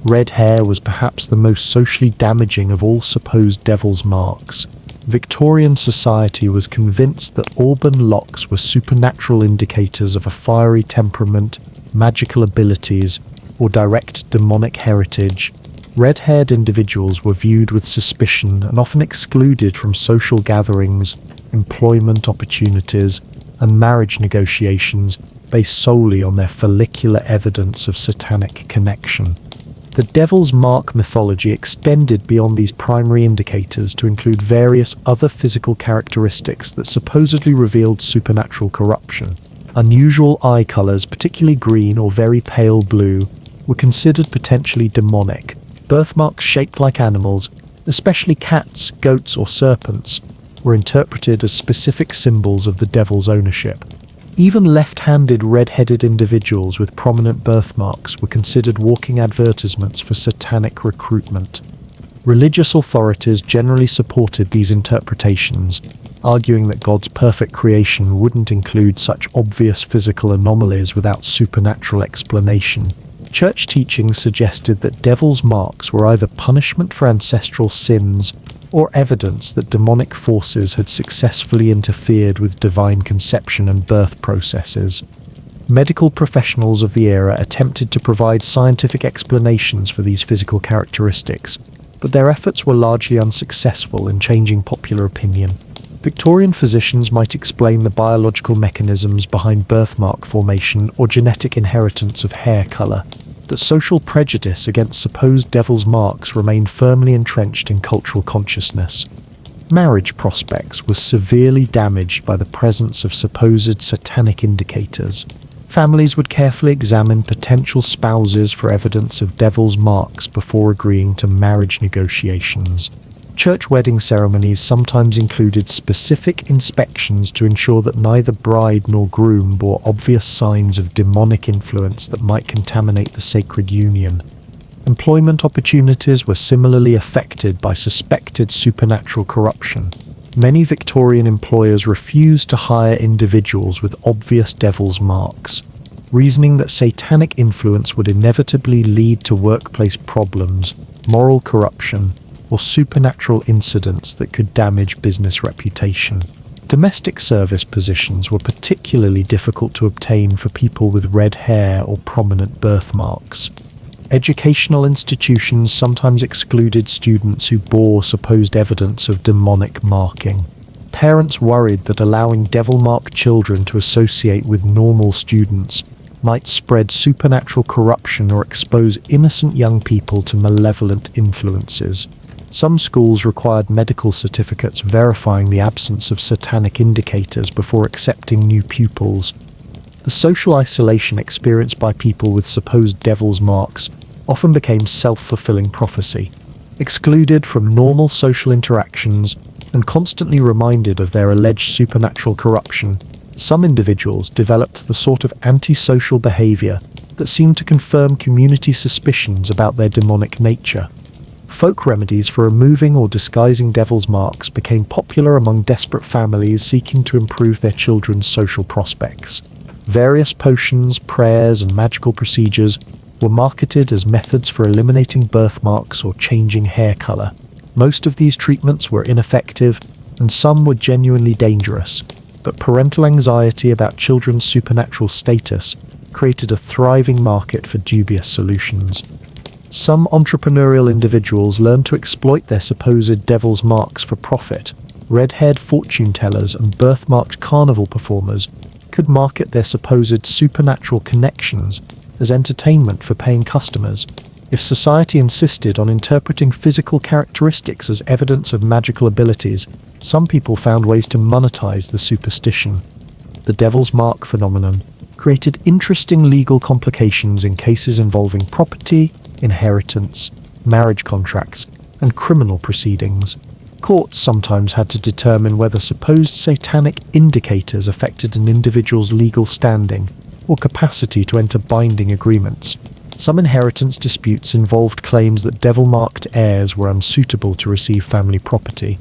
Red hair was perhaps the most socially damaging of all supposed devil's marks. Victorian society was convinced that auburn locks were supernatural indicators of a fiery temperament, magical abilities, or direct demonic heritage. Red-haired individuals were viewed with suspicion and often excluded from social gatherings, employment opportunities, and marriage negotiations based solely on their follicular evidence of satanic connection. The devil's mark mythology extended beyond these primary indicators to include various other physical characteristics that supposedly revealed supernatural corruption. Unusual eye colors, particularly green or very pale blue, were considered potentially demonic. Birthmarks shaped like animals, especially cats, goats, or serpents, were interpreted as specific symbols of the devil's ownership. Even left-handed red-headed individuals with prominent birthmarks were considered walking advertisements for satanic recruitment. Religious authorities generally supported these interpretations, arguing that God's perfect creation wouldn't include such obvious physical anomalies without supernatural explanation. Church teachings suggested that devil's marks were either punishment for ancestral sins or evidence that demonic forces had successfully interfered with divine conception and birth processes. Medical professionals of the era attempted to provide scientific explanations for these physical characteristics, but their efforts were largely unsuccessful in changing popular opinion. Victorian physicians might explain the biological mechanisms behind birthmark formation or genetic inheritance of hair colour, but social prejudice against supposed devil's marks remained firmly entrenched in cultural consciousness. Marriage prospects were severely damaged by the presence of supposed satanic indicators. Families would carefully examine potential spouses for evidence of devil's marks before agreeing to marriage negotiations. Church wedding ceremonies sometimes included specific inspections to ensure that neither bride nor groom bore obvious signs of demonic influence that might contaminate the sacred union. Employment opportunities were similarly affected by suspected supernatural corruption. Many Victorian employers refused to hire individuals with obvious devil's marks, reasoning that satanic influence would inevitably lead to workplace problems, moral corruption, or supernatural incidents that could damage business reputation. Domestic service positions were particularly difficult to obtain for people with red hair or prominent birthmarks. Educational institutions sometimes excluded students who bore supposed evidence of demonic marking. Parents worried that allowing devil-marked children to associate with normal students might spread supernatural corruption or expose innocent young people to malevolent influences. Some schools required medical certificates verifying the absence of satanic indicators before accepting new pupils. The social isolation experienced by people with supposed devil's marks often became self-fulfilling prophecy. Excluded from normal social interactions and constantly reminded of their alleged supernatural corruption, some individuals developed the sort of antisocial behavior that seemed to confirm community suspicions about their demonic nature. Folk remedies for removing or disguising devil's marks became popular among desperate families seeking to improve their children's social prospects. Various potions, prayers, and magical procedures were marketed as methods for eliminating birthmarks or changing hair color. Most of these treatments were ineffective, and some were genuinely dangerous, but parental anxiety about children's supernatural status created a thriving market for dubious solutions. Some entrepreneurial individuals learned to exploit their supposed devil's marks for profit. Red-haired fortune tellers and birthmarked carnival performers could market their supposed supernatural connections as entertainment for paying customers. If society insisted on interpreting physical characteristics as evidence of magical abilities, some people found ways to monetize the superstition. The devil's mark phenomenon created interesting legal complications in cases involving property, inheritance, marriage contracts, and criminal proceedings. Courts sometimes had to determine whether supposed satanic indicators affected an individual's legal standing or capacity to enter binding agreements. Some inheritance disputes involved claims that devil-marked heirs were unsuitable to receive family property.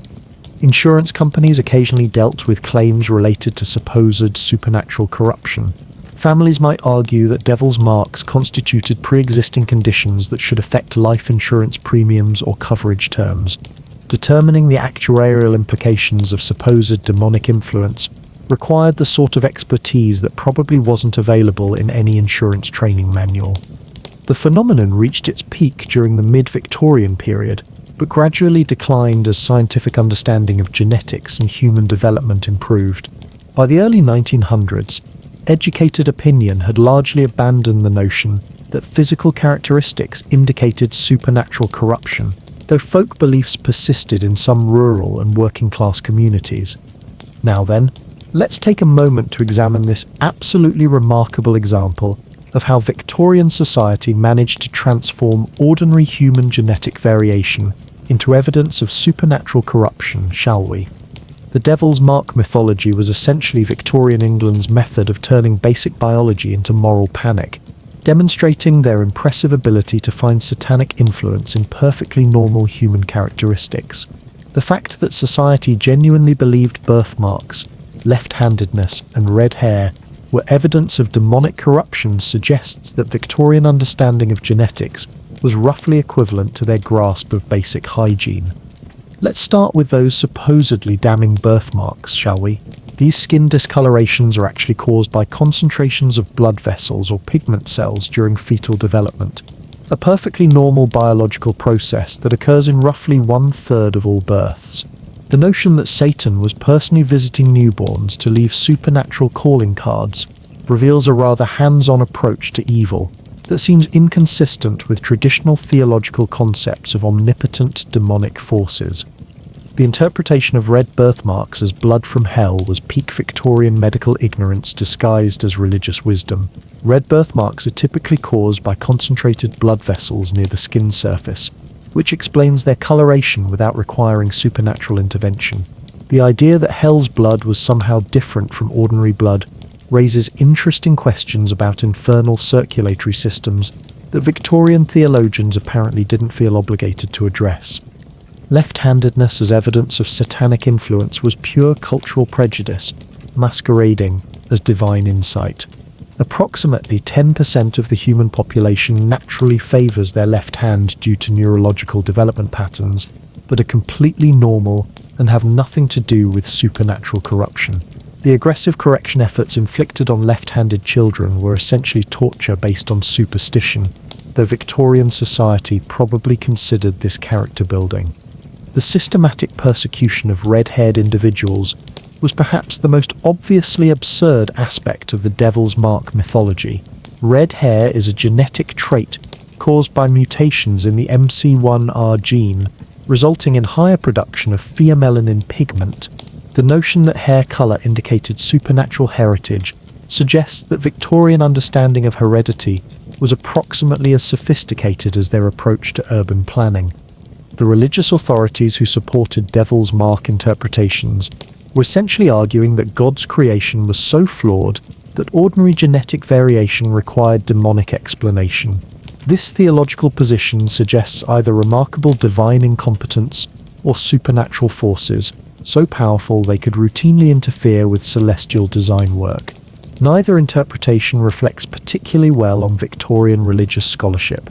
Insurance companies occasionally dealt with claims related to supposed supernatural corruption. Families might argue that devil's marks constituted pre-existing conditions that should affect life insurance premiums or coverage terms. Determining the actuarial implications of supposed demonic influence required the sort of expertise that probably wasn't available in any insurance training manual. The phenomenon reached its peak during the mid-Victorian period, but gradually declined as scientific understanding of genetics and human development improved. By the early 1900s, educated opinion had largely abandoned the notion that physical characteristics indicated supernatural corruption, though folk beliefs persisted in some rural and working-class communities. Now then, let's take a moment to examine this absolutely remarkable example of how Victorian society managed to transform ordinary human genetic variation into evidence of supernatural corruption, shall we? The devil's mark mythology was essentially Victorian England's method of turning basic biology into moral panic, demonstrating their impressive ability to find satanic influence in perfectly normal human characteristics. The fact that society genuinely believed birthmarks, left-handedness, and red hair were evidence of demonic corruption suggests that Victorian understanding of genetics was roughly equivalent to their grasp of basic hygiene. Let's start with those supposedly damning birthmarks, shall we? These skin discolorations are actually caused by concentrations of blood vessels or pigment cells during fetal development, a perfectly normal biological process that occurs in roughly 1/3 of all births. The notion that Satan was personally visiting newborns to leave supernatural calling cards reveals a rather hands-on approach to evil that seems inconsistent with traditional theological concepts of omnipotent demonic forces. The interpretation of red birthmarks as blood from hell was peak Victorian medical ignorance disguised as religious wisdom. Red birthmarks are typically caused by concentrated blood vessels near the skin surface, which explains their coloration without requiring supernatural intervention. The idea that hell's blood was somehow different from ordinary blood raises interesting questions about infernal circulatory systems that Victorian theologians apparently didn't feel obligated to address. Left-handedness as evidence of satanic influence was pure cultural prejudice, masquerading as divine insight. Approximately 10% of the human population naturally favors their left hand due to neurological development patterns that are completely normal and have nothing to do with supernatural corruption. The aggressive correction efforts inflicted on left-handed children were essentially torture based on superstition, though Victorian society probably considered this character building. The systematic persecution of red-haired individuals was perhaps the most obviously absurd aspect of the devil's mark mythology. Red hair is a genetic trait caused by mutations in the MC1R gene, resulting in higher production of pheomelanin pigment. The notion that hair colour indicated supernatural heritage suggests that Victorian understanding of heredity was approximately as sophisticated as their approach to urban planning. The religious authorities who supported devil's mark interpretations were essentially arguing that God's creation was so flawed that ordinary genetic variation required demonic explanation. This theological position suggests either remarkable divine incompetence or supernatural forces, so powerful they could routinely interfere with celestial design work. Neither interpretation reflects particularly well on Victorian religious scholarship.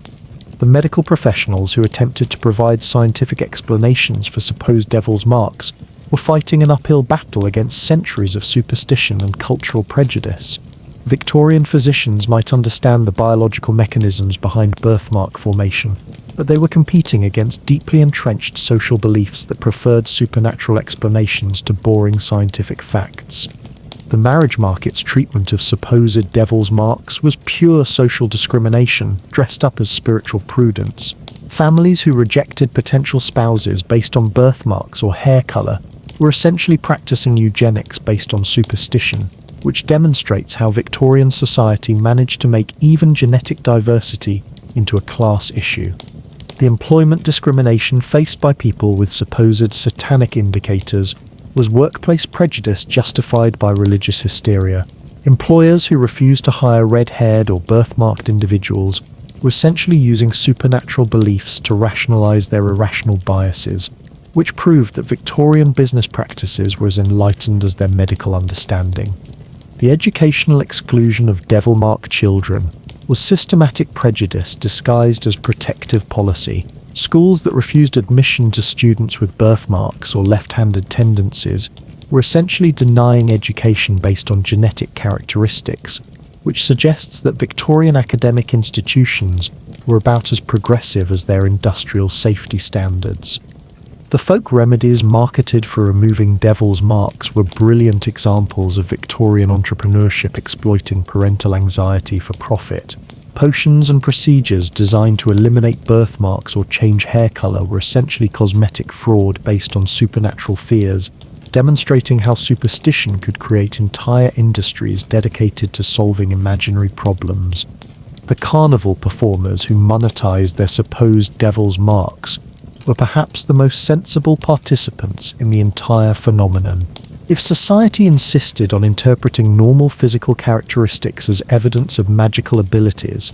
The medical professionals who attempted to provide scientific explanations for supposed devil's marks were fighting an uphill battle against centuries of superstition and cultural prejudice. Victorian physicians might understand the biological mechanisms behind birthmark formation, but they were competing against deeply entrenched social beliefs that preferred supernatural explanations to boring scientific facts. The marriage market's treatment of supposed devil's marks was pure social discrimination, dressed up as spiritual prudence. Families who rejected potential spouses based on birthmarks or hair color were essentially practicing eugenics based on superstition, which demonstrates how Victorian society managed to make even genetic diversity into a class issue. The employment discrimination faced by people with supposed satanic indicators was workplace prejudice justified by religious hysteria. Employers who refused to hire red-haired or birthmarked individuals were essentially using supernatural beliefs to rationalize their irrational biases, which proved that Victorian business practices were as enlightened as their medical understanding. The educational exclusion of devil-marked children was systematic prejudice disguised as protective policy. Schools that refused admission to students with birthmarks or left-handed tendencies were essentially denying education based on genetic characteristics, which suggests that Victorian academic institutions were about as progressive as their industrial safety standards. The folk remedies marketed for removing devil's marks were brilliant examples of Victorian entrepreneurship exploiting parental anxiety for profit. Potions and procedures designed to eliminate birthmarks or change hair color were essentially cosmetic fraud based on supernatural fears, demonstrating how superstition could create entire industries dedicated to solving imaginary problems. The carnival performers who monetized their supposed devil's marks were perhaps the most sensible participants in the entire phenomenon. If society insisted on interpreting normal physical characteristics as evidence of magical abilities,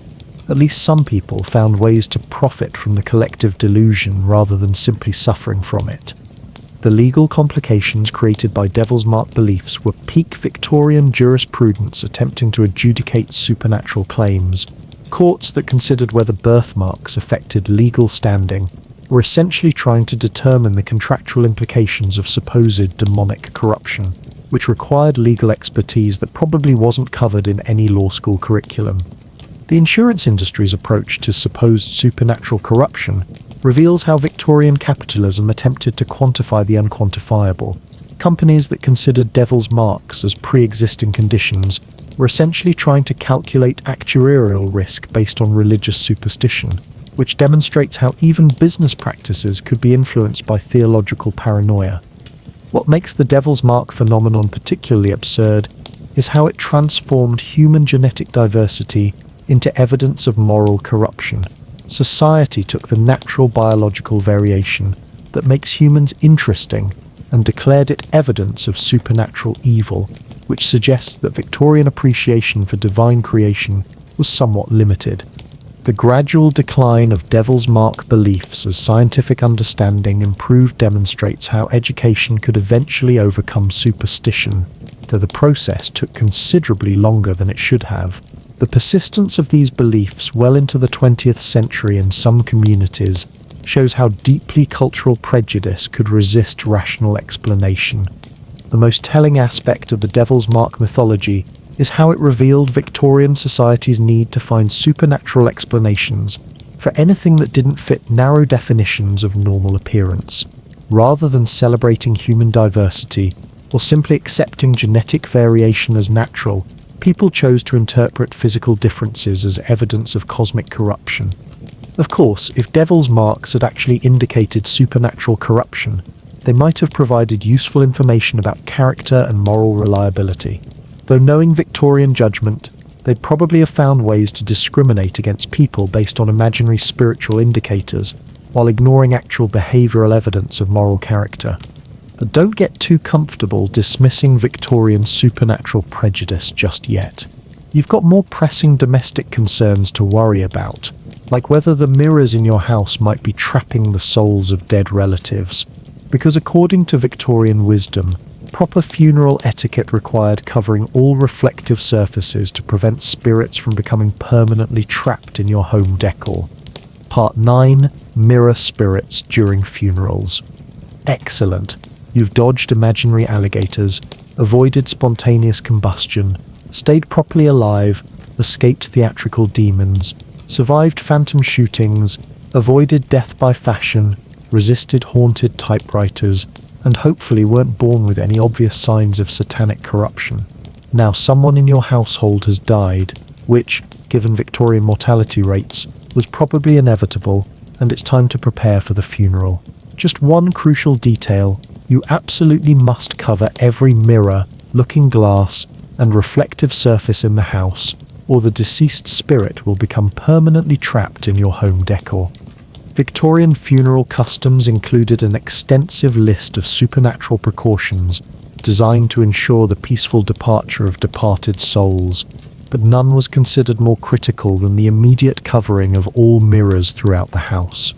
at least some people found ways to profit from the collective delusion rather than simply suffering from it. The legal complications created by devil's mark beliefs were peak Victorian jurisprudence attempting to adjudicate supernatural claims. Courts that considered whether birthmarks affected legal standing were essentially trying to determine the contractual implications of supposed demonic corruption, which required legal expertise that probably wasn't covered in any law school curriculum. The insurance industry's approach to supposed supernatural corruption reveals how Victorian capitalism attempted to quantify the unquantifiable. Companies that considered devil's marks as pre-existing conditions were essentially trying to calculate actuarial risk based on religious superstition, which demonstrates how even business practices could be influenced by theological paranoia. What makes the devil's mark phenomenon particularly absurd is how it transformed human genetic diversity into evidence of moral corruption. Society took the natural biological variation that makes humans interesting and declared it evidence of supernatural evil, which suggests that Victorian appreciation for divine creation was somewhat limited. The gradual decline of devil's mark beliefs as scientific understanding improved demonstrates how education could eventually overcome superstition, though the process took considerably longer than it should have. The persistence of these beliefs well into the 20th century in some communities shows how deeply cultural prejudice could resist rational explanation. The most telling aspect of the devil's mark mythology is how it revealed Victorian society's need to find supernatural explanations for anything that didn't fit narrow definitions of normal appearance. Rather than celebrating human diversity or simply accepting genetic variation as natural, people chose to interpret physical differences as evidence of cosmic corruption. Of course, if devil's marks had actually indicated supernatural corruption, they might have provided useful information about character and moral reliability. Though knowing Victorian judgment, they'd probably have found ways to discriminate against people based on imaginary spiritual indicators, while ignoring actual behavioral evidence of moral character. But don't get too comfortable dismissing Victorian supernatural prejudice just yet. You've got more pressing domestic concerns to worry about. like whether the mirrors in your house might be trapping the souls of dead relatives. Because according to Victorian wisdom, proper funeral etiquette required covering all reflective surfaces to prevent spirits from becoming permanently trapped in your home decor. Part 9. Mirror spirits during funerals. Excellent. You've dodged imaginary alligators, avoided spontaneous combustion, stayed properly alive, escaped theatrical demons, survived phantom shootings, avoided death by fashion, resisted haunted typewriters, and hopefully weren't born with any obvious signs of satanic corruption. Now someone in your household has died, which, given Victorian mortality rates, was probably inevitable, and it's time to prepare for the funeral. Just one crucial detail: you absolutely must cover every mirror, looking glass, and reflective surface in the house, or the deceased spirit will become permanently trapped in your home decor. Victorian funeral customs included an extensive list of supernatural precautions designed to ensure the peaceful departure of departed souls, but none was considered more critical than the immediate covering of all mirrors throughout the house.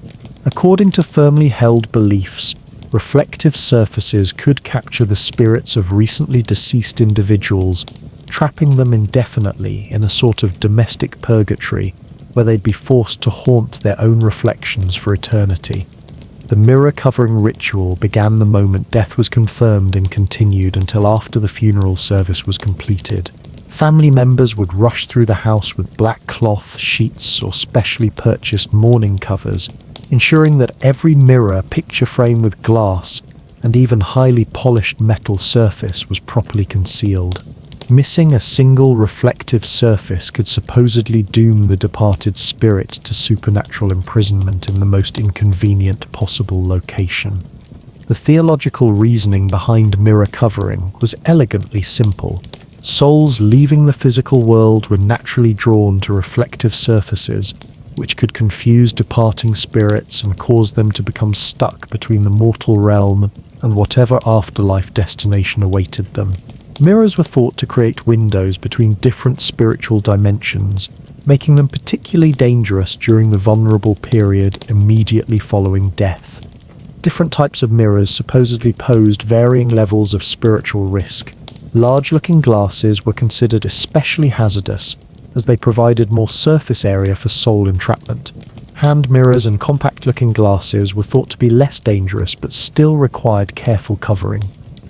According to firmly held beliefs, reflective surfaces could capture the spirits of recently deceased individuals, trapping them indefinitely in a sort of domestic purgatory where they'd be forced to haunt their own reflections for eternity. The mirror covering ritual began the moment death was confirmed and continued until after the funeral service was completed. Family members would rush through the house with black cloth, sheets, or specially purchased mourning covers, ensuring that every mirror, picture frame with glass, and even highly polished metal surface was properly concealed. Missing a single reflective surface could supposedly doom the departed spirit to supernatural imprisonment in the most inconvenient possible location. The theological reasoning behind mirror covering was elegantly simple. Souls leaving the physical world were naturally drawn to reflective surfaces, which could confuse departing spirits and cause them to become stuck between the mortal realm and whatever afterlife destination awaited them. Mirrors were thought to create windows between different spiritual dimensions, making them particularly dangerous during the vulnerable period immediately following death. Different types of mirrors supposedly posed varying levels of spiritual risk. Large-looking glasses were considered especially hazardous, as they provided more surface area for soul entrapment. Hand mirrors and compact-looking glasses were thought to be less dangerous but still required careful covering.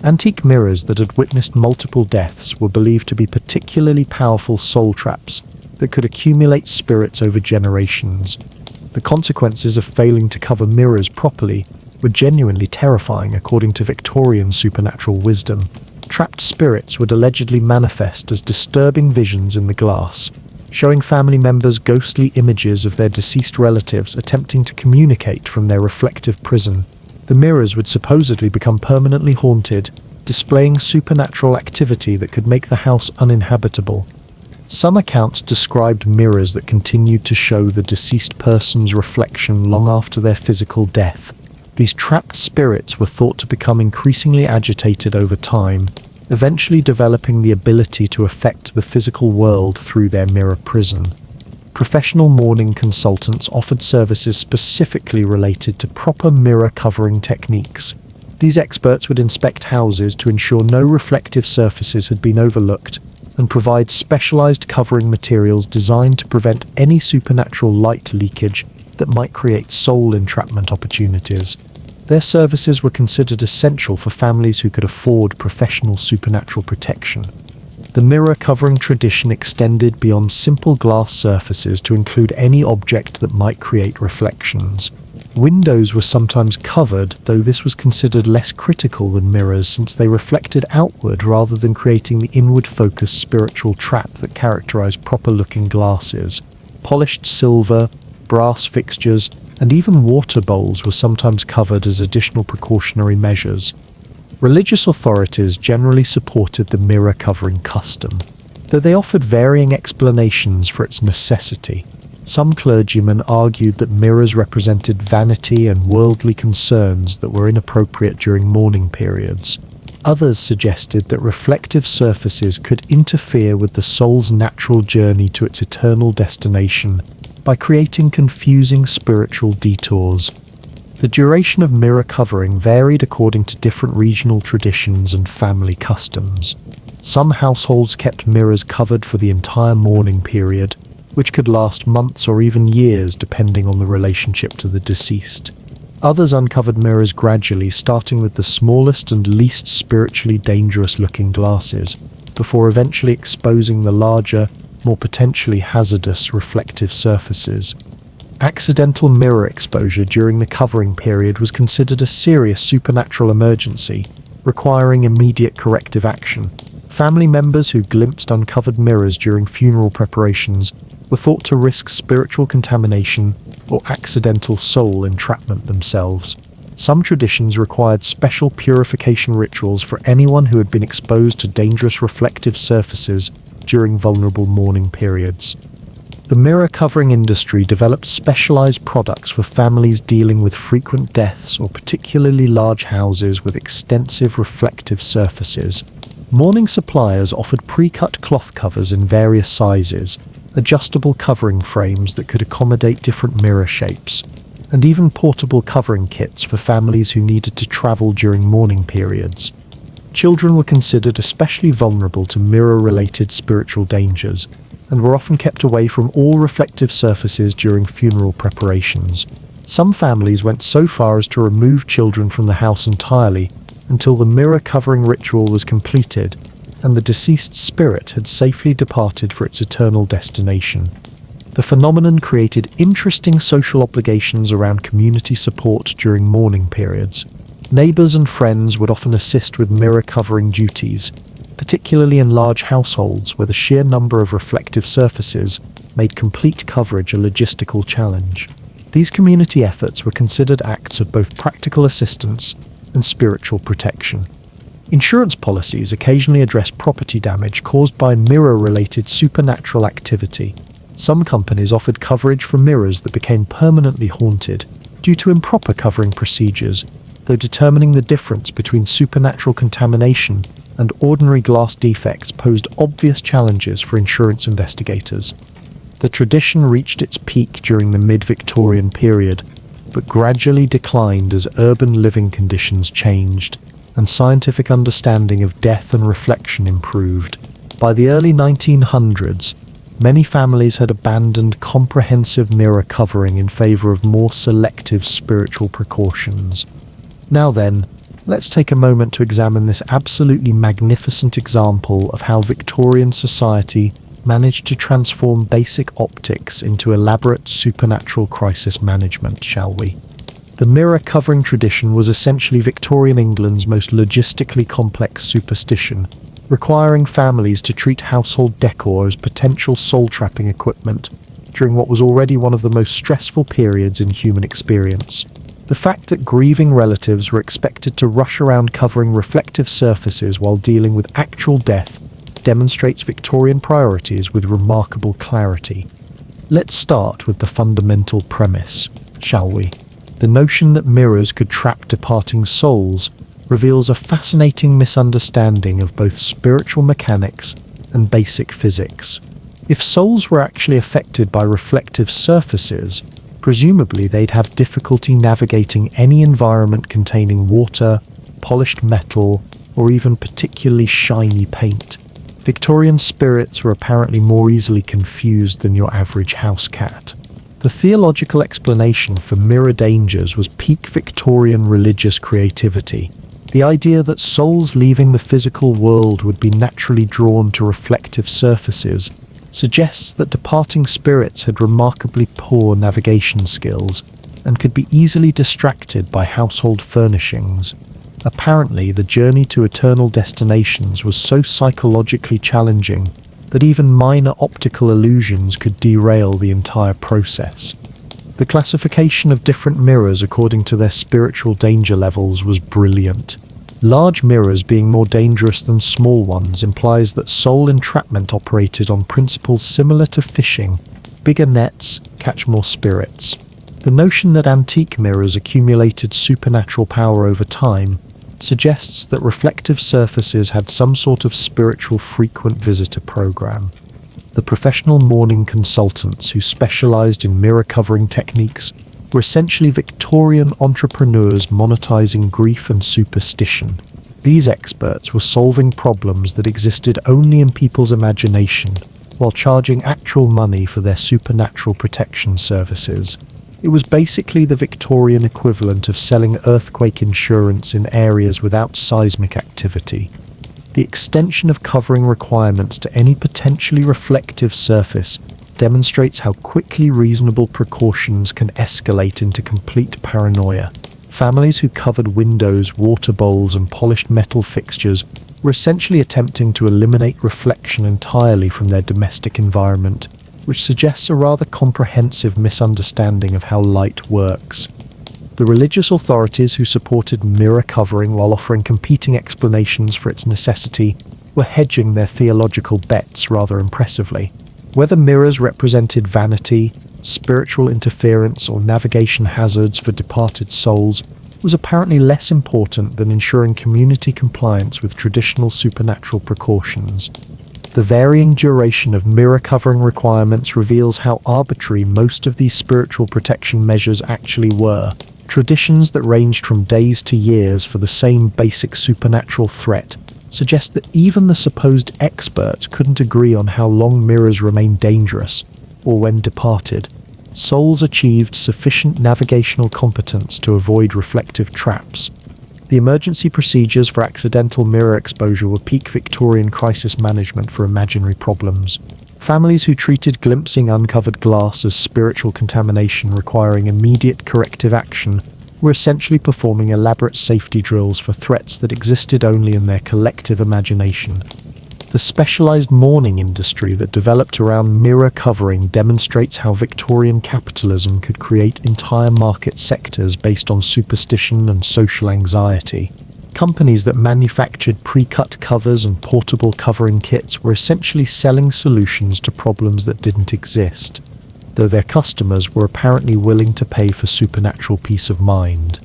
Antique mirrors that had witnessed multiple deaths were believed to be particularly powerful soul traps that could accumulate spirits over generations. The consequences of failing to cover mirrors properly were genuinely terrifying according to Victorian supernatural wisdom. Trapped spirits would allegedly manifest as disturbing visions in the glass, showing family members ghostly images of their deceased relatives attempting to communicate from their reflective prison. The mirrors would supposedly become permanently haunted, displaying supernatural activity that could make the house uninhabitable. Some accounts described mirrors that continued to show the deceased person's reflection long after their physical death. These trapped spirits were thought to become increasingly agitated over time, eventually developing the ability to affect the physical world through their mirror prison. Professional mourning consultants offered services specifically related to proper mirror covering techniques. These experts would inspect houses to ensure no reflective surfaces had been overlooked and provide specialized covering materials designed to prevent any supernatural light leakage that might create soul entrapment opportunities. Their services were considered essential for families who could afford professional supernatural protection. The mirror covering tradition extended beyond simple glass surfaces to include any object that might create reflections. Windows were sometimes covered, though this was considered less critical than mirrors since they reflected outward rather than creating the inward-focused spiritual trap that characterized proper-looking glasses. Polished silver, brass fixtures, and even water bowls were sometimes covered as additional precautionary measures. Religious authorities generally supported the mirror covering custom, though they offered varying explanations for its necessity. Some clergymen argued that mirrors represented vanity and worldly concerns that were inappropriate during mourning periods. Others suggested that reflective surfaces could interfere with the soul's natural journey to its eternal destination, by creating confusing spiritual detours. The duration of mirror covering varied according to different regional traditions and family customs. Some households kept mirrors covered for the entire mourning period, which could last months or even years depending on the relationship to the deceased. Others uncovered mirrors gradually, starting with the smallest and least spiritually dangerous-looking glasses, before eventually exposing the larger, more potentially hazardous reflective surfaces. Accidental mirror exposure during the covering period was considered a serious supernatural emergency, requiring immediate corrective action. Family members who glimpsed uncovered mirrors during funeral preparations were thought to risk spiritual contamination or accidental soul entrapment themselves. Some traditions required special purification rituals for anyone who had been exposed to dangerous reflective surfaces during vulnerable mourning periods. The mirror covering industry developed specialized products for families dealing with frequent deaths or particularly large houses with extensive reflective surfaces. Mourning suppliers offered pre-cut cloth covers in various sizes, adjustable covering frames that could accommodate different mirror shapes, and even portable covering kits for families who needed to travel during mourning periods. Children were considered especially vulnerable to mirror-related spiritual dangers, and were often kept away from all reflective surfaces during funeral preparations. Some families went so far as to remove children from the house entirely until the mirror covering ritual was completed and the deceased spirit had safely departed for its eternal destination. The phenomenon created interesting social obligations around community support during mourning periods. Neighbors and friends would often assist with mirror covering duties, particularly in large households where the sheer number of reflective surfaces made complete coverage a logistical challenge. These community efforts were considered acts of both practical assistance and spiritual protection. Insurance policies occasionally address property damage caused by mirror-related supernatural activity. Some companies offered coverage for mirrors that became permanently haunted due to improper covering procedures, though determining the difference between supernatural contamination and ordinary glass defects posed obvious challenges for insurance investigators. The tradition reached its peak during the mid-Victorian period, but gradually declined as urban living conditions changed and scientific understanding of death and reflection improved. By the early 1900s, many families had abandoned comprehensive mirror covering in favor of more selective spiritual precautions. Now then, let's take a moment to examine this absolutely magnificent example of how Victorian society managed to transform basic optics into elaborate supernatural crisis management, shall we? The mirror covering tradition was essentially Victorian England's most logistically complex superstition, requiring families to treat household decor as potential soul-trapping equipment during what was already one of the most stressful periods in human experience. The fact that grieving relatives were expected to rush around covering reflective surfaces while dealing with actual death demonstrates Victorian priorities with remarkable clarity. Let's start with the fundamental premise, shall we? The notion that mirrors could trap departing souls reveals a fascinating misunderstanding of both spiritual mechanics and basic physics. If souls were actually affected by reflective surfaces, presumably they'd have difficulty navigating any environment containing water, polished metal, or even particularly shiny paint. Victorian spirits were apparently more easily confused than your average house cat. The theological explanation for mirror dangers was peak Victorian religious creativity. The idea that souls leaving the physical world would be naturally drawn to reflective surfaces suggests that departing spirits had remarkably poor navigation skills and could be easily distracted by household furnishings. Apparently, the journey to eternal destinations was so psychologically challenging that even minor optical illusions could derail the entire process. The classification of different mirrors according to their spiritual danger levels was brilliant. Large mirrors being more dangerous than small ones implies that soul entrapment operated on principles similar to fishing. Bigger nets catch more spirits. The notion that antique mirrors accumulated supernatural power over time suggests that reflective surfaces had some sort of spiritual frequent visitor program. The professional mourning consultants who specialized in mirror covering techniques were essentially Victorian entrepreneurs monetizing grief and superstition. These experts were solving problems that existed only in people's imagination, while charging actual money for their supernatural protection services. It was basically the Victorian equivalent of selling earthquake insurance in areas without seismic activity. The extension of covering requirements to any potentially reflective surface demonstrates how quickly reasonable precautions can escalate into complete paranoia. Families who covered windows, water bowls, and polished metal fixtures were essentially attempting to eliminate reflection entirely from their domestic environment, which suggests a rather comprehensive misunderstanding of how light works. The religious authorities who supported mirror covering while offering competing explanations for its necessity were hedging their theological bets rather impressively. Whether mirrors represented vanity, spiritual interference, or navigation hazards for departed souls was apparently less important than ensuring community compliance with traditional supernatural precautions. The varying duration of mirror covering requirements reveals how arbitrary most of these spiritual protection measures actually were. Traditions that ranged from days to years for the same basic supernatural threat suggest that even the supposed experts couldn't agree on how long mirrors remain dangerous, or when departed. Souls achieved sufficient navigational competence to avoid reflective traps. The emergency procedures for accidental mirror exposure were peak Victorian crisis management for imaginary problems. Families who treated glimpsing uncovered glass as spiritual contamination requiring immediate corrective action were essentially performing elaborate safety drills for threats that existed only in their collective imagination. The specialized mourning industry that developed around mirror covering demonstrates how Victorian capitalism could create entire market sectors based on superstition and social anxiety. Companies that manufactured pre-cut covers and portable covering kits were essentially selling solutions to problems that didn't exist, though their customers were apparently willing to pay for supernatural peace of mind.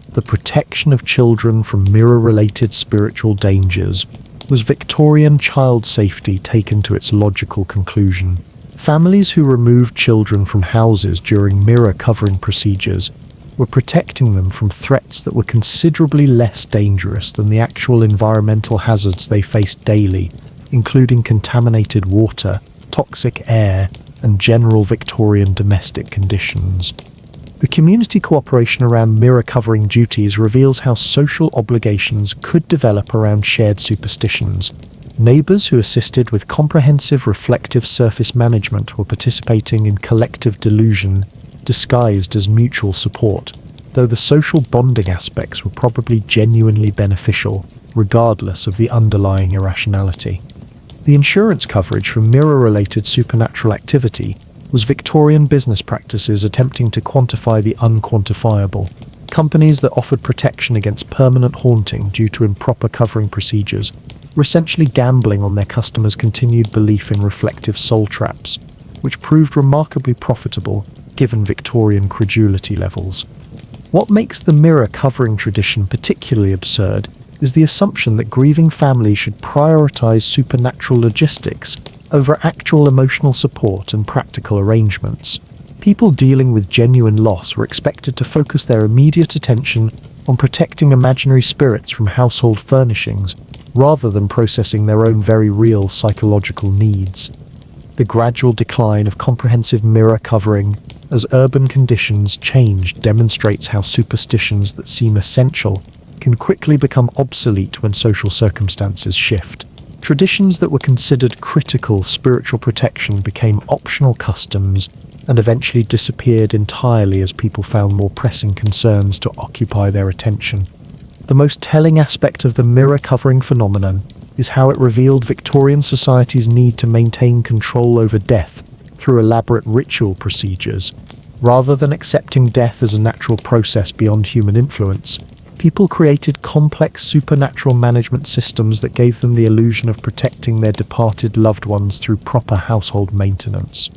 The protection of children from mirror-related spiritual dangers was Victorian child safety taken to its logical conclusion. Families who removed children from houses during mirror covering procedures were protecting them from threats that were considerably less dangerous than the actual environmental hazards they faced daily, including contaminated water, toxic air, and general Victorian domestic conditions. The community cooperation around mirror covering duties reveals how social obligations could develop around shared superstitions. Neighbors who assisted with comprehensive reflective surface management were participating in collective delusion, disguised as mutual support, though the social bonding aspects were probably genuinely beneficial, regardless of the underlying irrationality. The insurance coverage for mirror-related supernatural activity was Victorian business practices attempting to quantify the unquantifiable. Companies that offered protection against permanent haunting due to improper covering procedures were essentially gambling on their customers' continued belief in reflective soul traps, which proved remarkably profitable given Victorian credulity levels. What makes the mirror covering tradition particularly absurd is the assumption that grieving families should prioritize supernatural logistics over actual emotional support and practical arrangements. People dealing with genuine loss were expected to focus their immediate attention on protecting imaginary spirits from household furnishings, rather than processing their own very real psychological needs. The gradual decline of comprehensive mirror covering as urban conditions change demonstrates how superstitions that seem essential can quickly become obsolete when social circumstances shift. Traditions that were considered critical spiritual protection became optional customs and eventually disappeared entirely as people found more pressing concerns to occupy their attention. The most telling aspect of the mirror covering phenomenon is how it revealed Victorian society's need to maintain control over death through elaborate ritual procedures. Rather than accepting death as a natural process beyond human influence, people created complex supernatural management systems that gave them the illusion of protecting their departed loved ones through proper household maintenance.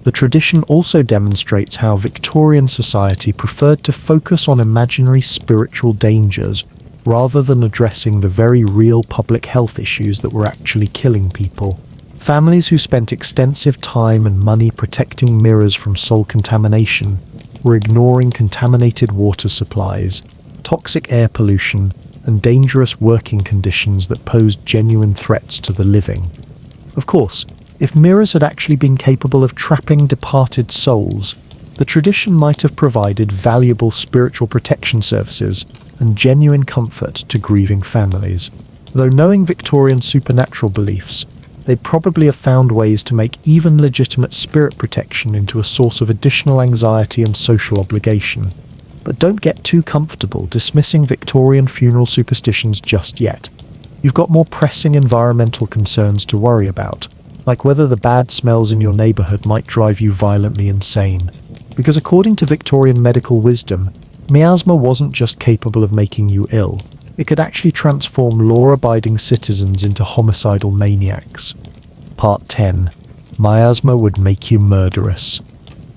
The tradition also demonstrates how Victorian society preferred to focus on imaginary spiritual dangers rather than addressing the very real public health issues that were actually killing people. Families who spent extensive time and money protecting mirrors from soul contamination were ignoring contaminated water supplies, toxic air pollution, and dangerous working conditions that posed genuine threats to the living. Of course, if mirrors had actually been capable of trapping departed souls, the tradition might have provided valuable spiritual protection services and genuine comfort to grieving families. Though knowing Victorian supernatural beliefs, they'd probably have found ways to make even legitimate spirit protection into a source of additional anxiety and social obligation. But don't get too comfortable dismissing Victorian funeral superstitions just yet. You've got more pressing environmental concerns to worry about, like whether the bad smells in your neighbourhood might drive you violently insane. Because according to Victorian medical wisdom, miasma wasn't just capable of making you ill, it could actually transform law-abiding citizens into homicidal maniacs. Part 10. Miasma would make you murderous.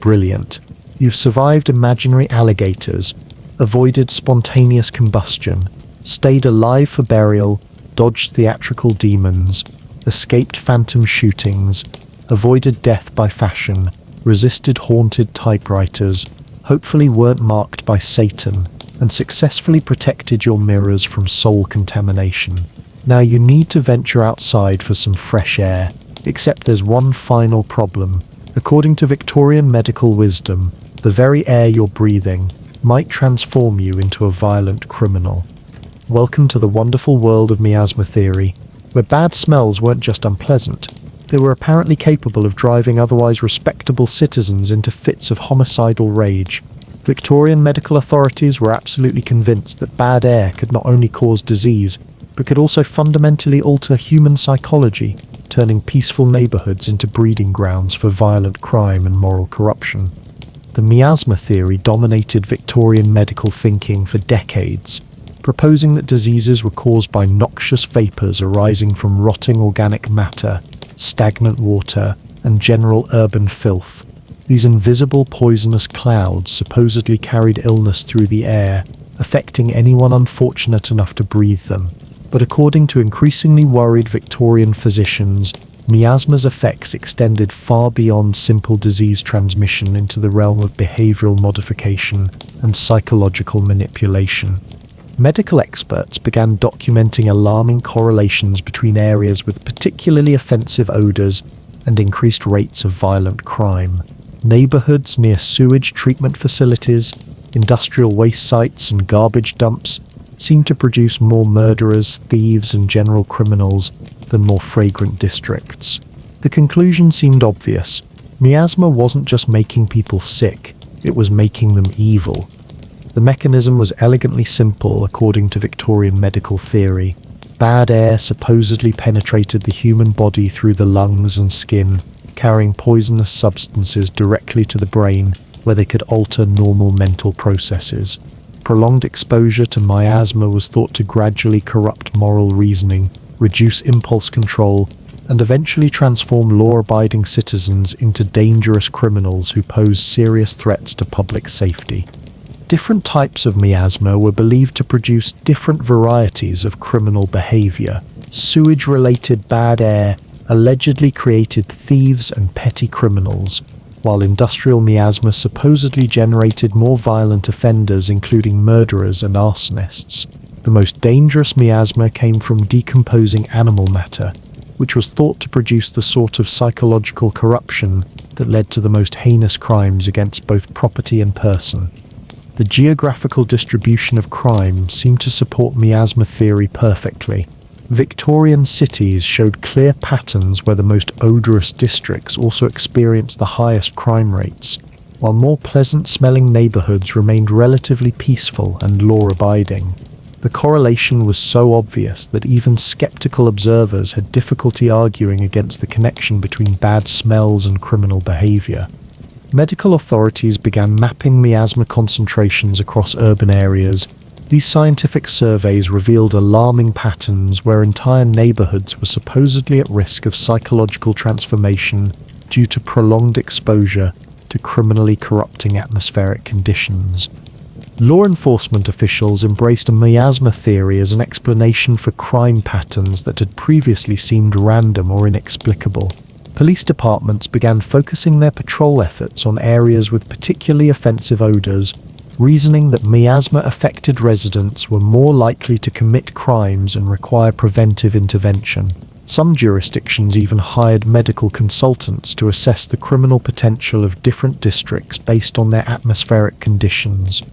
Brilliant. You've survived imaginary alligators, avoided spontaneous combustion, stayed alive for burial, dodged theatrical demons, escaped phantom shootings, avoided death by fashion, resisted haunted typewriters, hopefully weren't marked by Satan, and successfully protected your mirrors from soul contamination. Now you need to venture outside for some fresh air, except there's one final problem. According to Victorian medical wisdom, the very air you're breathing might transform you into a violent criminal. Welcome to the wonderful world of miasma theory, where bad smells weren't just unpleasant, they were apparently capable of driving otherwise respectable citizens into fits of homicidal rage. Victorian medical authorities were absolutely convinced that bad air could not only cause disease, but could also fundamentally alter human psychology, turning peaceful neighbourhoods into breeding grounds for violent crime and moral corruption. The miasma theory dominated Victorian medical thinking for decades, proposing that diseases were caused by noxious vapours arising from rotting organic matter, stagnant water, and general urban filth. These invisible poisonous clouds supposedly carried illness through the air, affecting anyone unfortunate enough to breathe them. But according to increasingly worried Victorian physicians, miasma's effects extended far beyond simple disease transmission into the realm of behavioural modification and psychological manipulation. Medical experts began documenting alarming correlations between areas with particularly offensive odours and increased rates of violent crime. Neighbourhoods near sewage treatment facilities, industrial waste sites and garbage dumps seemed to produce more murderers, thieves and general criminals than more fragrant districts. The conclusion seemed obvious. Miasma wasn't just making people sick, it was making them evil. The mechanism was elegantly simple according to Victorian medical theory. Bad air supposedly penetrated the human body through the lungs and skin, carrying poisonous substances directly to the brain where they could alter normal mental processes. Prolonged exposure to miasma was thought to gradually corrupt moral reasoning, reduce impulse control, and eventually transform law-abiding citizens into dangerous criminals who posed serious threats to public safety. Different types of miasma were believed to produce different varieties of criminal behavior. Sewage-related bad air allegedly created thieves and petty criminals, while industrial miasma supposedly generated more violent offenders, including murderers and arsonists. The most dangerous miasma came from decomposing animal matter, which was thought to produce the sort of psychological corruption that led to the most heinous crimes against both property and person. The geographical distribution of crime seemed to support miasma theory perfectly. Victorian cities showed clear patterns where the most odorous districts also experienced the highest crime rates, while more pleasant-smelling neighbourhoods remained relatively peaceful and law-abiding. The correlation was so obvious that even skeptical observers had difficulty arguing against the connection between bad smells and criminal behaviour. Medical authorities began mapping miasma concentrations across urban areas. These scientific surveys revealed alarming patterns where entire neighbourhoods were supposedly at risk of psychological transformation due to prolonged exposure to criminally corrupting atmospheric conditions. Law enforcement officials embraced a miasma theory as an explanation for crime patterns that had previously seemed random or inexplicable. Police departments began focusing their patrol efforts on areas with particularly offensive odors, reasoning that miasma-affected residents were more likely to commit crimes and require preventive intervention. Some jurisdictions even hired medical consultants to assess the criminal potential of different districts based on their atmospheric conditions.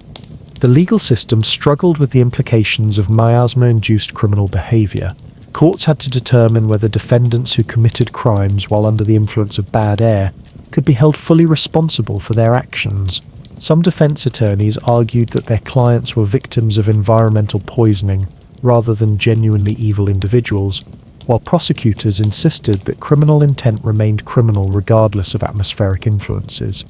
The legal system struggled with the implications of miasma-induced criminal behavior. Courts had to determine whether defendants who committed crimes while under the influence of bad air could be held fully responsible for their actions. Some defense attorneys argued that their clients were victims of environmental poisoning rather than genuinely evil individuals, while prosecutors insisted that criminal intent remained criminal regardless of atmospheric influences.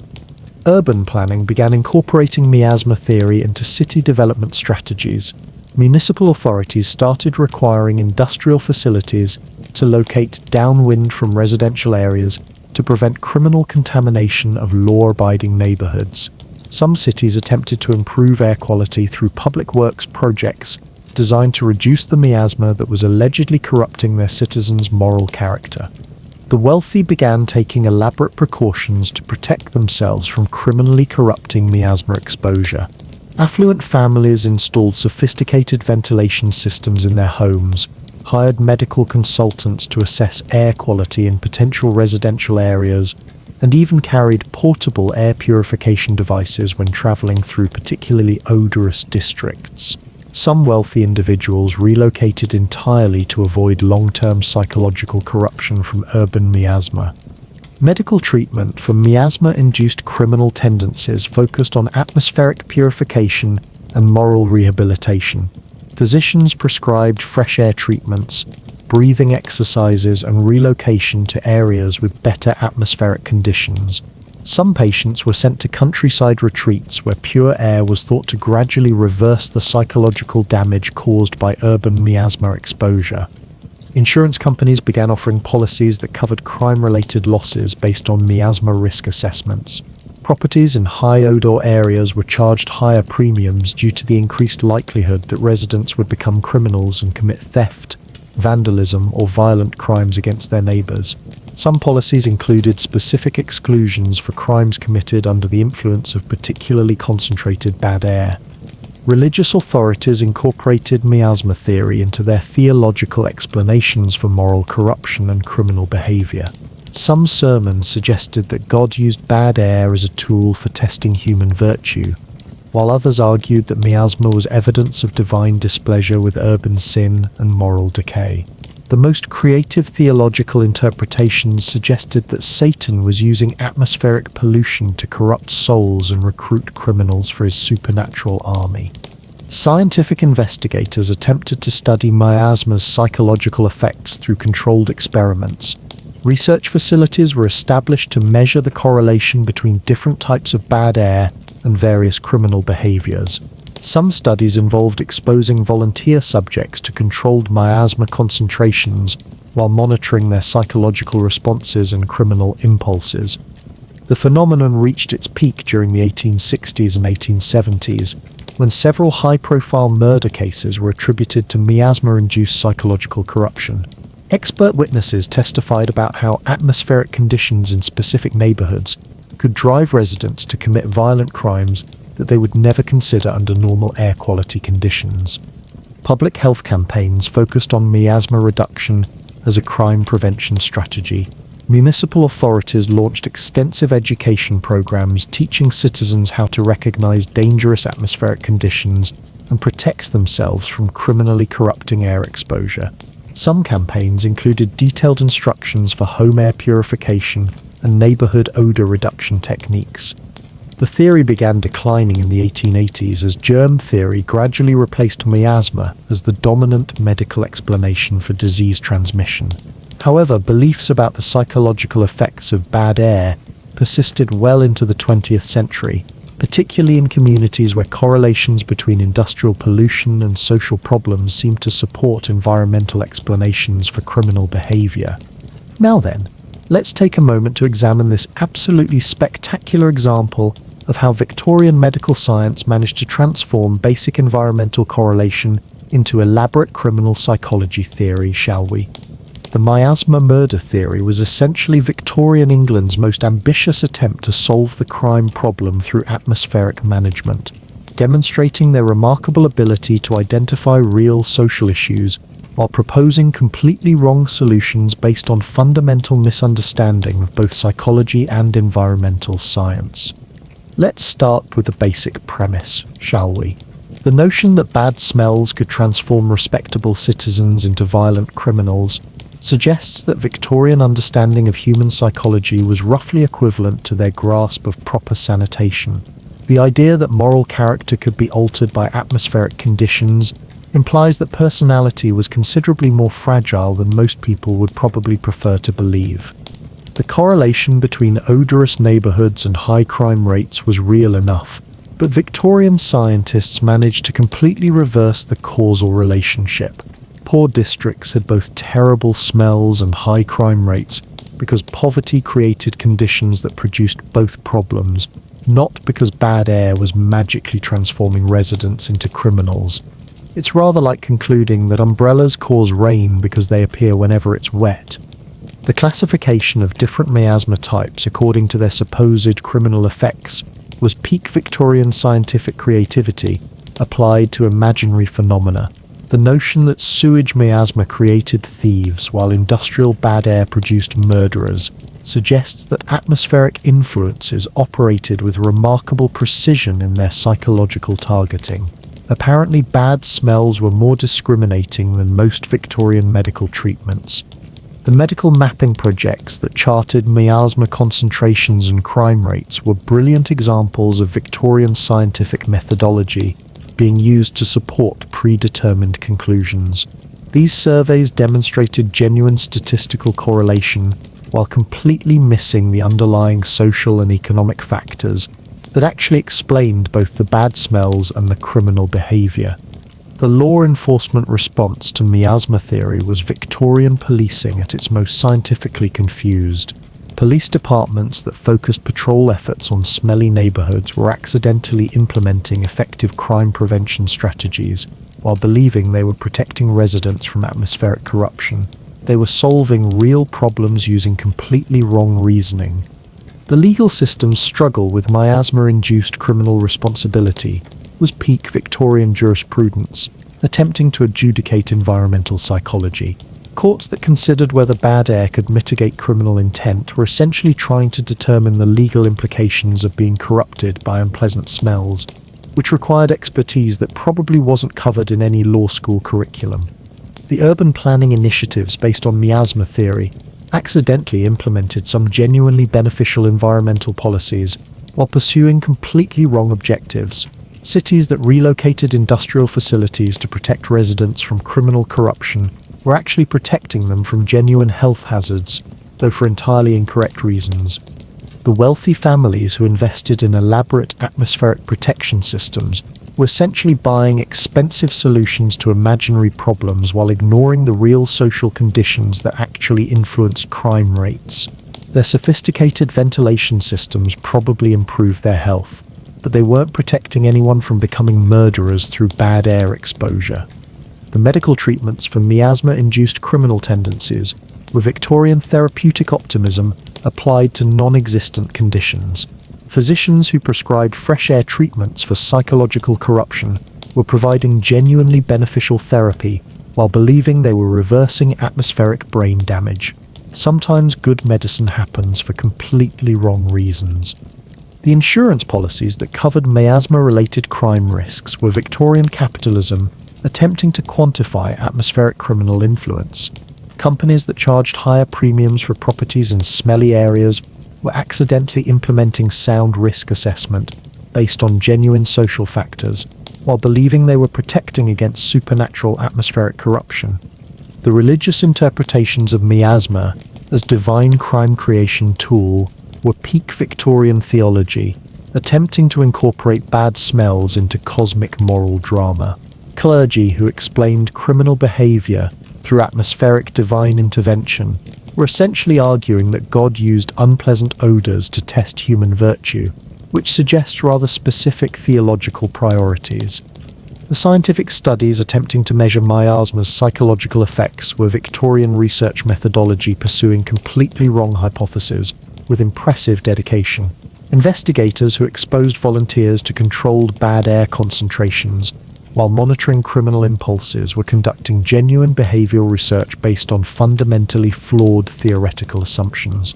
Urban planning began incorporating miasma theory into city development strategies. Municipal authorities started requiring industrial facilities to locate downwind from residential areas to prevent criminal contamination of law-abiding neighborhoods. Some cities attempted to improve air quality through public works projects designed to reduce the miasma that was allegedly corrupting their citizens' moral character. The wealthy began taking elaborate precautions to protect themselves from criminally corrupting miasma exposure. Affluent families installed sophisticated ventilation systems in their homes, hired medical consultants to assess air quality in potential residential areas, and even carried portable air purification devices when traveling through particularly odorous districts. Some wealthy individuals relocated entirely to avoid long-term psychological corruption from urban miasma. Medical treatment for miasma-induced criminal tendencies focused on atmospheric purification and moral rehabilitation. Physicians prescribed fresh air treatments, breathing exercises, and relocation to areas with better atmospheric conditions. Some patients were sent to countryside retreats where pure air was thought to gradually reverse the psychological damage caused by urban miasma exposure. Insurance companies began offering policies that covered crime-related losses based on miasma risk assessments. Properties in high-odor areas were charged higher premiums due to the increased likelihood that residents would become criminals and commit theft, vandalism, or violent crimes against their neighbors. Some policies included specific exclusions for crimes committed under the influence of particularly concentrated bad air. Religious authorities incorporated miasma theory into their theological explanations for moral corruption and criminal behavior. Some sermons suggested that God used bad air as a tool for testing human virtue, while others argued that miasma was evidence of divine displeasure with urban sin and moral decay. The most creative theological interpretations suggested that Satan was using atmospheric pollution to corrupt souls and recruit criminals for his supernatural army. Scientific investigators attempted to study miasma's psychological effects through controlled experiments. Research facilities were established to measure the correlation between different types of bad air and various criminal behaviors. Some studies involved exposing volunteer subjects to controlled miasma concentrations while monitoring their psychological responses and criminal impulses. The phenomenon reached its peak during the 1860s and 1870s, when several high-profile murder cases were attributed to miasma-induced psychological corruption. Expert witnesses testified about how atmospheric conditions in specific neighborhoods could drive residents to commit violent crimes that they would never consider under normal air quality conditions. Public health campaigns focused on miasma reduction as a crime prevention strategy. Municipal authorities launched extensive education programs teaching citizens how to recognize dangerous atmospheric conditions and protect themselves from criminally corrupting air exposure. Some campaigns included detailed instructions for home air purification and neighborhood odor reduction techniques. The theory began declining in the 1880s as germ theory gradually replaced miasma as the dominant medical explanation for disease transmission. However, beliefs about the psychological effects of bad air persisted well into the 20th century, particularly in communities where correlations between industrial pollution and social problems seemed to support environmental explanations for criminal behavior. Now then, let's take a moment to examine this absolutely spectacular example of how Victorian medical science managed to transform basic environmental correlation into elaborate criminal psychology theory, shall we? The miasma murder theory was essentially Victorian England's most ambitious attempt to solve the crime problem through atmospheric management, demonstrating their remarkable ability to identify real social issues while proposing completely wrong solutions based on fundamental misunderstanding of both psychology and environmental science. Let's start with the basic premise, shall we? The notion that bad smells could transform respectable citizens into violent criminals suggests that Victorian understanding of human psychology was roughly equivalent to their grasp of proper sanitation. The idea that moral character could be altered by atmospheric conditions implies that personality was considerably more fragile than most people would probably prefer to believe. The correlation between odorous neighborhoods and high crime rates was real enough, but Victorian scientists managed to completely reverse the causal relationship. Poor districts had both terrible smells and high crime rates because poverty created conditions that produced both problems, not because bad air was magically transforming residents into criminals. It's rather like concluding that umbrellas cause rain because they appear whenever it's wet. The classification of different miasma types according to their supposed criminal effects was peak Victorian scientific creativity applied to imaginary phenomena. The notion that sewage miasma created thieves while industrial bad air produced murderers suggests that atmospheric influences operated with remarkable precision in their psychological targeting. Apparently, bad smells were more discriminating than most Victorian medical treatments. The medical mapping projects that charted miasma concentrations and crime rates were brilliant examples of Victorian scientific methodology being used to support predetermined conclusions. These surveys demonstrated genuine statistical correlation while completely missing the underlying social and economic factors that actually explained both the bad smells and the criminal behavior. The law enforcement response to miasma theory was Victorian policing at its most scientifically confused. Police departments that focused patrol efforts on smelly neighborhoods were accidentally implementing effective crime prevention strategies while believing they were protecting residents from atmospheric corruption. They were solving real problems using completely wrong reasoning. The legal system's struggle with miasma-induced criminal responsibility was peak Victorian jurisprudence, attempting to adjudicate environmental psychology. Courts that considered whether bad air could mitigate criminal intent were essentially trying to determine the legal implications of being corrupted by unpleasant smells, which required expertise that probably wasn't covered in any law school curriculum. The urban planning initiatives based on miasma theory accidentally implemented some genuinely beneficial environmental policies while pursuing completely wrong objectives. Cities that relocated industrial facilities to protect residents from criminal corruption were actually protecting them from genuine health hazards, though for entirely incorrect reasons. The wealthy families who invested in elaborate atmospheric protection systems were essentially buying expensive solutions to imaginary problems while ignoring the real social conditions that actually influenced crime rates. Their sophisticated ventilation systems probably improved their health, but they weren't protecting anyone from becoming murderers through bad air exposure. The medical treatments for miasma-induced criminal tendencies were Victorian therapeutic optimism applied to non-existent conditions. Physicians who prescribed fresh air treatments for psychological corruption were providing genuinely beneficial therapy while believing they were reversing atmospheric brain damage. Sometimes good medicine happens for completely wrong reasons. The insurance policies that covered miasma-related crime risks were Victorian capitalism attempting to quantify atmospheric criminal influence. Companies that charged higher premiums for properties in smelly areas were accidentally implementing sound risk assessment based on genuine social factors, while believing they were protecting against supernatural atmospheric corruption. The religious interpretations of miasma as divine crime creation tool were peak Victorian theology, attempting to incorporate bad smells into cosmic moral drama. Clergy who explained criminal behavior through atmospheric divine intervention were essentially arguing that God used unpleasant odors to test human virtue. which suggests rather specific theological priorities. The scientific studies attempting to measure miasma's psychological effects were Victorian research methodology pursuing completely wrong hypotheses with impressive dedication. Investigators who exposed volunteers to controlled bad air concentrations while monitoring criminal impulses were conducting genuine behavioral research based on fundamentally flawed theoretical assumptions.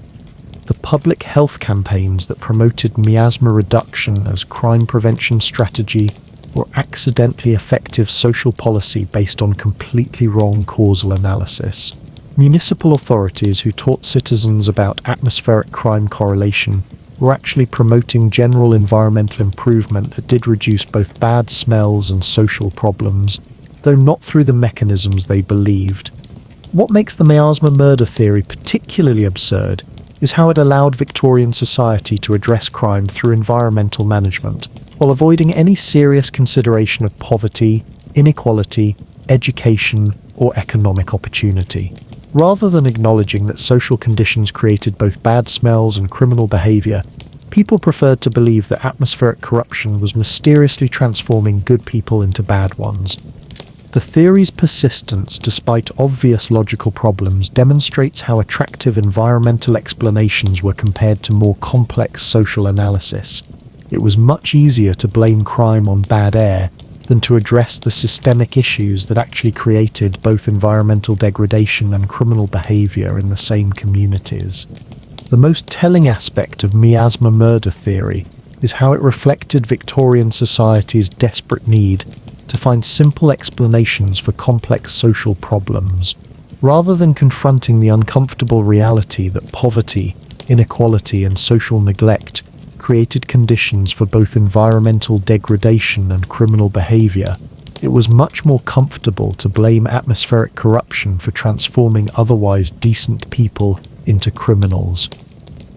The public health campaigns that promoted miasma reduction as crime prevention strategy were accidentally effective social policy based on completely wrong causal analysis. Municipal authorities who taught citizens about atmospheric crime correlation were actually promoting general environmental improvement that did reduce both bad smells and social problems, though not through the mechanisms they believed. What makes the miasma murder theory particularly absurd is how it allowed Victorian society to address crime through environmental management, while avoiding any serious consideration of poverty, inequality, education, or economic opportunity. Rather than acknowledging that social conditions created both bad smells and criminal behavior, people preferred to believe that atmospheric corruption was mysteriously transforming good people into bad ones. The theory's persistence, despite obvious logical problems, demonstrates how attractive environmental explanations were compared to more complex social analysis. It was much easier to blame crime on bad air than to address the systemic issues that actually created both environmental degradation and criminal behavior in the same communities. The most telling aspect of miasma murder theory is how it reflected Victorian society's desperate need to find simple explanations for complex social problems, rather than confronting the uncomfortable reality that poverty, inequality, and social neglect created conditions for both environmental degradation and criminal behavior. It was much more comfortable to blame atmospheric corruption for transforming otherwise decent people into criminals.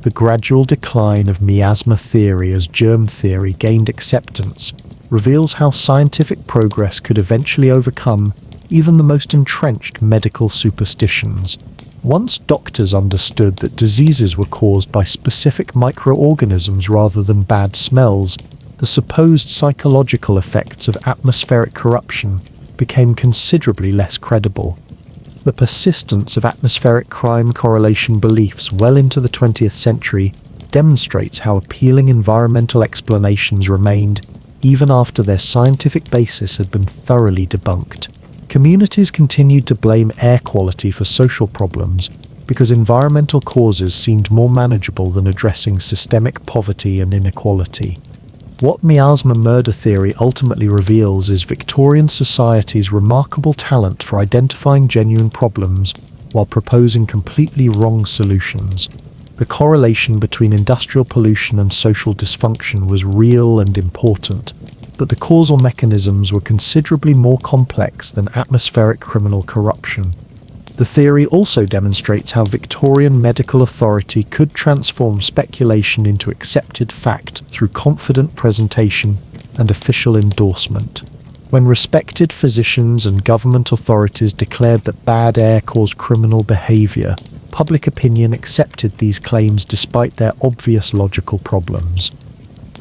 The gradual decline of miasma theory as germ theory gained acceptance reveals how scientific progress could eventually overcome even the most entrenched medical superstitions. Once doctors understood that diseases were caused by specific microorganisms rather than bad smells, the supposed psychological effects of atmospheric corruption became considerably less credible. The persistence of atmospheric crime correlation beliefs well into the 20th century demonstrates how appealing environmental explanations remained even after their scientific basis had been thoroughly debunked. Communities continued to blame air quality for social problems because environmental causes seemed more manageable than addressing systemic poverty and inequality. What miasma murder theory ultimately reveals is Victorian society's remarkable talent for identifying genuine problems while proposing completely wrong solutions. The correlation between industrial pollution and social dysfunction was real and important, but the causal mechanisms were considerably more complex than atmospheric criminal corruption. The theory also demonstrates how Victorian medical authority could transform speculation into accepted fact through confident presentation and official endorsement. When respected physicians and government authorities declared that bad air caused criminal behavior, public opinion accepted these claims despite their obvious logical problems.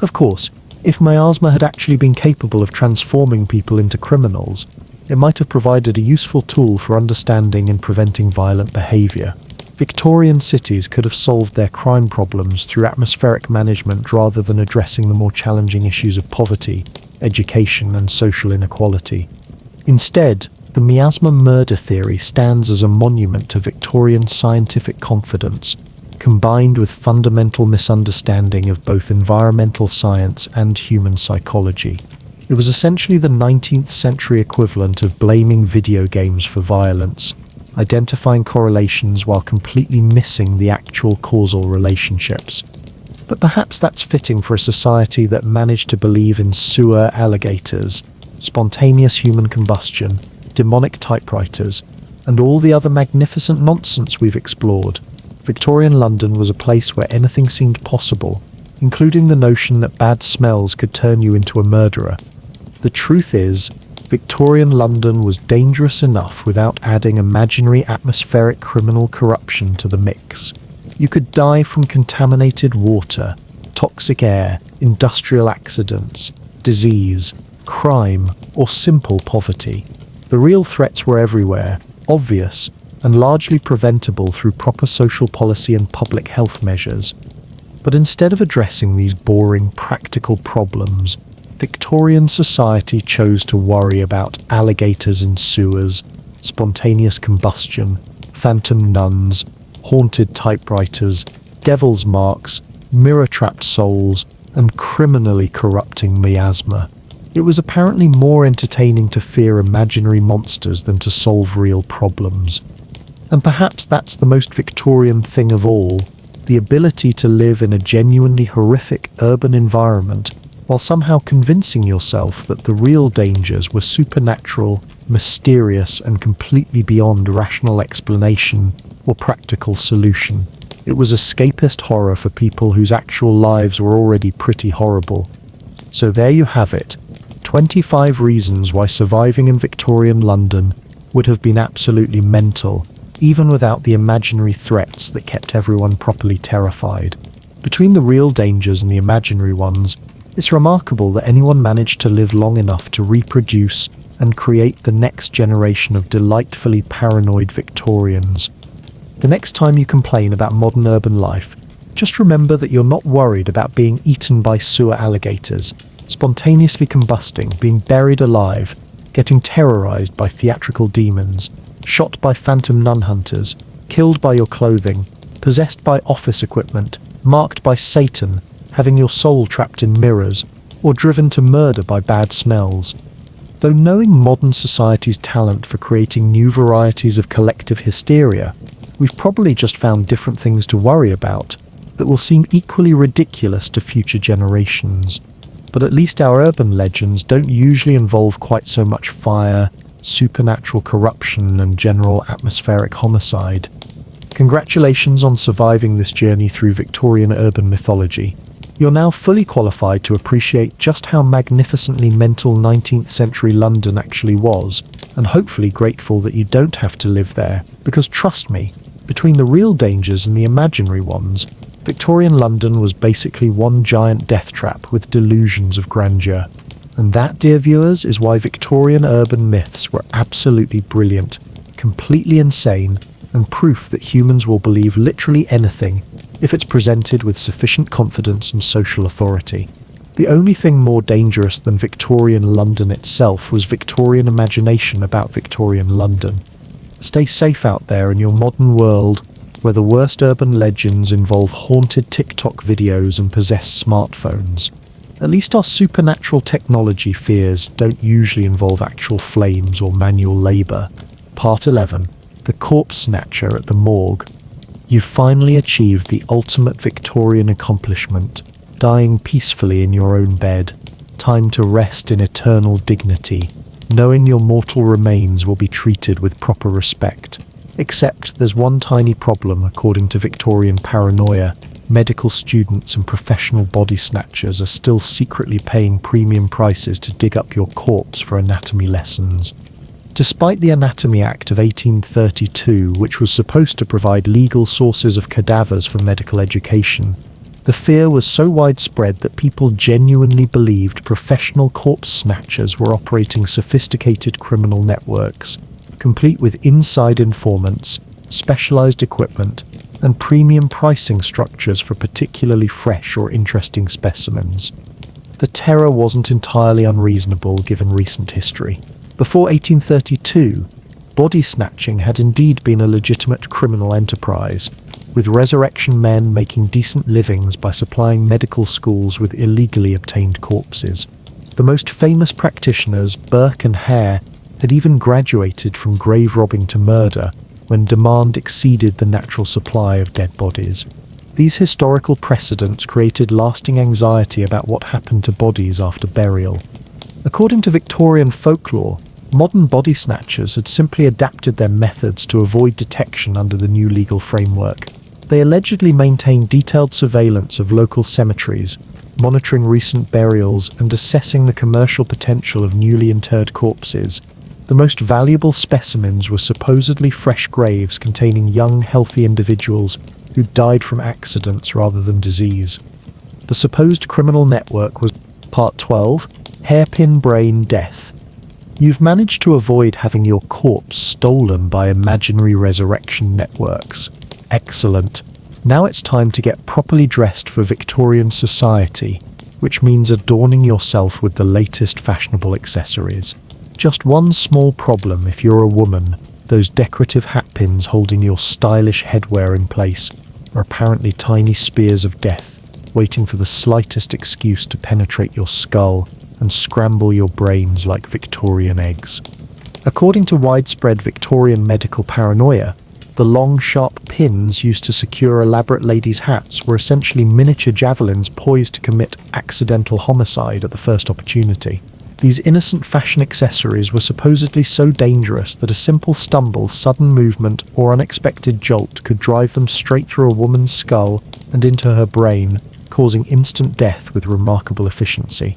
Of course, if miasma had actually been capable of transforming people into criminals, it might have provided a useful tool for understanding and preventing violent behavior. Victorian cities could have solved their crime problems through atmospheric management rather than addressing the more challenging issues of poverty, education, and social inequality. Instead, the miasma murder theory stands as a monument to Victorian scientific confidence, combined with fundamental misunderstanding of both environmental science and human psychology. It was essentially the 19th century equivalent of blaming video games for violence, identifying correlations while completely missing the actual causal relationships. But perhaps that's fitting for a society that managed to believe in sewer alligators, spontaneous human combustion, demonic typewriters, and all the other magnificent nonsense we've explored. Victorian London was a place where anything seemed possible, including the notion that bad smells could turn you into a murderer. The truth is, Victorian London was dangerous enough without adding imaginary atmospheric criminal corruption to the mix. You could die from contaminated water, toxic air, industrial accidents, disease, crime, or simple poverty. The real threats were everywhere, obvious, and largely preventable through proper social policy and public health measures. But instead of addressing these boring, practical problems, Victorian society chose to worry about alligators in sewers, spontaneous combustion, phantom nuns, haunted typewriters, devil's marks, mirror-trapped souls, and criminally corrupting miasma. It was apparently more entertaining to fear imaginary monsters than to solve real problems. And perhaps that's the most Victorian thing of all, the ability to live in a genuinely horrific urban environment while somehow convincing yourself that the real dangers were supernatural, mysterious, and completely beyond rational explanation or practical solution. It was escapist horror for people whose actual lives were already pretty horrible. So there you have it, 25 reasons why surviving in Victorian London would have been absolutely mental, even without the imaginary threats that kept everyone properly terrified. Between the real dangers and the imaginary ones, it's remarkable that anyone managed to live long enough to reproduce and create the next generation of delightfully paranoid Victorians. The next time you complain about modern urban life, just remember that you're not worried about being eaten by sewer alligators, spontaneously combusting, being buried alive, getting terrorized by theatrical demons, shot by phantom nun hunters, killed by your clothing, possessed by office equipment, marked by Satan, having your soul trapped in mirrors, or driven to murder by bad smells. Though knowing modern society's talent for creating new varieties of collective hysteria, we've probably just found different things to worry about that will seem equally ridiculous to future generations. But at least our urban legends don't usually involve quite so much fire, supernatural corruption, and general atmospheric homicide. Congratulations on surviving this journey through Victorian urban mythology. You're now fully qualified to appreciate just how magnificently mental 19th century London actually was, and hopefully grateful that you don't have to live there, because trust me, between the real dangers and the imaginary ones, Victorian London was basically one giant death trap with delusions of grandeur. And that, dear viewers, is why Victorian urban myths were absolutely brilliant, completely insane, and proof that humans will believe literally anything if it's presented with sufficient confidence and social authority. The only thing more dangerous than Victorian London itself was Victorian imagination about Victorian London. Stay safe out there in your modern world, where the worst urban legends involve haunted TikTok videos and possessed smartphones. At least our supernatural technology fears don't usually involve actual flames or manual labour. Part 11. The Corpse Snatcher at the Morgue. You've finally achieved the ultimate Victorian accomplishment, dying peacefully in your own bed. Time to rest in eternal dignity, knowing your mortal remains will be treated with proper respect. Except there's one tiny problem according to Victorian paranoia. Medical students and professional body snatchers are still secretly paying premium prices to dig up your corpse for anatomy lessons. Despite the Anatomy Act of 1832, which was supposed to provide legal sources of cadavers for medical education, the fear was so widespread that people genuinely believed professional corpse snatchers were operating sophisticated criminal networks, complete with inside informants, specialized equipment, and premium pricing structures for particularly fresh or interesting specimens. The terror wasn't entirely unreasonable given recent history. Before 1832, body snatching had indeed been a legitimate criminal enterprise, with resurrection men making decent livings by supplying medical schools with illegally obtained corpses. The most famous practitioners, Burke and Hare, had even graduated from grave robbing to murder when demand exceeded the natural supply of dead bodies. These historical precedents created lasting anxiety about what happened to bodies after burial. According to Victorian folklore, modern body snatchers had simply adapted their methods to avoid detection under the new legal framework. They allegedly maintained detailed surveillance of local cemeteries, monitoring recent burials and assessing the commercial potential of newly interred corpses. The most valuable specimens were supposedly fresh graves containing young, healthy individuals who died from accidents rather than disease. The supposed criminal network was Part 12, Hairpin Brain Death. You've managed to avoid having your corpse stolen by imaginary resurrection networks. Excellent. Now it's time to get properly dressed for Victorian society, which means adorning yourself with the latest fashionable accessories. Just one small problem if you're a woman: those decorative hatpins holding your stylish headwear in place are apparently tiny spears of death, waiting for the slightest excuse to penetrate your skull and scramble your brains like Victorian eggs. According to widespread Victorian medical paranoia, the long, sharp pins used to secure elaborate ladies' hats were essentially miniature javelins poised to commit accidental homicide at the first opportunity. These innocent fashion accessories were supposedly so dangerous that a simple stumble, sudden movement, or unexpected jolt could drive them straight through a woman's skull and into her brain, causing instant death with remarkable efficiency.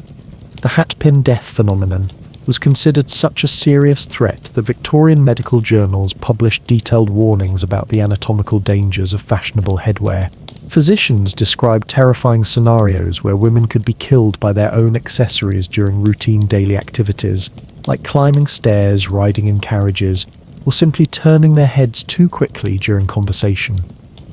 The hatpin death phenomenon was considered such a serious threat that Victorian medical journals published detailed warnings about the anatomical dangers of fashionable headwear. Physicians described terrifying scenarios where women could be killed by their own accessories during routine daily activities, like climbing stairs, riding in carriages, or simply turning their heads too quickly during conversation.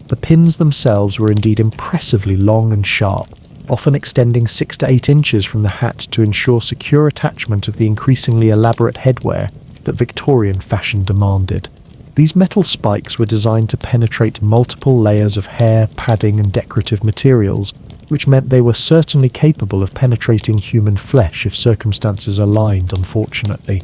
The pins themselves were indeed impressively long and sharp, often extending 6 to 8 inches from the hat to ensure secure attachment of the increasingly elaborate headwear that Victorian fashion demanded. These metal spikes were designed to penetrate multiple layers of hair, padding, and decorative materials, which meant they were certainly capable of penetrating human flesh if circumstances aligned, unfortunately.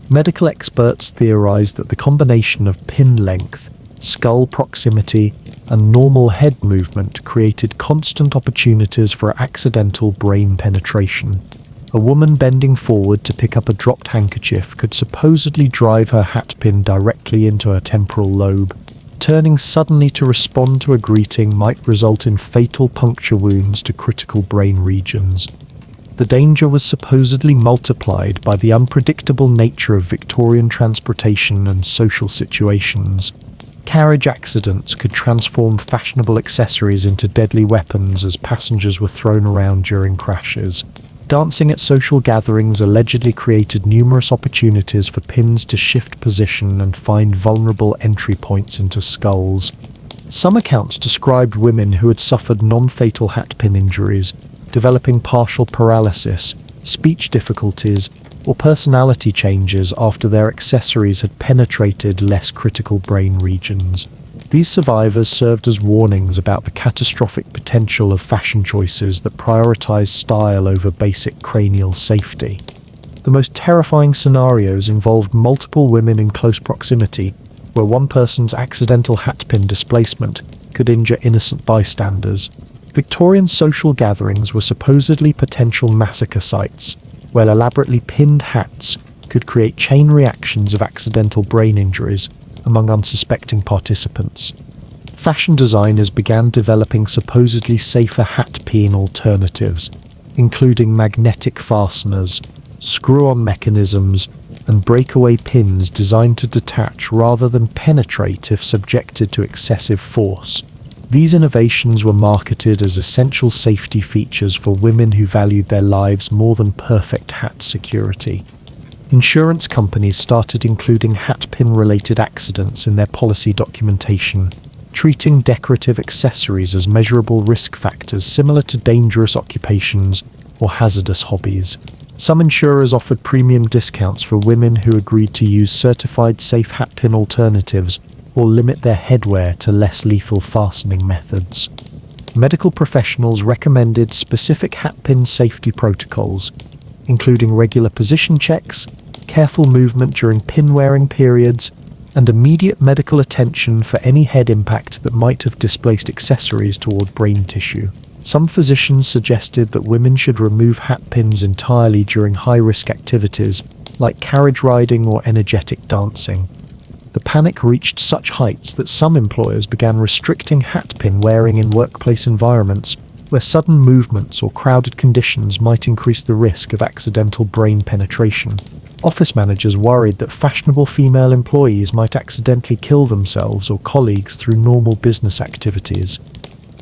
Medical experts theorized that the combination of pin length, skull proximity, and normal head movement created constant opportunities for accidental brain penetration. A woman bending forward to pick up a dropped handkerchief could supposedly drive her hatpin directly into her temporal lobe. Turning suddenly to respond to a greeting might result in fatal puncture wounds to critical brain regions. The danger was supposedly multiplied by the unpredictable nature of Victorian transportation and social situations. Carriage accidents could transform fashionable accessories into deadly weapons as passengers were thrown around during crashes. Dancing at social gatherings allegedly created numerous opportunities for pins to shift position and find vulnerable entry points into skulls. Some accounts described women who had suffered non-fatal hatpin injuries, developing partial paralysis, speech difficulties, or personality changes after their accessories had penetrated less critical brain regions. These survivors served as warnings about the catastrophic potential of fashion choices that prioritize style over basic cranial safety. The most terrifying scenarios involved multiple women in close proximity, where one person's accidental hatpin displacement could injure innocent bystanders. Victorian social gatherings were supposedly potential massacre sites, where elaborately pinned hats could create chain reactions of accidental brain injuries among unsuspecting participants. Fashion designers began developing supposedly safer hat-pin alternatives, including magnetic fasteners, screw-on mechanisms, and breakaway pins designed to detach rather than penetrate if subjected to excessive force. These innovations were marketed as essential safety features for women who valued their lives more than perfect hat security. Insurance companies started including hatpin-related accidents in their policy documentation, treating decorative accessories as measurable risk factors similar to dangerous occupations or hazardous hobbies. Some insurers offered premium discounts for women who agreed to use certified safe hatpin alternatives or limit their headwear to less lethal fastening methods. Medical professionals recommended specific hatpin safety protocols, including regular position checks, careful movement during pin-wearing periods, and immediate medical attention for any head impact that might have displaced accessories toward brain tissue. Some physicians suggested that women should remove hatpins entirely during high-risk activities like carriage riding or energetic dancing. The panic reached such heights that some employers began restricting hatpin wearing in workplace environments where sudden movements or crowded conditions might increase the risk of accidental brain penetration. Office managers worried that fashionable female employees might accidentally kill themselves or colleagues through normal business activities.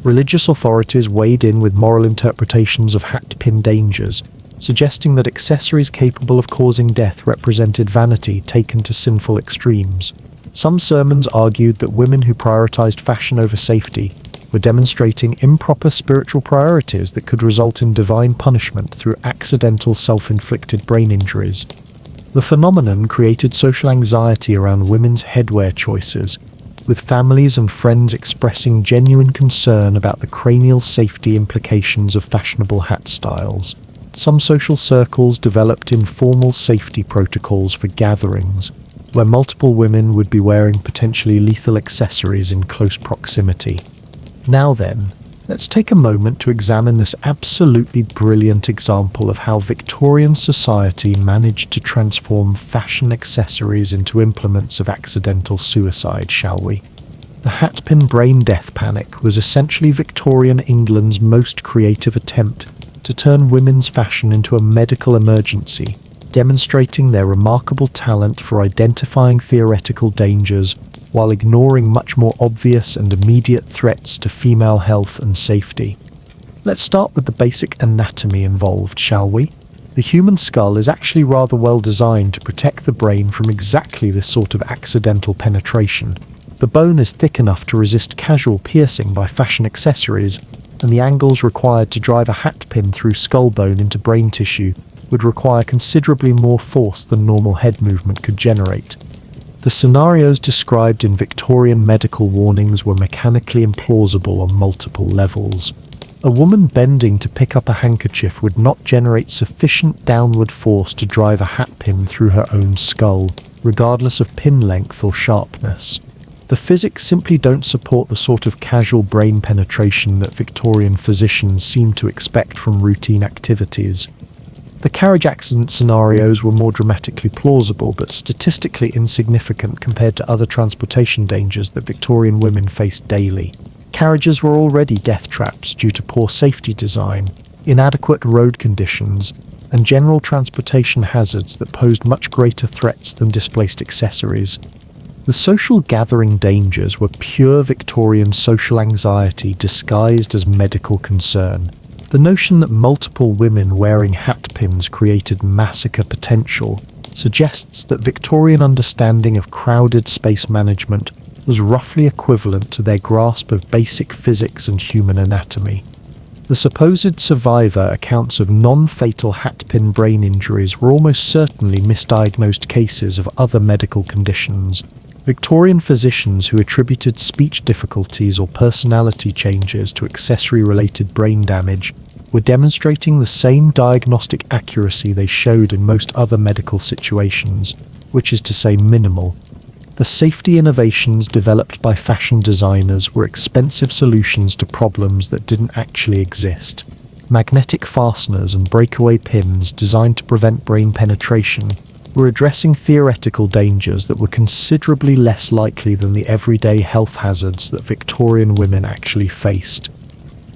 Religious authorities weighed in with moral interpretations of hat-pin dangers, suggesting that accessories capable of causing death represented vanity taken to sinful extremes. Some sermons argued that women who prioritized fashion over safety were demonstrating improper spiritual priorities that could result in divine punishment through accidental self-inflicted brain injuries. The phenomenon created social anxiety around women's headwear choices, with families and friends expressing genuine concern about the cranial safety implications of fashionable hat styles. Some social circles developed informal safety protocols for gatherings, where multiple women would be wearing potentially lethal accessories in close proximity. Now then, let's take a moment to examine this absolutely brilliant example of how Victorian society managed to transform fashion accessories into implements of accidental suicide, shall we? The hatpin brain death panic was essentially Victorian England's most creative attempt to turn women's fashion into a medical emergency, demonstrating their remarkable talent for identifying theoretical dangers while ignoring much more obvious and immediate threats to female health and safety. Let's start with the basic anatomy involved, shall we? The human skull is actually rather well designed to protect the brain from exactly this sort of accidental penetration. The bone is thick enough to resist casual piercing by fashion accessories, and the angles required to drive a hatpin through skull bone into brain tissue would require considerably more force than normal head movement could generate. The scenarios described in Victorian medical warnings were mechanically implausible on multiple levels. A woman bending to pick up a handkerchief would not generate sufficient downward force to drive a hatpin through her own skull, regardless of pin length or sharpness. The physics simply don't support the sort of casual brain penetration that Victorian physicians seem to expect from routine activities. The carriage accident scenarios were more dramatically plausible, but statistically insignificant compared to other transportation dangers that Victorian women faced daily. Carriages were already death traps due to poor safety design, inadequate road conditions, and general transportation hazards that posed much greater threats than displaced accessories. The social gathering dangers were pure Victorian social anxiety disguised as medical concern. The notion that multiple women wearing hatpins created massacre potential suggests that Victorian understanding of crowded space management was roughly equivalent to their grasp of basic physics and human anatomy. The supposed survivor accounts of non-fatal hatpin brain injuries were almost certainly misdiagnosed cases of other medical conditions. Victorian physicians who attributed speech difficulties or personality changes to accessory-related brain damage were demonstrating the same diagnostic accuracy they showed in most other medical situations, which is to say minimal. The safety innovations developed by fashion designers were expensive solutions to problems that didn't actually exist. Magnetic fasteners and breakaway pins designed to prevent brain penetration were addressing theoretical dangers that were considerably less likely than the everyday health hazards that Victorian women actually faced.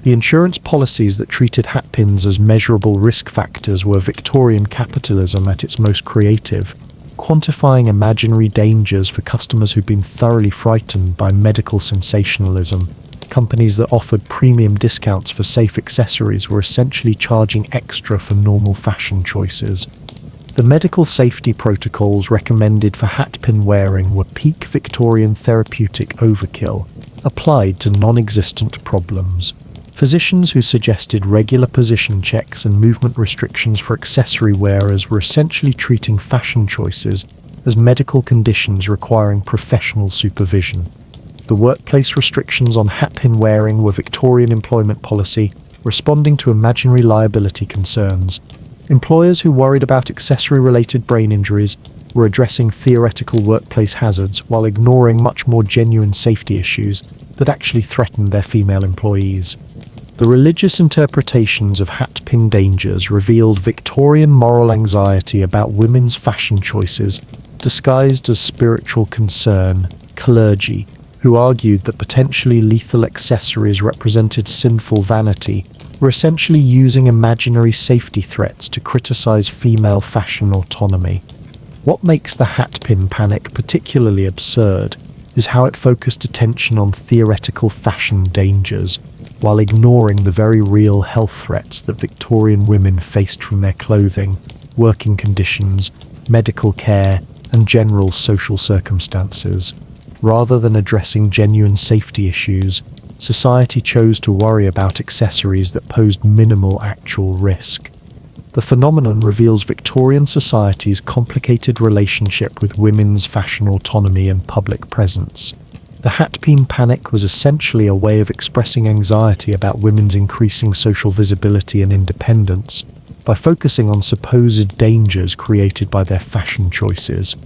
The insurance policies that treated hatpins as measurable risk factors were Victorian capitalism at its most creative, quantifying imaginary dangers for customers who'd been thoroughly frightened by medical sensationalism. Companies that offered premium discounts for safe accessories were essentially charging extra for normal fashion choices. The medical safety protocols recommended for hatpin wearing were peak Victorian therapeutic overkill, applied to non-existent problems. Physicians who suggested regular position checks and movement restrictions for accessory wearers were essentially treating fashion choices as medical conditions requiring professional supervision. The workplace restrictions on hatpin wearing were Victorian employment policy, responding to imaginary liability concerns. Employers who worried about accessory-related brain injuries were addressing theoretical workplace hazards while ignoring much more genuine safety issues that actually threatened their female employees. The religious interpretations of hatpin dangers revealed Victorian moral anxiety about women's fashion choices, disguised as spiritual concern. Clergy, who argued that potentially lethal accessories represented sinful vanity, were essentially using imaginary safety threats to criticize female fashion autonomy. What makes the hatpin panic particularly absurd is how it focused attention on theoretical fashion dangers. while ignoring the very real health threats that Victorian women faced from their clothing, working conditions, medical care, and general social circumstances. Rather than addressing genuine safety issues, society chose to worry about accessories that posed minimal actual risk. The phenomenon reveals Victorian society's complicated relationship with women's fashion autonomy and public presence. The hatpin panic was essentially a way of expressing anxiety about women's increasing social visibility and independence by focusing on supposed dangers created by their fashion choices.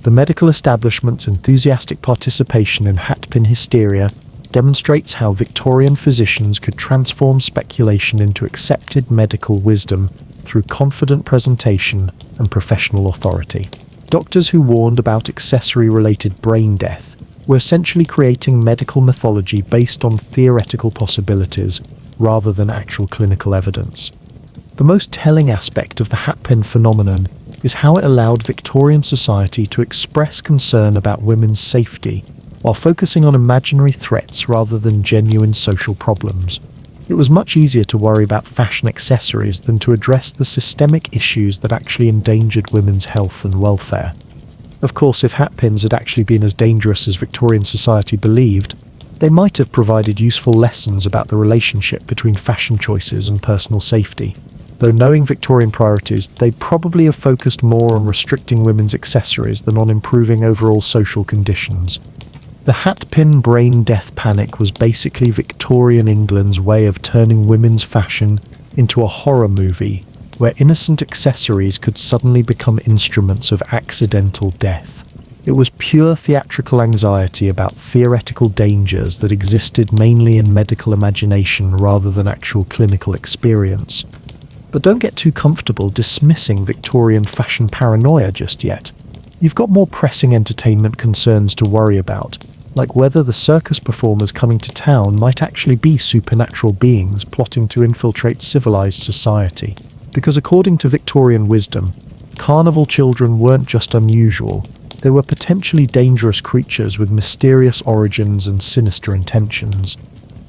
The medical establishment's enthusiastic participation in hatpin hysteria demonstrates how Victorian physicians could transform speculation into accepted medical wisdom through confident presentation and professional authority. Doctors who warned about accessory-related brain death were essentially creating medical mythology based on theoretical possibilities rather than actual clinical evidence. The most telling aspect of the hatpin phenomenon is how it allowed Victorian society to express concern about women's safety while focusing on imaginary threats rather than genuine social problems. It was much easier to worry about fashion accessories than to address the systemic issues that actually endangered women's health and welfare. Of course, if hatpins had actually been as dangerous as Victorian society believed, they might have provided useful lessons about the relationship between fashion choices and personal safety. Though knowing Victorian priorities, they'd probably have focused more on restricting women's accessories than on improving overall social conditions. The hatpin brain death panic was basically Victorian England's way of turning women's fashion into a horror movie, where innocent accessories could suddenly become instruments of accidental death. It was pure theatrical anxiety about theoretical dangers that existed mainly in medical imagination rather than actual clinical experience. But don't get too comfortable dismissing Victorian fashion paranoia just yet. You've got more pressing entertainment concerns to worry about, like whether the circus performers coming to town might actually be supernatural beings plotting to infiltrate civilized society. Because according to Victorian wisdom, carnival children weren't just unusual, they were potentially dangerous creatures with mysterious origins and sinister intentions.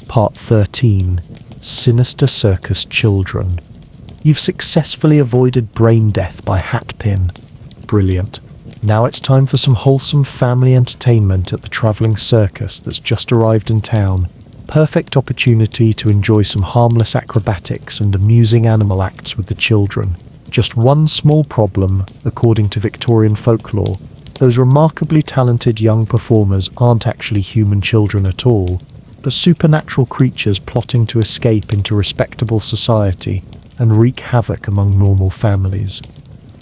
Part 13. Sinister Circus Children. You've successfully avoided brain death by hatpin. Brilliant. Now it's time for some wholesome family entertainment at the travelling circus that's just arrived in town. Perfect opportunity to enjoy some harmless acrobatics and amusing animal acts with the children. Just one small problem, according to Victorian folklore. Those remarkably talented young performers aren't actually human children at all, but supernatural creatures plotting to escape into respectable society and wreak havoc among normal families.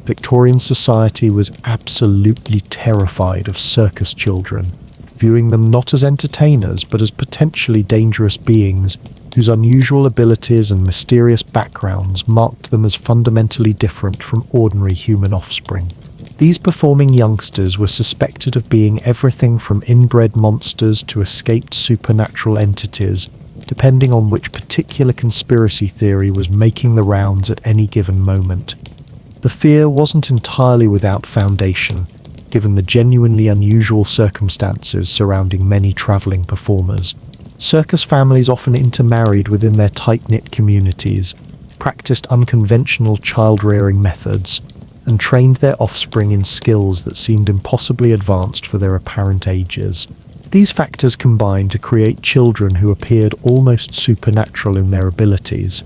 Victorian society was absolutely terrified of circus children, viewing them not as entertainers but as potentially dangerous beings whose unusual abilities and mysterious backgrounds marked them as fundamentally different from ordinary human offspring. These performing youngsters were suspected of being everything from inbred monsters to escaped supernatural entities, depending on which particular conspiracy theory was making the rounds at any given moment. The fear wasn't entirely without foundation, given the genuinely unusual circumstances surrounding many travelling performers. Circus families often intermarried within their tight-knit communities, practiced unconventional child-rearing methods, and trained their offspring in skills that seemed impossibly advanced for their apparent ages. These factors combined to create children who appeared almost supernatural in their abilities.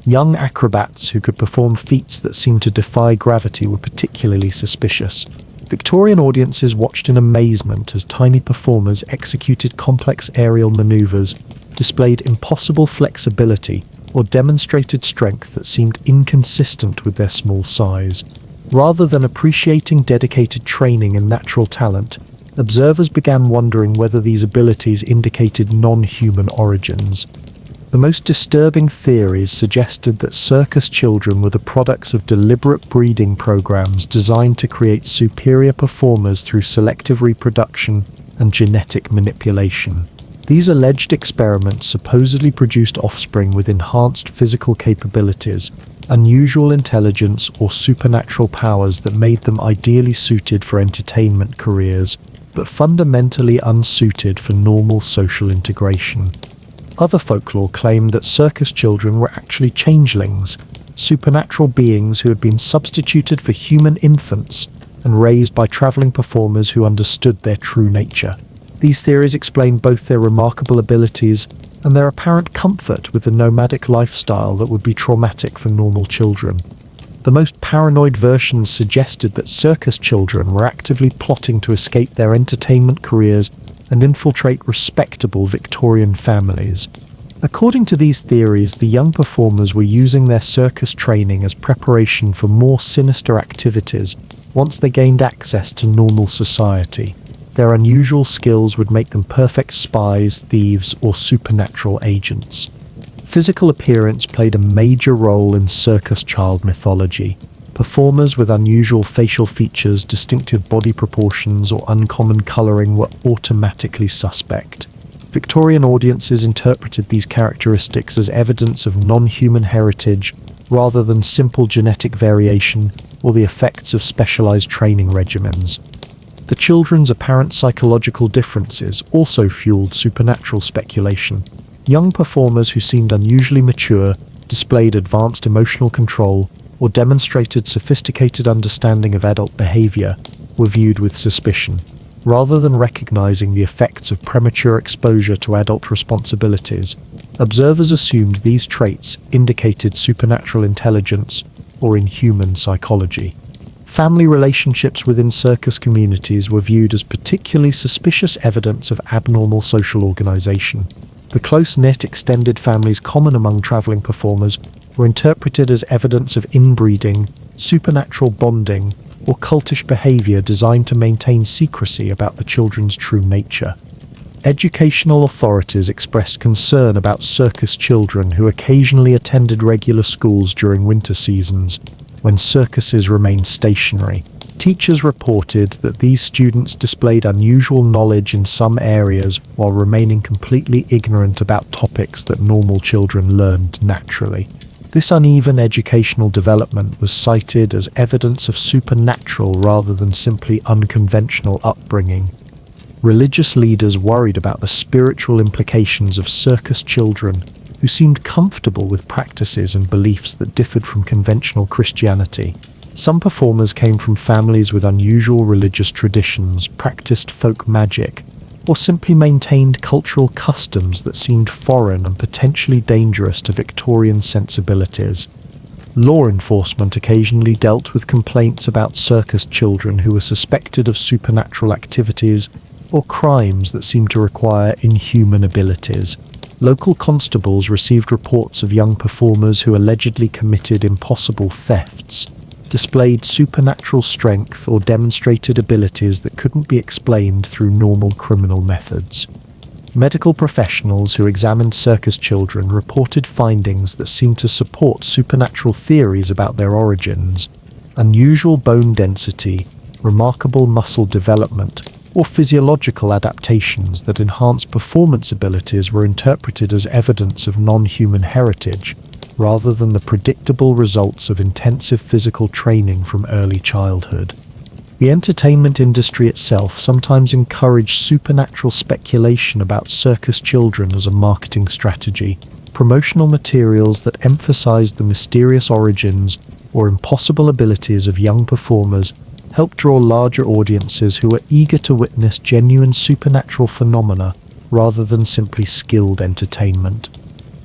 Young acrobats who could perform feats that seemed to defy gravity were particularly suspicious. Victorian audiences watched in amazement as tiny performers executed complex aerial maneuvers, displayed impossible flexibility, or demonstrated strength that seemed inconsistent with their small size. Rather than appreciating dedicated training and natural talent, observers began wondering whether these abilities indicated non-human origins. The most disturbing theories suggested that circus children were the products of deliberate breeding programs designed to create superior performers through selective reproduction and genetic manipulation. These alleged experiments supposedly produced offspring with enhanced physical capabilities, unusual intelligence, or supernatural powers that made them ideally suited for entertainment careers, but fundamentally unsuited for normal social integration. Other folklore claimed that circus children were actually changelings, supernatural beings who had been substituted for human infants and raised by traveling performers who understood their true nature. These theories explain both their remarkable abilities and their apparent comfort with the nomadic lifestyle that would be traumatic for normal children. The most paranoid versions suggested that circus children were actively plotting to escape their entertainment careers and infiltrate respectable Victorian families. According to these theories, the young performers were using their circus training as preparation for more sinister activities once they gained access to normal society. Their unusual skills would make them perfect spies, thieves, or supernatural agents. Physical appearance played a major role in circus child mythology. Performers with unusual facial features, distinctive body proportions, or uncommon coloring were automatically suspect. Victorian audiences interpreted these characteristics as evidence of non-human heritage rather than simple genetic variation or the effects of specialized training regimens. The children's apparent psychological differences also fueled supernatural speculation. Young performers who seemed unusually mature, displayed advanced emotional control, or demonstrated sophisticated understanding of adult behavior were viewed with suspicion. Rather than recognizing the effects of premature exposure to adult responsibilities, observers assumed these traits indicated supernatural intelligence or inhuman psychology. Family relationships within circus communities were viewed as particularly suspicious evidence of abnormal social organization. The close-knit extended families common among traveling performers were interpreted as evidence of inbreeding, supernatural bonding, or cultish behavior designed to maintain secrecy about the children's true nature. Educational authorities expressed concern about circus children who occasionally attended regular schools during winter seasons, when circuses remained stationary. Teachers reported that these students displayed unusual knowledge in some areas while remaining completely ignorant about topics that normal children learned naturally. This uneven educational development was cited as evidence of supernatural rather than simply unconventional upbringing. Religious leaders worried about the spiritual implications of circus children who seemed comfortable with practices and beliefs that differed from conventional Christianity. Some performers came from families with unusual religious traditions, practiced folk magic, or simply maintained cultural customs that seemed foreign and potentially dangerous to Victorian sensibilities. Law enforcement occasionally dealt with complaints about circus children who were suspected of supernatural activities or crimes that seemed to require inhuman abilities. Local constables received reports of young performers who allegedly committed impossible thefts, displayed supernatural strength, or demonstrated abilities that couldn't be explained through normal criminal methods. Medical professionals who examined circus children reported findings that seemed to support supernatural theories about their origins. Unusual bone density, remarkable muscle development, or physiological adaptations that enhanced performance abilities were interpreted as evidence of non-human heritage, rather than the predictable results of intensive physical training from early childhood. The entertainment industry itself sometimes encouraged supernatural speculation about circus children as a marketing strategy. Promotional materials that emphasized the mysterious origins or impossible abilities of young performers helped draw larger audiences who were eager to witness genuine supernatural phenomena rather than simply skilled entertainment.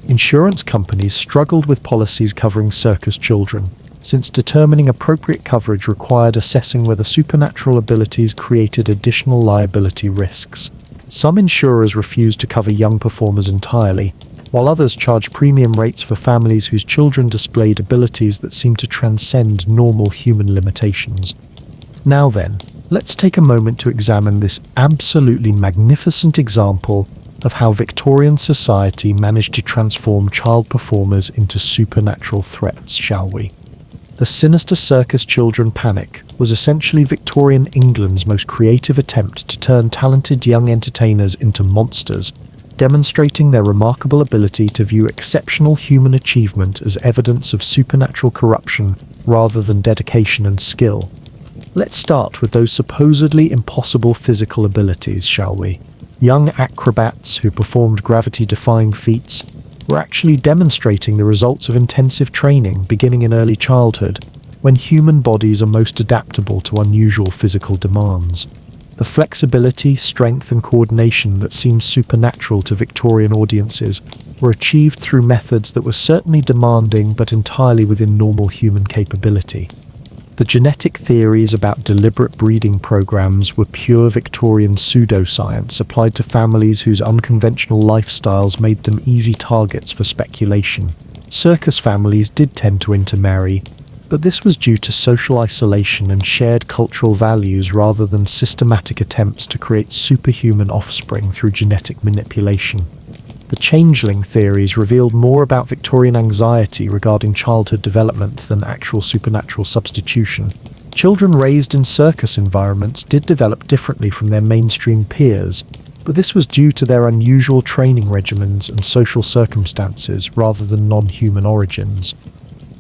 Insurance companies struggled with policies covering circus children, since determining appropriate coverage required assessing whether supernatural abilities created additional liability risks. Some insurers refused to cover young performers entirely, while others charged premium rates for families whose children displayed abilities that seemed to transcend normal human limitations. Now then, let's take a moment to examine this absolutely magnificent example of how Victorian society managed to transform child performers into supernatural threats, shall we? The sinister circus children panic was essentially Victorian England's most creative attempt to turn talented young entertainers into monsters, demonstrating their remarkable ability to view exceptional human achievement as evidence of supernatural corruption rather than dedication and skill. Let's start with those supposedly impossible physical abilities, shall we? Young acrobats who performed gravity-defying feats were actually demonstrating the results of intensive training beginning in early childhood, when human bodies are most adaptable to unusual physical demands. The flexibility, strength, and coordination that seemed supernatural to Victorian audiences were achieved through methods that were certainly demanding but entirely within normal human capability. The genetic theories about deliberate breeding programs were pure Victorian pseudoscience applied to families whose unconventional lifestyles made them easy targets for speculation. Circus families did tend to intermarry, but this was due to social isolation and shared cultural values rather than systematic attempts to create superhuman offspring through genetic manipulation. The changeling theories revealed more about Victorian anxiety regarding childhood development than actual supernatural substitution. Children raised in circus environments did develop differently from their mainstream peers, but this was due to their unusual training regimens and social circumstances rather than non-human origins.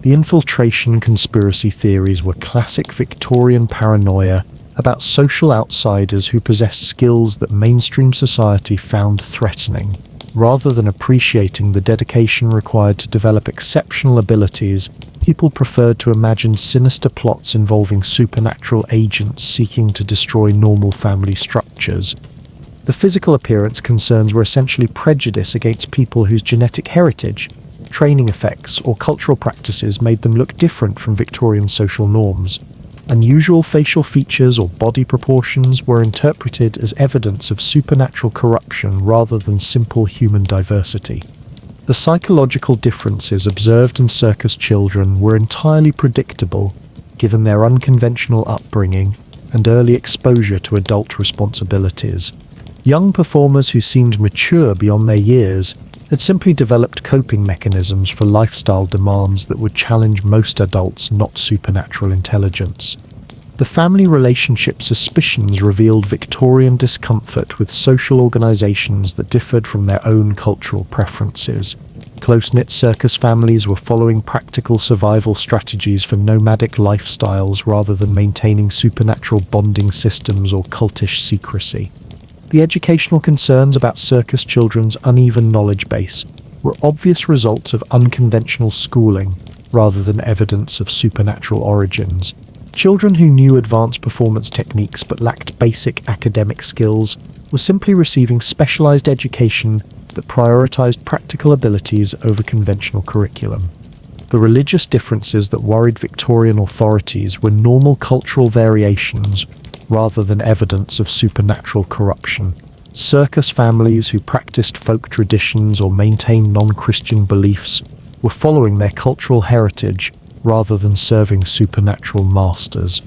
The infiltration conspiracy theories were classic Victorian paranoia about social outsiders who possessed skills that mainstream society found threatening. Rather than appreciating the dedication required to develop exceptional abilities, people preferred to imagine sinister plots involving supernatural agents seeking to destroy normal family structures. The physical appearance concerns were essentially prejudice against people whose genetic heritage, training effects, or cultural practices made them look different from Victorian social norms. Unusual facial features or body proportions were interpreted as evidence of supernatural corruption rather than simple human diversity. The psychological differences observed in circus children were entirely predictable, given their unconventional upbringing and early exposure to adult responsibilities. Young performers who seemed mature beyond their years had simply developed coping mechanisms for lifestyle demands that would challenge most adults' not supernatural intelligence. The family relationship suspicions revealed Victorian discomfort with social organizations that differed from their own cultural preferences. Close-knit circus families were following practical survival strategies for nomadic lifestyles rather than maintaining supernatural bonding systems or cultish secrecy. The educational concerns about circus children's uneven knowledge base were obvious results of unconventional schooling rather than evidence of supernatural origins. Children who knew advanced performance techniques but lacked basic academic skills were simply receiving specialized education that prioritized practical abilities over conventional curriculum. The religious differences that worried Victorian authorities were normal cultural variations rather than evidence of supernatural corruption. Circus families who practiced folk traditions or maintained non-Christian beliefs were following their cultural heritage rather than serving supernatural masters.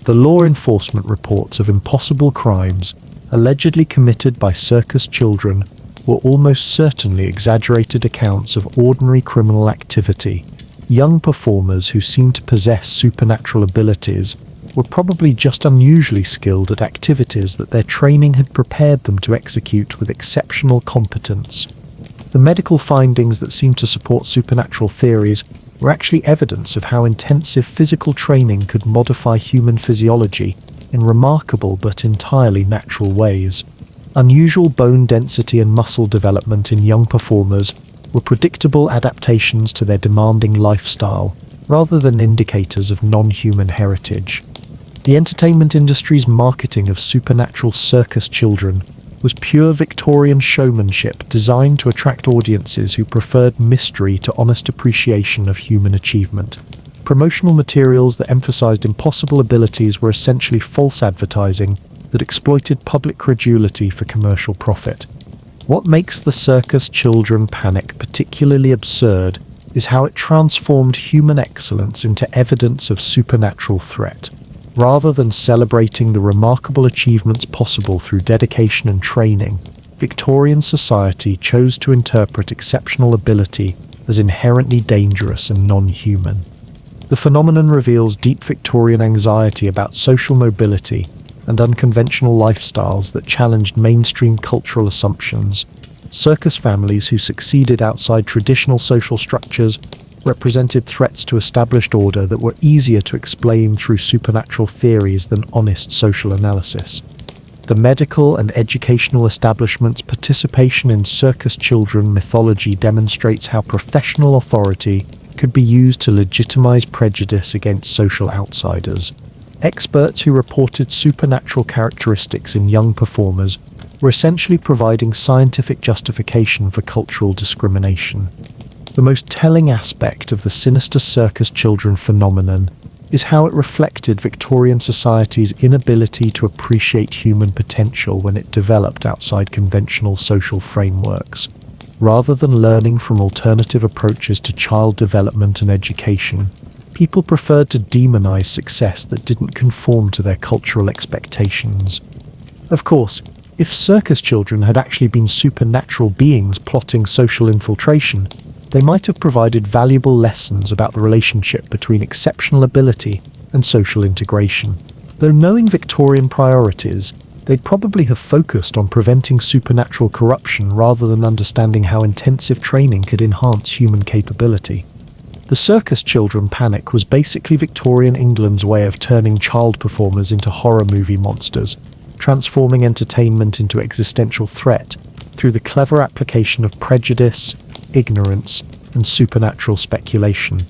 The law enforcement reports of impossible crimes allegedly committed by circus children were almost certainly exaggerated accounts of ordinary criminal activity. Young performers who seemed to possess supernatural abilities were probably just unusually skilled at activities that their training had prepared them to execute with exceptional competence. The medical findings that seemed to support supernatural theories were actually evidence of how intensive physical training could modify human physiology in remarkable but entirely natural ways. Unusual bone density and muscle development in young performers were predictable adaptations to their demanding lifestyle, rather than indicators of non-human heritage. The entertainment industry's marketing of supernatural circus children was pure Victorian showmanship designed to attract audiences who preferred mystery to honest appreciation of human achievement. Promotional materials that emphasized impossible abilities were essentially false advertising that exploited public credulity for commercial profit. What makes the circus children panic particularly absurd is how it transformed human excellence into evidence of supernatural threat. Rather than celebrating the remarkable achievements possible through dedication and training, Victorian society chose to interpret exceptional ability as inherently dangerous and non-human. The phenomenon reveals deep Victorian anxiety about social mobility and unconventional lifestyles that challenged mainstream cultural assumptions. Circus families who succeeded outside traditional social structures represented threats to established order that were easier to explain through supernatural theories than honest social analysis. The medical and educational establishment's participation in circus children mythology demonstrates how professional authority could be used to legitimize prejudice against social outsiders. Experts who reported supernatural characteristics in young performers were essentially providing scientific justification for cultural discrimination. The most telling aspect of the sinister circus children phenomenon is how it reflected Victorian society's inability to appreciate human potential when it developed outside conventional social frameworks. Rather than learning from alternative approaches to child development and education, people preferred to demonize success that didn't conform to their cultural expectations. Of course, if circus children had actually been supernatural beings plotting social infiltration, they might have provided valuable lessons about the relationship between exceptional ability and social integration. Though knowing Victorian priorities, they'd probably have focused on preventing supernatural corruption rather than understanding how intensive training could enhance human capability. The circus children panic was basically Victorian England's way of turning child performers into horror movie monsters, transforming entertainment into existential threat through the clever application of prejudice, ignorance, and supernatural speculation.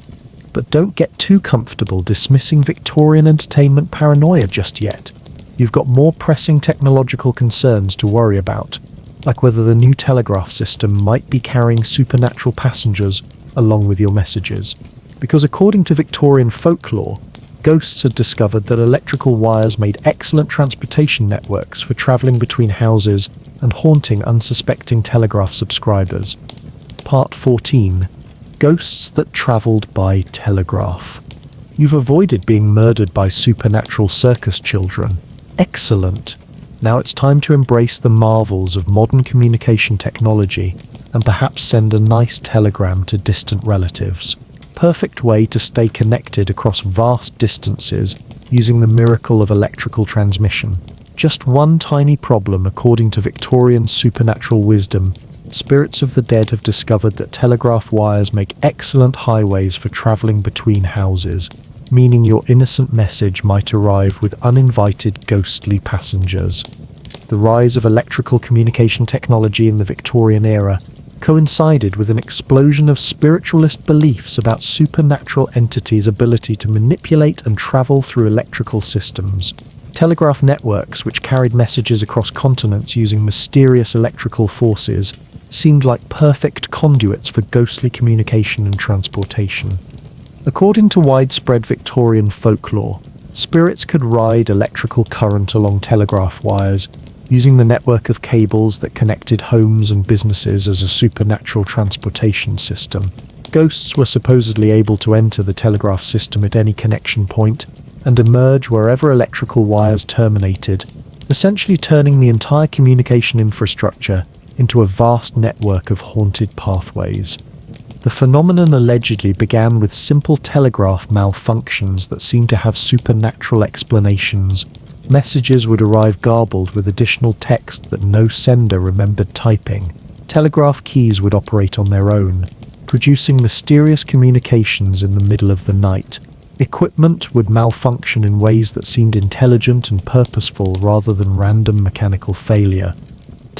But don't get too comfortable dismissing Victorian entertainment paranoia just yet. You've got more pressing technological concerns to worry about, like whether the new telegraph system might be carrying supernatural passengers along with your messages. Because according to Victorian folklore, ghosts had discovered that electrical wires made excellent transportation networks for travelling between houses and haunting unsuspecting telegraph subscribers. Part 14. Ghosts that travelled by telegraph. You've avoided being murdered by supernatural circus children. Excellent. Now it's time to embrace the marvels of modern communication technology and perhaps send a nice telegram to distant relatives. Perfect way to stay connected across vast distances using the miracle of electrical transmission. Just one tiny problem according to Victorian supernatural wisdom. Spirits of the dead have discovered that telegraph wires make excellent highways for travelling between houses, meaning your innocent message might arrive with uninvited ghostly passengers. The rise of electrical communication technology in the Victorian era coincided with an explosion of spiritualist beliefs about supernatural entities' ability to manipulate and travel through electrical systems. Telegraph networks, which carried messages across continents using mysterious electrical forces, seemed like perfect conduits for ghostly communication and transportation. According to widespread Victorian folklore, spirits could ride electrical current along telegraph wires, using the network of cables that connected homes and businesses as a supernatural transportation system. Ghosts were supposedly able to enter the telegraph system at any connection point and emerge wherever electrical wires terminated, essentially turning the entire communication infrastructure into a vast network of haunted pathways. The phenomenon allegedly began with simple telegraph malfunctions that seemed to have supernatural explanations. Messages would arrive garbled with additional text that no sender remembered typing. Telegraph keys would operate on their own, producing mysterious communications in the middle of the night. Equipment would malfunction in ways that seemed intelligent and purposeful rather than random mechanical failure.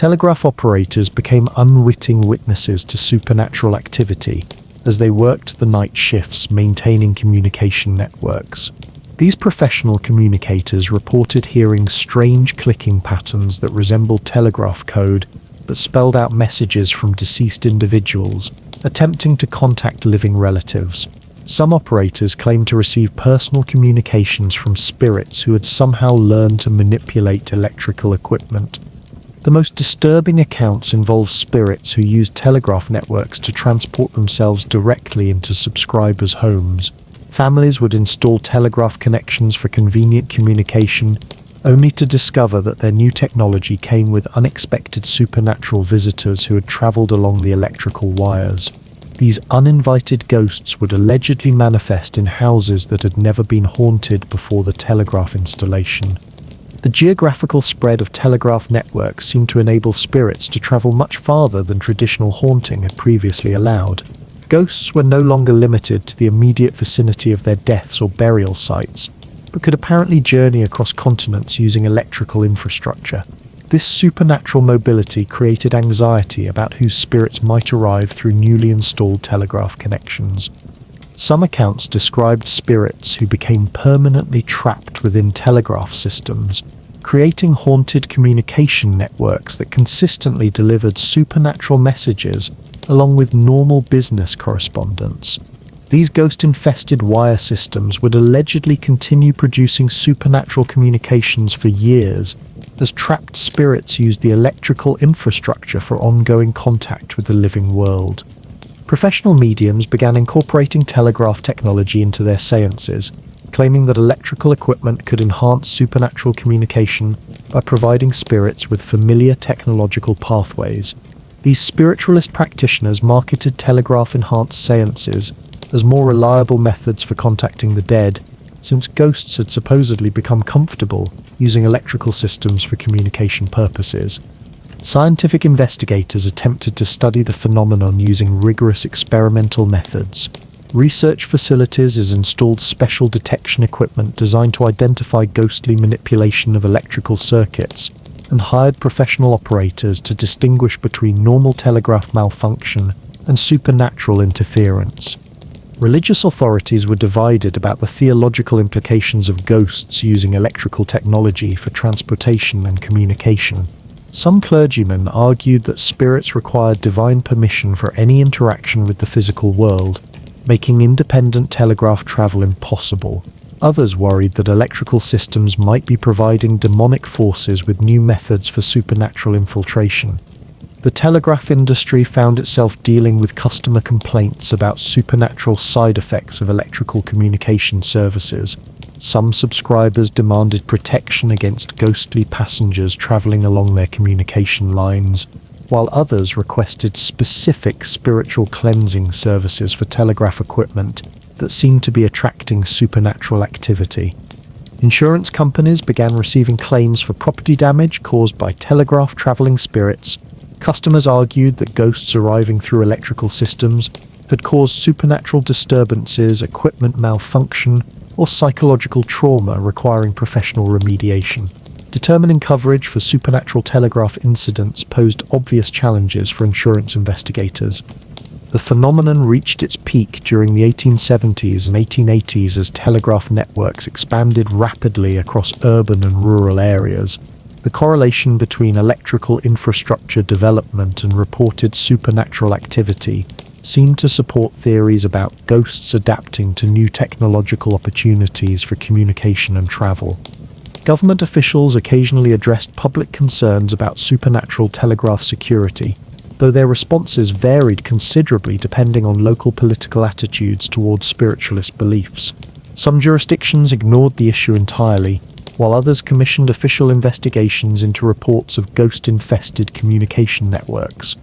Telegraph operators became unwitting witnesses to supernatural activity as they worked the night shifts maintaining communication networks. These professional communicators reported hearing strange clicking patterns that resembled telegraph code but spelled out messages from deceased individuals attempting to contact living relatives. Some operators claimed to receive personal communications from spirits who had somehow learned to manipulate electrical equipment. The most disturbing accounts involve spirits who used telegraph networks to transport themselves directly into subscribers' homes. Families would install telegraph connections for convenient communication, only to discover that their new technology came with unexpected supernatural visitors who had travelled along the electrical wires. These uninvited ghosts would allegedly manifest in houses that had never been haunted before the telegraph installation. The geographical spread of telegraph networks seemed to enable spirits to travel much farther than traditional haunting had previously allowed. Ghosts were no longer limited to the immediate vicinity of their deaths or burial sites. but could apparently journey across continents using electrical infrastructure. This supernatural mobility created anxiety about whose spirits might arrive through newly installed telegraph connections. Some accounts described spirits who became permanently trapped within telegraph systems, creating haunted communication networks that consistently delivered supernatural messages along with normal business correspondence. These ghost-infested wire systems would allegedly continue producing supernatural communications for years, as trapped spirits used the electrical infrastructure for ongoing contact with the living world. Professional mediums began incorporating telegraph technology into their seances, claiming that electrical equipment could enhance supernatural communication by providing spirits with familiar technological pathways. These spiritualist practitioners marketed telegraph-enhanced seances as more reliable methods for contacting the dead, since ghosts had supposedly become comfortable using electrical systems for communication purposes. Scientific investigators attempted to study the phenomenon using rigorous experimental methods. Research facilities has installed special detection equipment designed to identify ghostly manipulation of electrical circuits, and hired professional operators to distinguish between normal telegraph malfunction and supernatural interference. Religious authorities were divided about the theological implications of ghosts using electrical technology for transportation and communication. Some clergymen argued that spirits required divine permission for any interaction with the physical world, making independent telegraph travel impossible. Others worried that electrical systems might be providing demonic forces with new methods for supernatural infiltration. The telegraph industry found itself dealing with customer complaints about supernatural side effects of electrical communication services. Some subscribers demanded protection against ghostly passengers traveling along their communication lines, while others requested specific spiritual cleansing services for telegraph equipment that seemed to be attracting supernatural activity. Insurance companies began receiving claims for property damage caused by telegraph traveling spirits. Customers argued that ghosts arriving through electrical systems had caused supernatural disturbances, equipment malfunction, or psychological trauma requiring professional remediation. Determining coverage for supernatural telegraph incidents posed obvious challenges for insurance investigators. The phenomenon reached its peak during the 1870s and 1880s as telegraph networks expanded rapidly across urban and rural areas. The correlation between electrical infrastructure development and reported supernatural activity seemed to support theories about ghosts adapting to new technological opportunities for communication and travel. Government officials occasionally addressed public concerns about supernatural telegraph security, though their responses varied considerably depending on local political attitudes towards spiritualist beliefs. Some jurisdictions ignored the issue entirely, while others commissioned official investigations into reports of ghost-infested communication networks.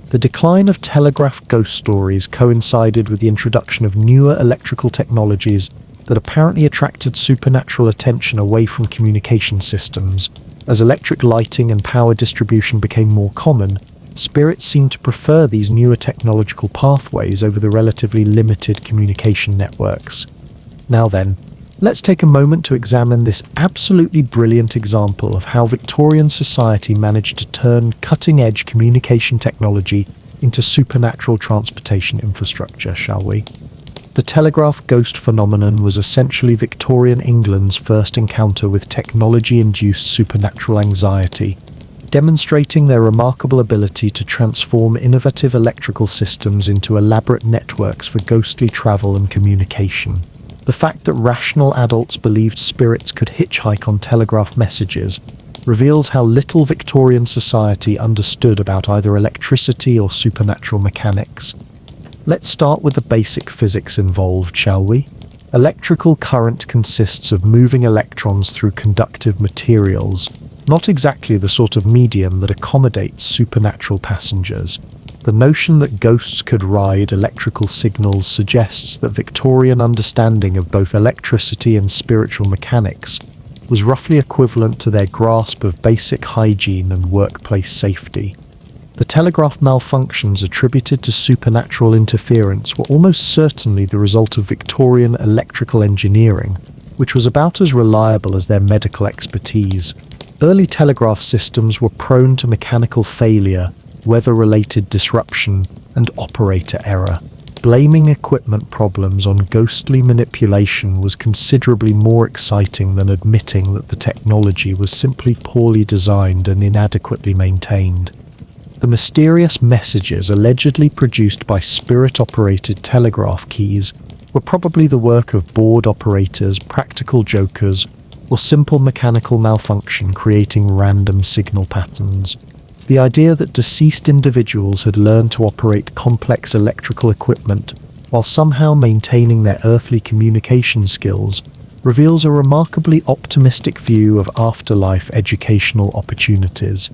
The decline of telegraph ghost stories coincided with the introduction of newer electrical technologies that apparently attracted supernatural attention away from communication systems. As electric lighting and power distribution became more common, spirits seemed to prefer these newer technological pathways over the relatively limited communication networks. Now then, let's take a moment to examine this absolutely brilliant example of how Victorian society managed to turn cutting-edge communication technology into supernatural transportation infrastructure, shall we? The telegraph ghost phenomenon was essentially Victorian England's first encounter with technology-induced supernatural anxiety, demonstrating their remarkable ability to transform innovative electrical systems into elaborate networks for ghostly travel and communication. The fact that rational adults believed spirits could hitchhike on telegraph messages reveals how little Victorian society understood about either electricity or supernatural mechanics. Let's start with the basic physics involved, shall we? Electrical current consists of moving electrons through conductive materials, not exactly the sort of medium that accommodates supernatural passengers. The notion that ghosts could ride electrical signals suggests that Victorian understanding of both electricity and spiritual mechanics was roughly equivalent to their grasp of basic hygiene and workplace safety. The telegraph malfunctions attributed to supernatural interference were almost certainly the result of Victorian electrical engineering, which was about as reliable as their medical expertise. Early telegraph systems were prone to mechanical failure, weather-related disruption, and operator error. Blaming equipment problems on ghostly manipulation was considerably more exciting than admitting that the technology was simply poorly designed and inadequately maintained. The mysterious messages allegedly produced by spirit-operated telegraph keys were probably the work of bored operators, practical jokers, or simple mechanical malfunction creating random signal patterns. The idea that deceased individuals had learned to operate complex electrical equipment while somehow maintaining their earthly communication skills reveals a remarkably optimistic view of afterlife educational opportunities.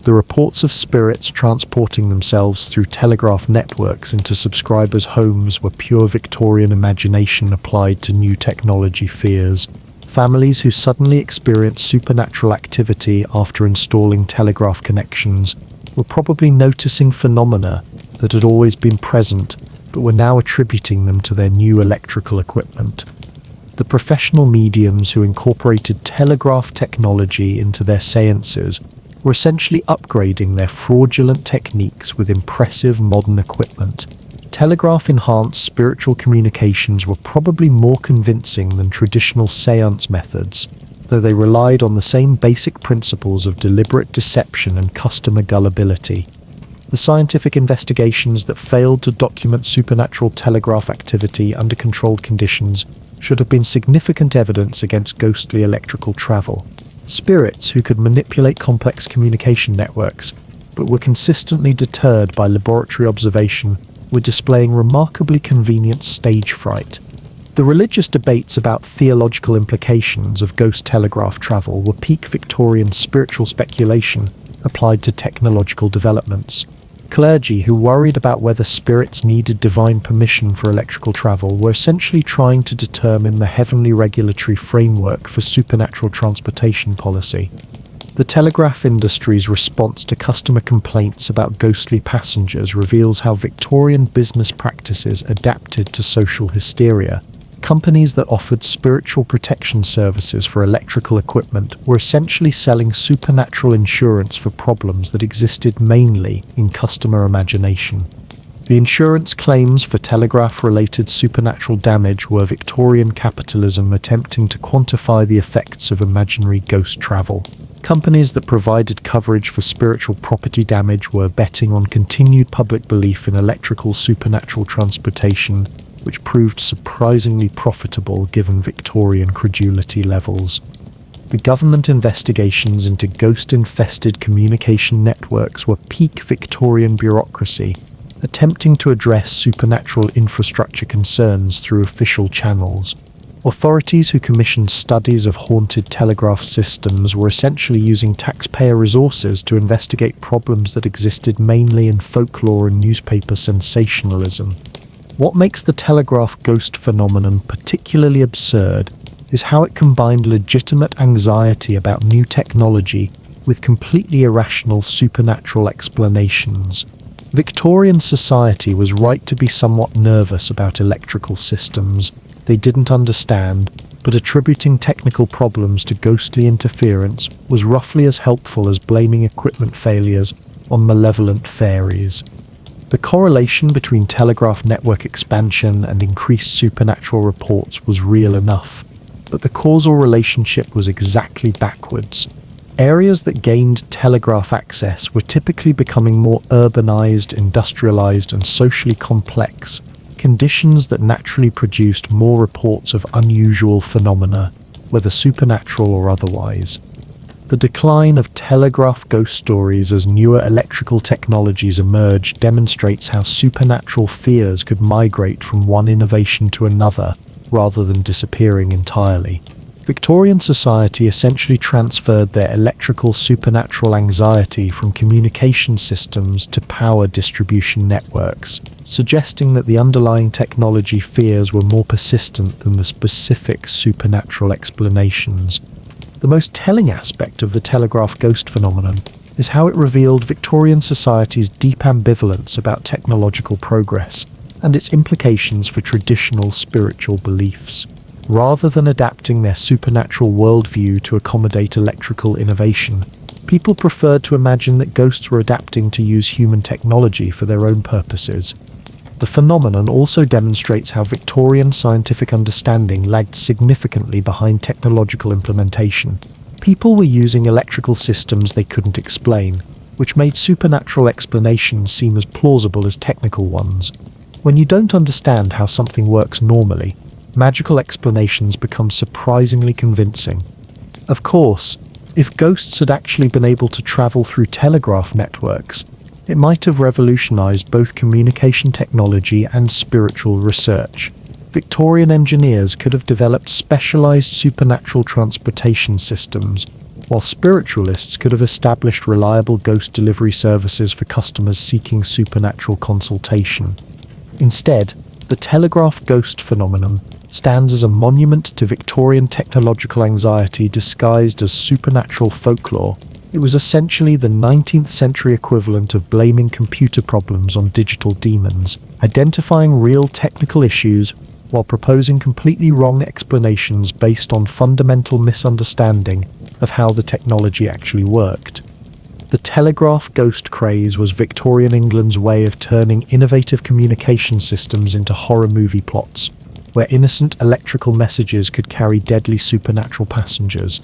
The reports of spirits transporting themselves through telegraph networks into subscribers' homes were pure Victorian imagination applied to new technology fears. Families who suddenly experienced supernatural activity after installing telegraph connections were probably noticing phenomena that had always been present, but were now attributing them to their new electrical equipment. The professional mediums who incorporated telegraph technology into their seances were essentially upgrading their fraudulent techniques with impressive modern equipment. Telegraph-enhanced spiritual communications were probably more convincing than traditional seance methods, though they relied on the same basic principles of deliberate deception and customer gullibility. The scientific investigations that failed to document supernatural telegraph activity under controlled conditions should have been significant evidence against ghostly electrical travel. Spirits who could manipulate complex communication networks, but were consistently deterred by laboratory observation, were displaying remarkably convenient stage fright. The religious debates about theological implications of ghost telegraph travel were peak Victorian spiritual speculation applied to technological developments. Clergy who worried about whether spirits needed divine permission for electrical travel were essentially trying to determine the heavenly regulatory framework for supernatural transportation policy. The telegraph industry's response to customer complaints about ghostly passengers reveals how Victorian business practices adapted to social hysteria. Companies that offered spiritual protection services for electrical equipment were essentially selling supernatural insurance for problems that existed mainly in customer imagination. The insurance claims for telegraph-related supernatural damage were Victorian capitalism attempting to quantify the effects of imaginary ghost travel. Companies that provided coverage for spiritual property damage were betting on continued public belief in electrical supernatural transportation, which proved surprisingly profitable given Victorian credulity levels. The government investigations into ghost-infested communication networks were peak Victorian bureaucracy, attempting to address supernatural infrastructure concerns through official channels. Authorities who commissioned studies of haunted telegraph systems were essentially using taxpayer resources to investigate problems that existed mainly in folklore and newspaper sensationalism. What makes the telegraph ghost phenomenon particularly absurd is how it combined legitimate anxiety about new technology with completely irrational supernatural explanations. Victorian society was right to be somewhat nervous about electrical systems they didn't understand, but attributing technical problems to ghostly interference was roughly as helpful as blaming equipment failures on malevolent fairies. The correlation between telegraph network expansion and increased supernatural reports was real enough, but the causal relationship was exactly backwards. Areas that gained telegraph access were typically becoming more urbanized, industrialized, and socially complex, conditions that naturally produced more reports of unusual phenomena, whether supernatural or otherwise. The decline of telegraph ghost stories as newer electrical technologies emerged demonstrates how supernatural fears could migrate from one innovation to another, rather than disappearing entirely. Victorian society essentially transferred their electrical supernatural anxiety from communication systems to power distribution networks, suggesting that the underlying technology fears were more persistent than the specific supernatural explanations. The most telling aspect of the telegraph ghost phenomenon is how it revealed Victorian society's deep ambivalence about technological progress and its implications for traditional spiritual beliefs. Rather than adapting their supernatural worldview to accommodate electrical innovation, people preferred to imagine that ghosts were adapting to use human technology for their own purposes. The phenomenon also demonstrates how Victorian scientific understanding lagged significantly behind technological implementation. People were using electrical systems they couldn't explain, which made supernatural explanations seem as plausible as technical ones. When you don't understand how something works normally, magical explanations become surprisingly convincing. Of course, if ghosts had actually been able to travel through telegraph networks, it might have revolutionized both communication technology and spiritual research. Victorian engineers could have developed specialized supernatural transportation systems, while spiritualists could have established reliable ghost delivery services for customers seeking supernatural consultation. Instead, the telegraph ghost phenomenon stands as a monument to Victorian technological anxiety disguised as supernatural folklore. It was essentially the 19th century equivalent of blaming computer problems on digital demons, identifying real technical issues while proposing completely wrong explanations based on fundamental misunderstanding of how the technology actually worked. The telegraph ghost craze was Victorian England's way of turning innovative communication systems into horror movie plots, where innocent electrical messages could carry deadly supernatural passengers.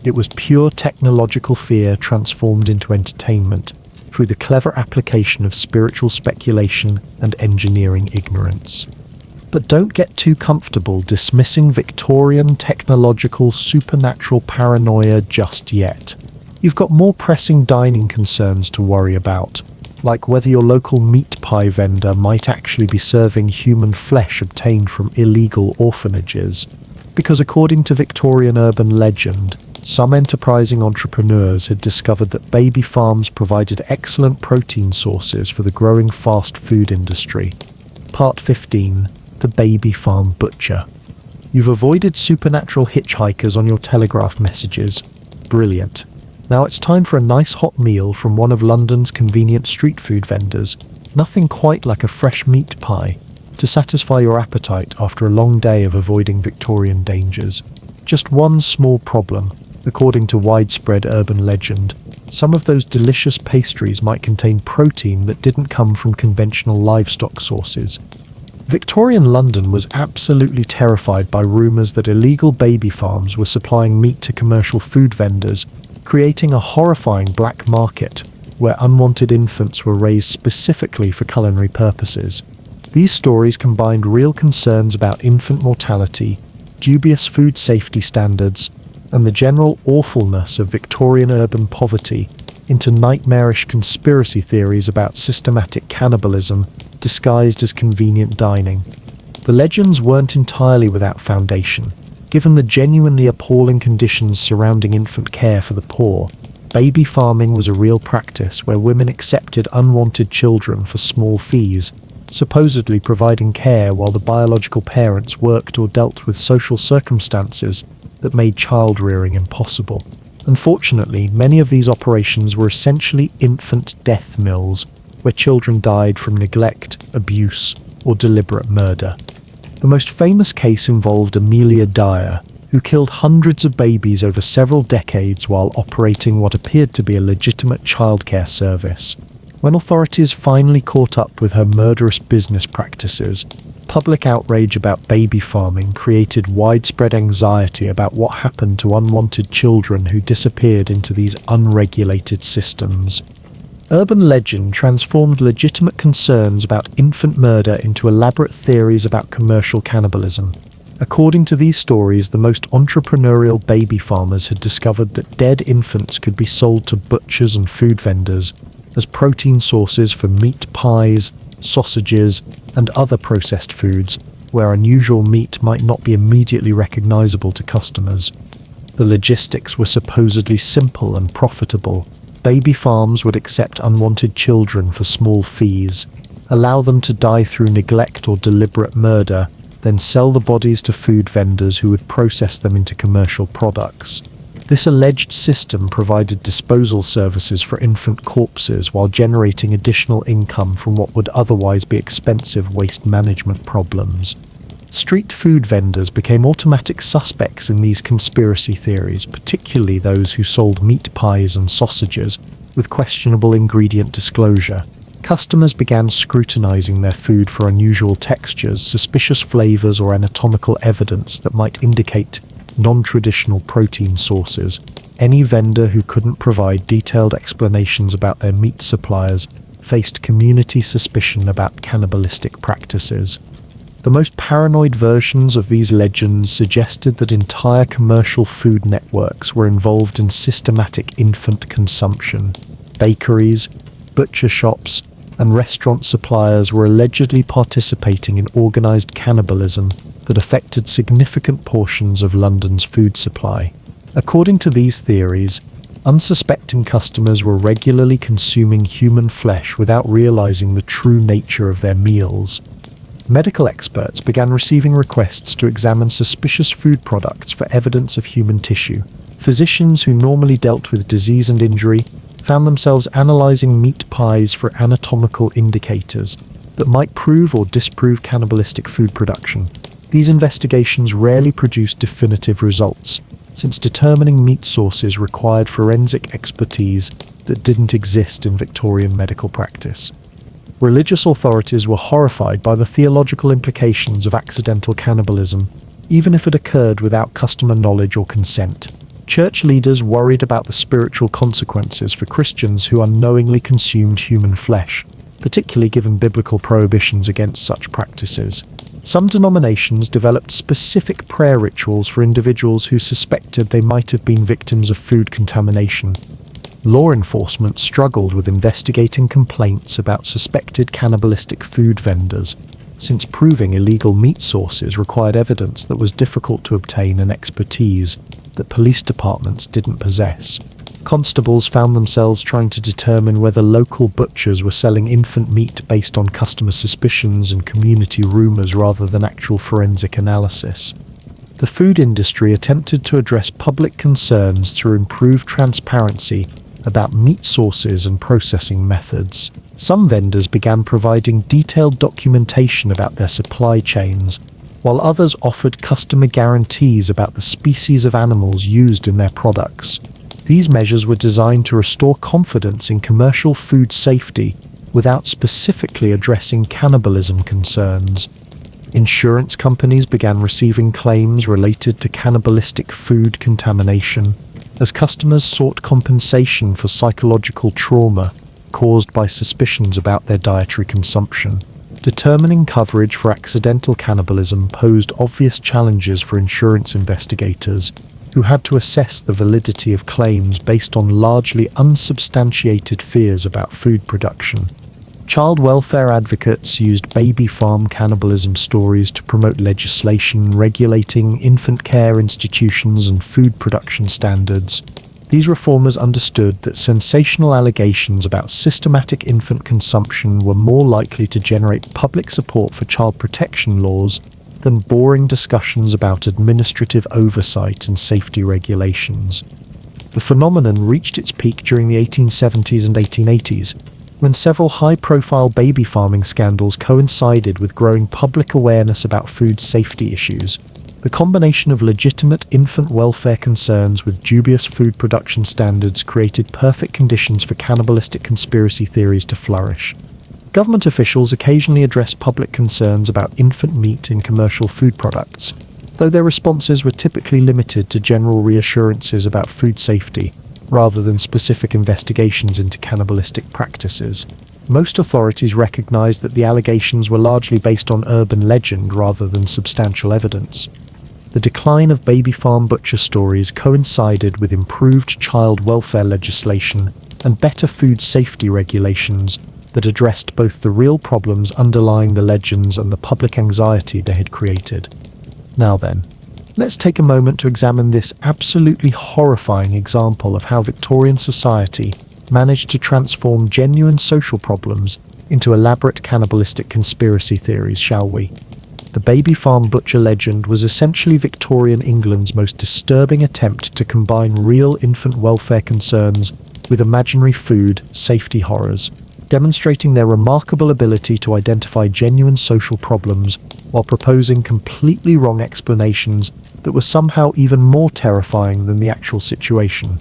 It was pure technological fear transformed into entertainment through the clever application of spiritual speculation and engineering ignorance. But don't get too comfortable dismissing Victorian technological supernatural paranoia just yet. You've got more pressing dining concerns to worry about, like whether your local meat pie vendor might actually be serving human flesh obtained from illegal orphanages. Because according to Victorian urban legend, some enterprising entrepreneurs had discovered that baby farms provided excellent protein sources for the growing fast food industry. Part 15. The Baby Farm Butcher. You've avoided supernatural hitchhikers on your telegraph messages. Brilliant. Now it's time for a nice hot meal from one of London's convenient street food vendors. Nothing quite like a fresh meat pie to satisfy your appetite after a long day of avoiding Victorian dangers. Just one small problem. According to widespread urban legend, some of those delicious pastries might contain protein that didn't come from conventional livestock sources. Victorian London was absolutely terrified by rumours that illegal baby farms were supplying meat to commercial food vendors, creating a horrifying black market where unwanted infants were raised specifically for culinary purposes. These stories combined real concerns about infant mortality, dubious food safety standards, and the general awfulness of Victorian urban poverty into nightmarish conspiracy theories about systematic cannibalism disguised as convenient dining. The legends weren't entirely without foundation. Given the genuinely appalling conditions surrounding infant care for the poor, baby farming was a real practice where women accepted unwanted children for small fees, supposedly providing care while the biological parents worked or dealt with social circumstances that made child rearing impossible. Unfortunately, many of these operations were essentially infant death mills, where children died from neglect, abuse, or deliberate murder. The most famous case involved Amelia Dyer, who killed hundreds of babies over several decades while operating what appeared to be a legitimate childcare service. When authorities finally caught up with her murderous business practices, public outrage about baby farming created widespread anxiety about what happened to unwanted children who disappeared into these unregulated systems. Urban legend transformed legitimate concerns about infant murder into elaborate theories about commercial cannibalism. According to these stories, the most entrepreneurial baby farmers had discovered that dead infants could be sold to butchers and food vendors as protein sources for meat pies, sausages, and other processed foods, where unusual meat might not be immediately recognizable to customers. The logistics were supposedly simple and profitable. Baby farms would accept unwanted children for small fees, allow them to die through neglect or deliberate murder, then sell the bodies to food vendors who would process them into commercial products. This alleged system provided disposal services for infant corpses while generating additional income from what would otherwise be expensive waste management problems. Street food vendors became automatic suspects in these conspiracy theories, particularly those who sold meat pies and sausages with questionable ingredient disclosure. Customers began scrutinizing their food for unusual textures, suspicious flavors, or anatomical evidence that might indicate non-traditional protein sources. Any vendor who couldn't provide detailed explanations about their meat suppliers faced community suspicion about cannibalistic practices. The most paranoid versions of these legends suggested that entire commercial food networks were involved in systematic infant consumption. Bakeries, butcher shops, and restaurant suppliers were allegedly participating in organized cannibalism that affected significant portions of London's food supply. According to these theories, unsuspecting customers were regularly consuming human flesh without realizing the true nature of their meals. Medical experts began receiving requests to examine suspicious food products for evidence of human tissue. Physicians who normally dealt with disease and injury found themselves analyzing meat pies for anatomical indicators that might prove or disprove cannibalistic food production. These investigations rarely produced definitive results, since determining meat sources required forensic expertise that didn't exist in Victorian medical practice. Religious authorities were horrified by the theological implications of accidental cannibalism, even if it occurred without customer knowledge or consent. Church leaders worried about the spiritual consequences for Christians who unknowingly consumed human flesh, particularly given biblical prohibitions against such practices. Some denominations developed specific prayer rituals for individuals who suspected they might have been victims of food contamination. Law enforcement struggled with investigating complaints about suspected cannibalistic food vendors, since proving illegal meat sources required evidence that was difficult to obtain and expertise that police departments didn't possess. Constables found themselves trying to determine whether local butchers were selling infant meat based on customer suspicions and community rumors rather than actual forensic analysis. The food industry attempted to address public concerns through improved transparency about meat sources and processing methods. Some vendors began providing detailed documentation about their supply chains, while others offered customer guarantees about the species of animals used in their products. These measures were designed to restore confidence in commercial food safety without specifically addressing cannibalism concerns. Insurance companies began receiving claims related to cannibalistic food contamination as customers sought compensation for psychological trauma caused by suspicions about their dietary consumption. Determining coverage for accidental cannibalism posed obvious challenges for insurance investigators, who had to assess the validity of claims based on largely unsubstantiated fears about food production. Child welfare advocates used baby farm cannibalism stories to promote legislation regulating infant care institutions and food production standards. These reformers understood that sensational allegations about systematic infant consumption were more likely to generate public support for child protection laws than boring discussions about administrative oversight and safety regulations. The phenomenon reached its peak during the 1870s and 1880s, when several high-profile baby farming scandals coincided with growing public awareness about food safety issues. The combination of legitimate infant welfare concerns with dubious food production standards created perfect conditions for cannibalistic conspiracy theories to flourish. Government officials occasionally addressed public concerns about infant meat in commercial food products, though their responses were typically limited to general reassurances about food safety, rather than specific investigations into cannibalistic practices. Most authorities recognized that the allegations were largely based on urban legend rather than substantial evidence. The decline of baby farm butcher stories coincided with improved child welfare legislation and better food safety regulations that addressed both the real problems underlying the legends and the public anxiety they had created. Now then, let's take a moment to examine this absolutely horrifying example of how Victorian society managed to transform genuine social problems into elaborate cannibalistic conspiracy theories, shall we? The baby farm butcher legend was essentially Victorian England's most disturbing attempt to combine real infant welfare concerns with imaginary food safety horrors. demonstrating their remarkable ability to identify genuine social problems while proposing completely wrong explanations that were somehow even more terrifying than the actual situation.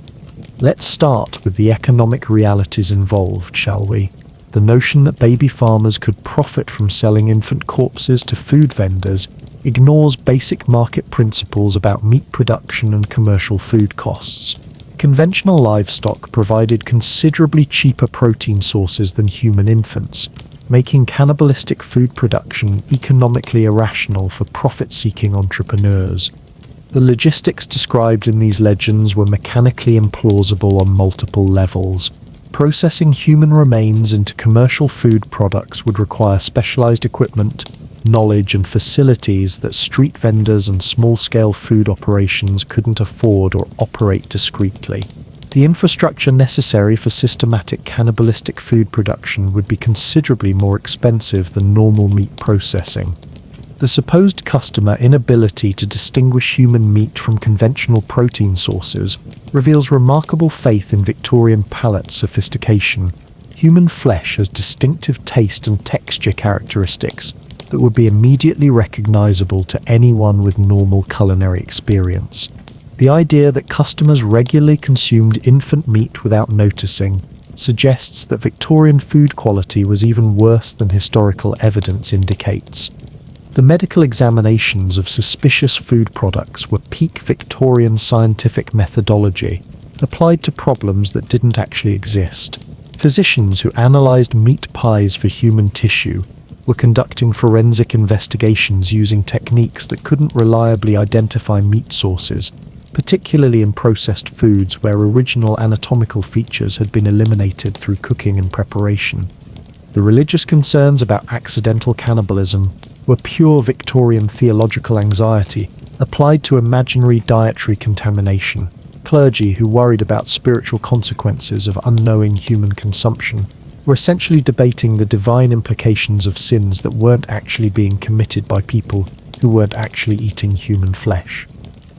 Let's start with the economic realities involved, shall we? The notion that baby farmers could profit from selling infant corpses to food vendors ignores basic market principles about meat production and commercial food costs. Conventional livestock provided considerably cheaper protein sources than human infants, making cannibalistic food production economically irrational for profit-seeking entrepreneurs. The logistics described in these legends were mechanically implausible on multiple levels. Processing human remains into commercial food products would require specialized equipment, knowledge, and facilities that street vendors and small-scale food operations couldn't afford or operate discreetly. The infrastructure necessary for systematic cannibalistic food production would be considerably more expensive than normal meat processing. The supposed customer inability to distinguish human meat from conventional protein sources reveals remarkable faith in Victorian palate sophistication. Human flesh has distinctive taste and texture characteristics that would be immediately recognizable to anyone with normal culinary experience. The idea that customers regularly consumed infant meat without noticing suggests that Victorian food quality was even worse than historical evidence indicates. The medical examinations of suspicious food products were peak Victorian scientific methodology, applied to problems that didn't actually exist. Physicians who analyzed meat pies for human tissue were conducting forensic investigations using techniques that couldn't reliably identify meat sources, particularly in processed foods where original anatomical features had been eliminated through cooking and preparation. The religious concerns about accidental cannibalism were pure Victorian theological anxiety applied to imaginary dietary contamination. Clergy who worried about spiritual consequences of unknowing human consumption were essentially debating the divine implications of sins that weren't actually being committed by people who weren't actually eating human flesh.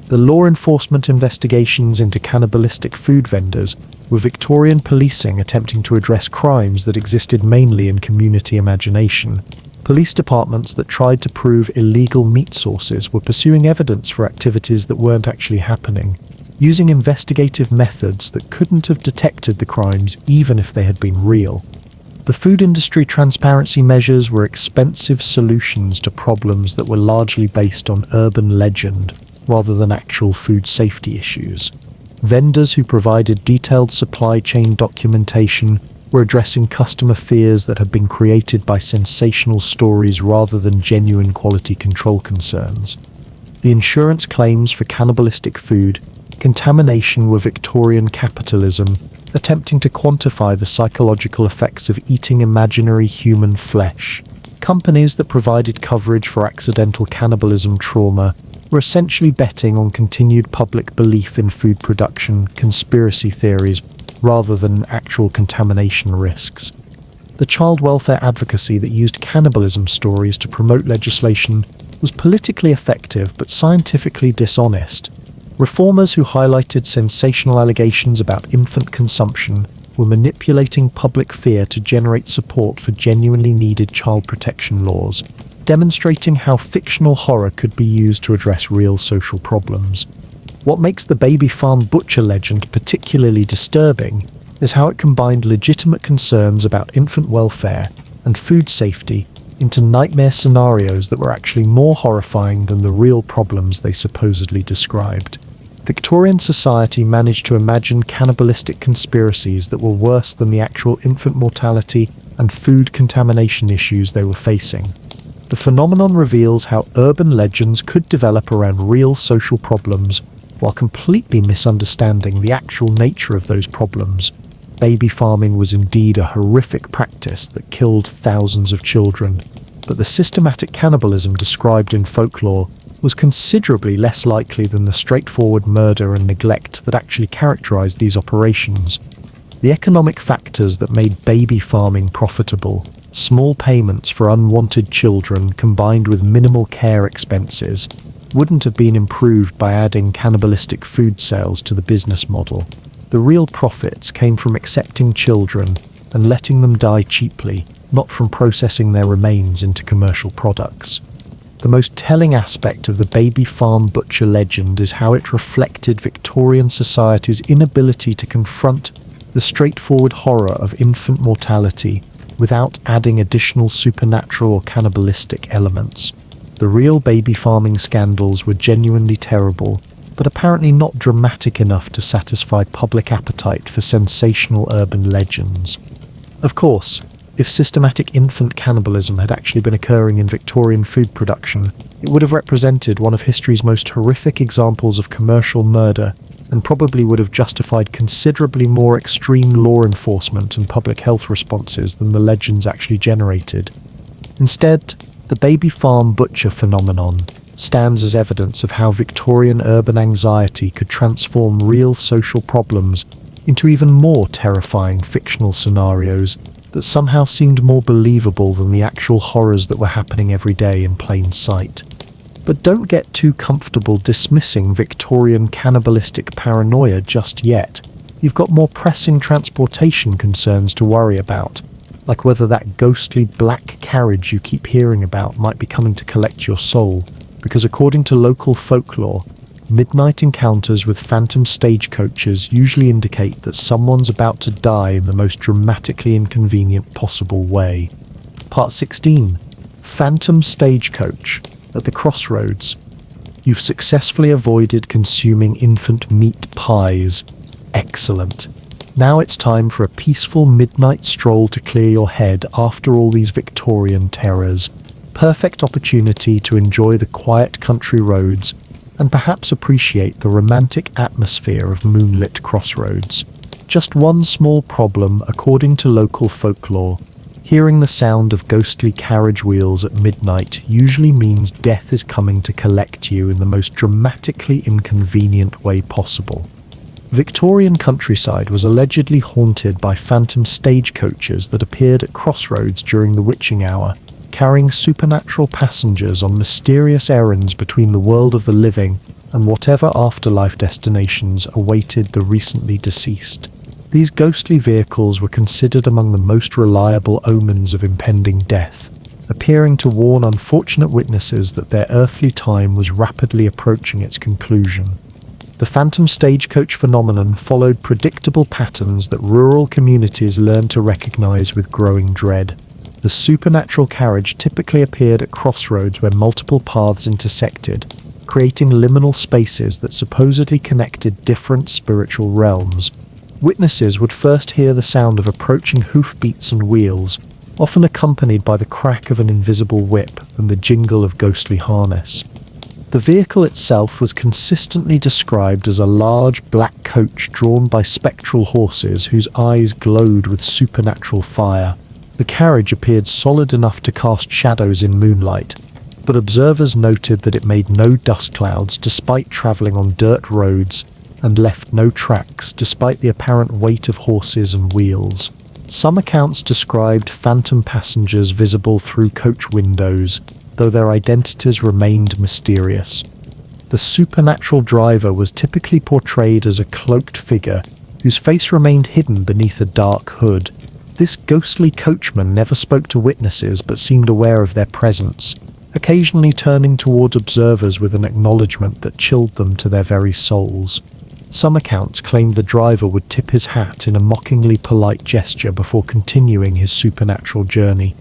The law enforcement investigations into cannibalistic food vendors were Victorian policing attempting to address crimes that existed mainly in community imagination. Police departments that tried to prove illegal meat sources were pursuing evidence for activities that weren't actually happening, using investigative methods that couldn't have detected the crimes even if they had been real. The food industry transparency measures were expensive solutions to problems that were largely based on urban legend rather than actual food safety issues. Vendors who provided detailed supply chain documentation were addressing customer fears that had been created by sensational stories rather than genuine quality control concerns. The insurance claims for cannibalistic food contamination were Victorian capitalism attempting to quantify the psychological effects of eating imaginary human flesh. Companies that provided coverage for accidental cannibalism trauma were essentially betting on continued public belief in food production conspiracy theories rather than actual contamination risks. The child welfare advocacy that used cannibalism stories to promote legislation was politically effective but scientifically dishonest. Reformers who highlighted sensational allegations about infant consumption were manipulating public fear to generate support for genuinely needed child protection laws, demonstrating how fictional horror could be used to address real social problems. What makes the baby farm butcher legend particularly disturbing is how it combined legitimate concerns about infant welfare and food safety into nightmare scenarios that were actually more horrifying than the real problems they supposedly described. Victorian society managed to imagine cannibalistic conspiracies that were worse than the actual infant mortality and food contamination issues they were facing. The phenomenon reveals how urban legends could develop around real social problems while completely misunderstanding the actual nature of those problems. Baby farming was indeed a horrific practice that killed thousands of children, but the systematic cannibalism described in folklore was considerably less likely than the straightforward murder and neglect that actually characterized these operations. The economic factors that made baby farming profitable, small payments for unwanted children combined with minimal care expenses, wouldn't have been improved by adding cannibalistic food sales to the business model. The real profits came from accepting children and letting them die cheaply, not from processing their remains into commercial products. The most telling aspect of the baby farm butcher legend is how it reflected Victorian society's inability to confront the straightforward horror of infant mortality without adding additional supernatural or cannibalistic elements. The real baby farming scandals were genuinely terrible, but apparently not dramatic enough to satisfy public appetite for sensational urban legends. Of course, if systematic infant cannibalism had actually been occurring in Victorian food production, it would have represented one of history's most horrific examples of commercial murder, and probably would have justified considerably more extreme law enforcement and public health responses than the legends actually generated. Instead, the baby farm butcher phenomenon stands as evidence of how Victorian urban anxiety could transform real social problems into even more terrifying fictional scenarios that somehow seemed more believable than the actual horrors that were happening every day in plain sight. But don't get too comfortable dismissing Victorian cannibalistic paranoia just yet. You've got more pressing transportation concerns to worry about, like whether that ghostly black carriage you keep hearing about might be coming to collect your soul, because according to local folklore, midnight encounters with phantom stagecoaches usually indicate that someone's about to die in the most dramatically inconvenient possible way. Part 16. Phantom Stagecoach. At the crossroads. You've successfully avoided consuming infant meat pies. Excellent. Now it's time for a peaceful midnight stroll to clear your head after all these Victorian terrors. Perfect opportunity to enjoy the quiet country roads and perhaps appreciate the romantic atmosphere of moonlit crossroads. Just one small problem according to local folklore. Hearing the sound of ghostly carriage wheels at midnight usually means death is coming to collect you in the most dramatically inconvenient way possible. Victorian countryside was allegedly haunted by phantom stagecoaches that appeared at crossroads during the witching hour, carrying supernatural passengers on mysterious errands between the world of the living and whatever afterlife destinations awaited the recently deceased. These ghostly vehicles were considered among the most reliable omens of impending death, appearing to warn unfortunate witnesses that their earthly time was rapidly approaching its conclusion. The phantom stagecoach phenomenon followed predictable patterns that rural communities learned to recognize with growing dread. The supernatural carriage typically appeared at crossroads where multiple paths intersected, creating liminal spaces that supposedly connected different spiritual realms. Witnesses would first hear the sound of approaching hoofbeats and wheels, often accompanied by the crack of an invisible whip and the jingle of ghostly harness. The vehicle itself was consistently described as a large black coach drawn by spectral horses whose eyes glowed with supernatural fire. The carriage appeared solid enough to cast shadows in moonlight, but observers noted that it made no dust clouds despite travelling on dirt roads and left no tracks despite the apparent weight of horses and wheels. Some accounts described phantom passengers visible through coach windows, though their identities remained mysterious. The supernatural driver was typically portrayed as a cloaked figure whose face remained hidden beneath a dark hood. This ghostly coachman never spoke to witnesses but seemed aware of their presence, occasionally turning towards observers with an acknowledgement that chilled them to their very souls. Some accounts claimed the driver would tip his hat in a mockingly polite gesture before continuing his supernatural journey.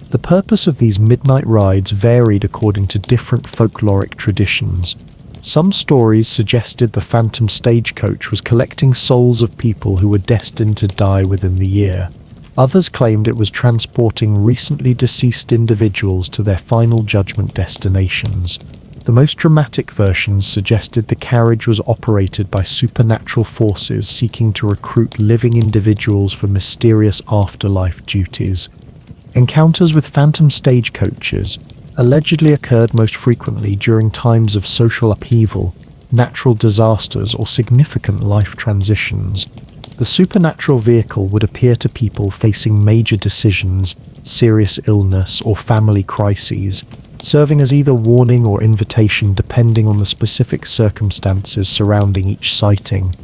The purpose of these midnight rides varied according to different folkloric traditions. Some stories suggested the phantom stagecoach was collecting souls of people who were destined to die within the year. Others claimed it was transporting recently deceased individuals to their final judgment destinations. The most dramatic versions suggested the carriage was operated by supernatural forces seeking to recruit living individuals for mysterious afterlife duties. Encounters with phantom stagecoaches allegedly occurred most frequently during times of social upheaval, natural disasters, or significant life transitions. The supernatural vehicle would appear to people facing major decisions, serious illness, or family crises, serving as either warning or invitation depending on the specific circumstances surrounding each sighting.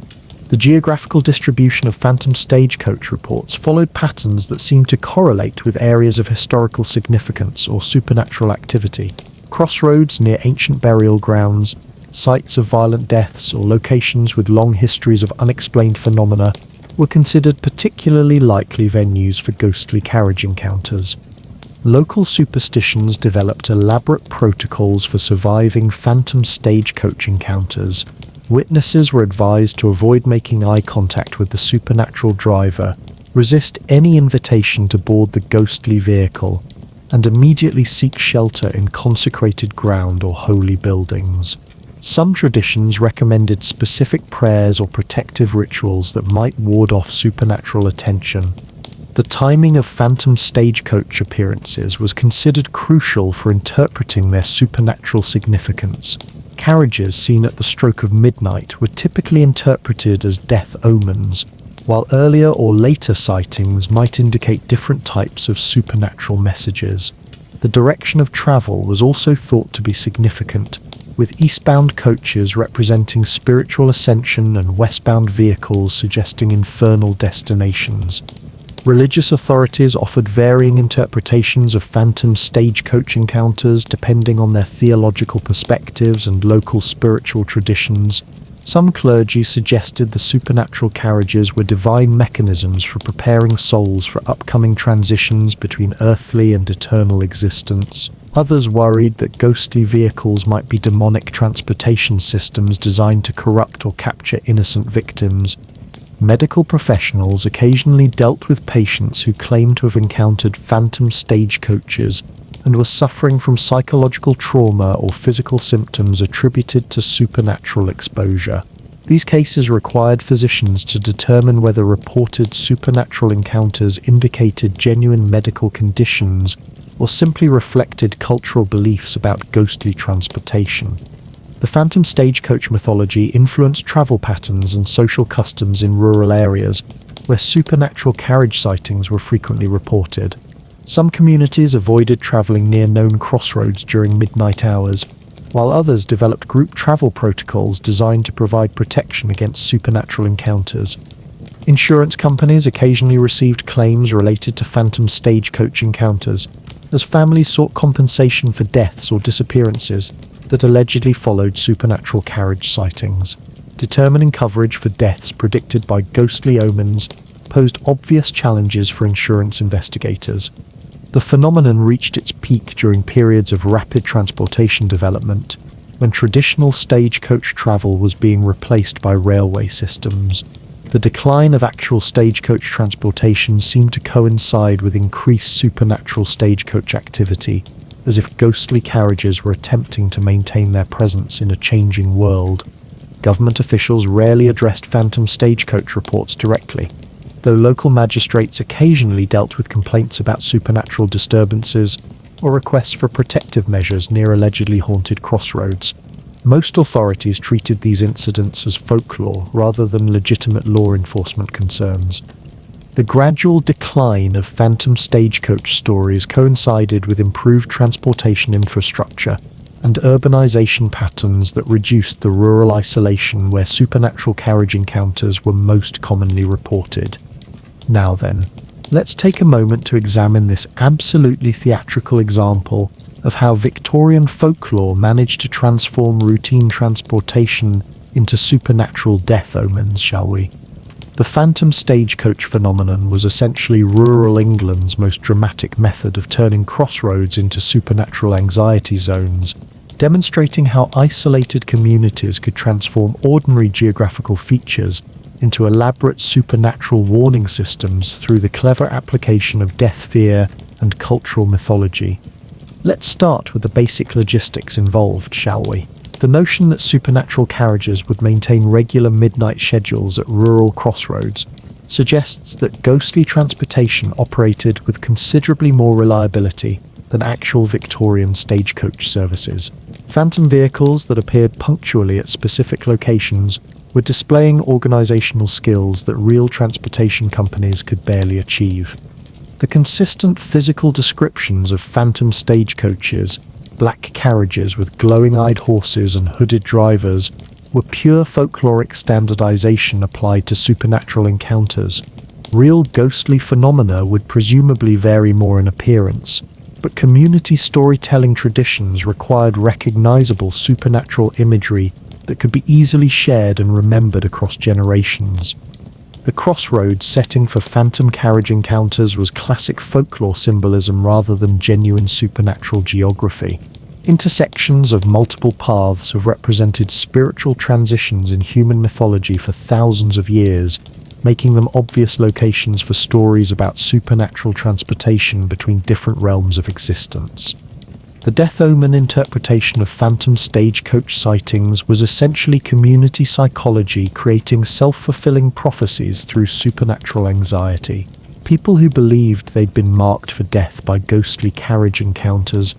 The geographical distribution of phantom stagecoach reports followed patterns that seemed to correlate with areas of historical significance or supernatural activity. Crossroads near ancient burial grounds, sites of violent deaths, or locations with long histories of unexplained phenomena were considered particularly likely venues for ghostly carriage encounters. Local superstitions developed elaborate protocols for surviving phantom stagecoach encounters. Witnesses were advised to avoid making eye contact with the supernatural driver, resist any invitation to board the ghostly vehicle, and immediately seek shelter in consecrated ground or holy buildings. Some traditions recommended specific prayers or protective rituals that might ward off supernatural attention. The timing of phantom stagecoach appearances was considered crucial for interpreting their supernatural significance. Carriages seen at the stroke of midnight were typically interpreted as death omens, while earlier or later sightings might indicate different types of supernatural messages. The direction of travel was also thought to be significant, with eastbound coaches representing spiritual ascension and westbound vehicles suggesting infernal destinations. Religious authorities offered varying interpretations of phantom stagecoach encounters depending on their theological perspectives and local spiritual traditions. Some clergy suggested the supernatural carriages were divine mechanisms for preparing souls for upcoming transitions between earthly and eternal existence. Others worried that ghostly vehicles might be demonic transportation systems designed to corrupt or capture innocent victims. Medical professionals occasionally dealt with patients who claimed to have encountered phantom stagecoaches and were suffering from psychological trauma or physical symptoms attributed to supernatural exposure. These cases required physicians to determine whether reported supernatural encounters indicated genuine medical conditions or simply reflected cultural beliefs about ghostly transportation. The phantom stagecoach mythology influenced travel patterns and social customs in rural areas, where supernatural carriage sightings were frequently reported. Some communities avoided traveling near known crossroads during midnight hours, while others developed group travel protocols designed to provide protection against supernatural encounters. Insurance companies occasionally received claims related to phantom stagecoach encounters, as families sought compensation for deaths or disappearances that allegedly followed supernatural carriage sightings. Determining coverage for deaths predicted by ghostly omens posed obvious challenges for insurance investigators. The phenomenon reached its peak during periods of rapid transportation development, when traditional stagecoach travel was being replaced by railway systems. The decline of actual stagecoach transportation seemed to coincide with increased supernatural stagecoach activity, as if ghostly carriages were attempting to maintain their presence in a changing world. Government officials rarely addressed phantom stagecoach reports directly, though local magistrates occasionally dealt with complaints about supernatural disturbances or requests for protective measures near allegedly haunted crossroads. Most authorities treated these incidents as folklore rather than legitimate law enforcement concerns. The gradual decline of phantom stagecoach stories coincided with improved transportation infrastructure and urbanization patterns that reduced the rural isolation where supernatural carriage encounters were most commonly reported. Now then, let's take a moment to examine this absolutely theatrical example of how Victorian folklore managed to transform routine transportation into supernatural death omens, shall we? The phantom stagecoach phenomenon was essentially rural England's most dramatic method of turning crossroads into supernatural anxiety zones, demonstrating how isolated communities could transform ordinary geographical features into elaborate supernatural warning systems through the clever application of death fear and cultural mythology. Let's start with the basic logistics involved, shall we? The notion that supernatural carriages would maintain regular midnight schedules at rural crossroads suggests that ghostly transportation operated with considerably more reliability than actual Victorian stagecoach services. Phantom vehicles that appeared punctually at specific locations were displaying organisational skills that real transportation companies could barely achieve. The consistent physical descriptions of phantom stagecoaches, black carriages with glowing-eyed horses and hooded drivers, were pure folkloric standardization applied to supernatural encounters. Real ghostly phenomena would presumably vary more in appearance, but community storytelling traditions required recognizable supernatural imagery that could be easily shared and remembered across generations. The crossroads setting for phantom carriage encounters was classic folklore symbolism rather than genuine supernatural geography. Intersections of multiple paths have represented spiritual transitions in human mythology for thousands of years, making them obvious locations for stories about supernatural transportation between different realms of existence. The death omen interpretation of phantom stagecoach sightings was essentially community psychology creating self-fulfilling prophecies through supernatural anxiety. People who believed they'd been marked for death by ghostly carriage encounters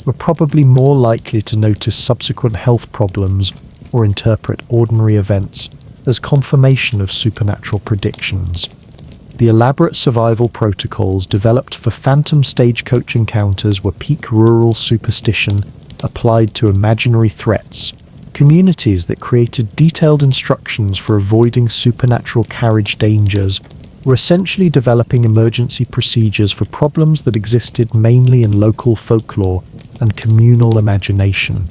were probably more likely to notice subsequent health problems or interpret ordinary events as confirmation of supernatural predictions. The elaborate survival protocols developed for phantom stagecoach encounters were peak rural superstition applied to imaginary threats. Communities that created detailed instructions for avoiding supernatural carriage dangers were essentially developing emergency procedures for problems that existed mainly in local folklore and communal imagination.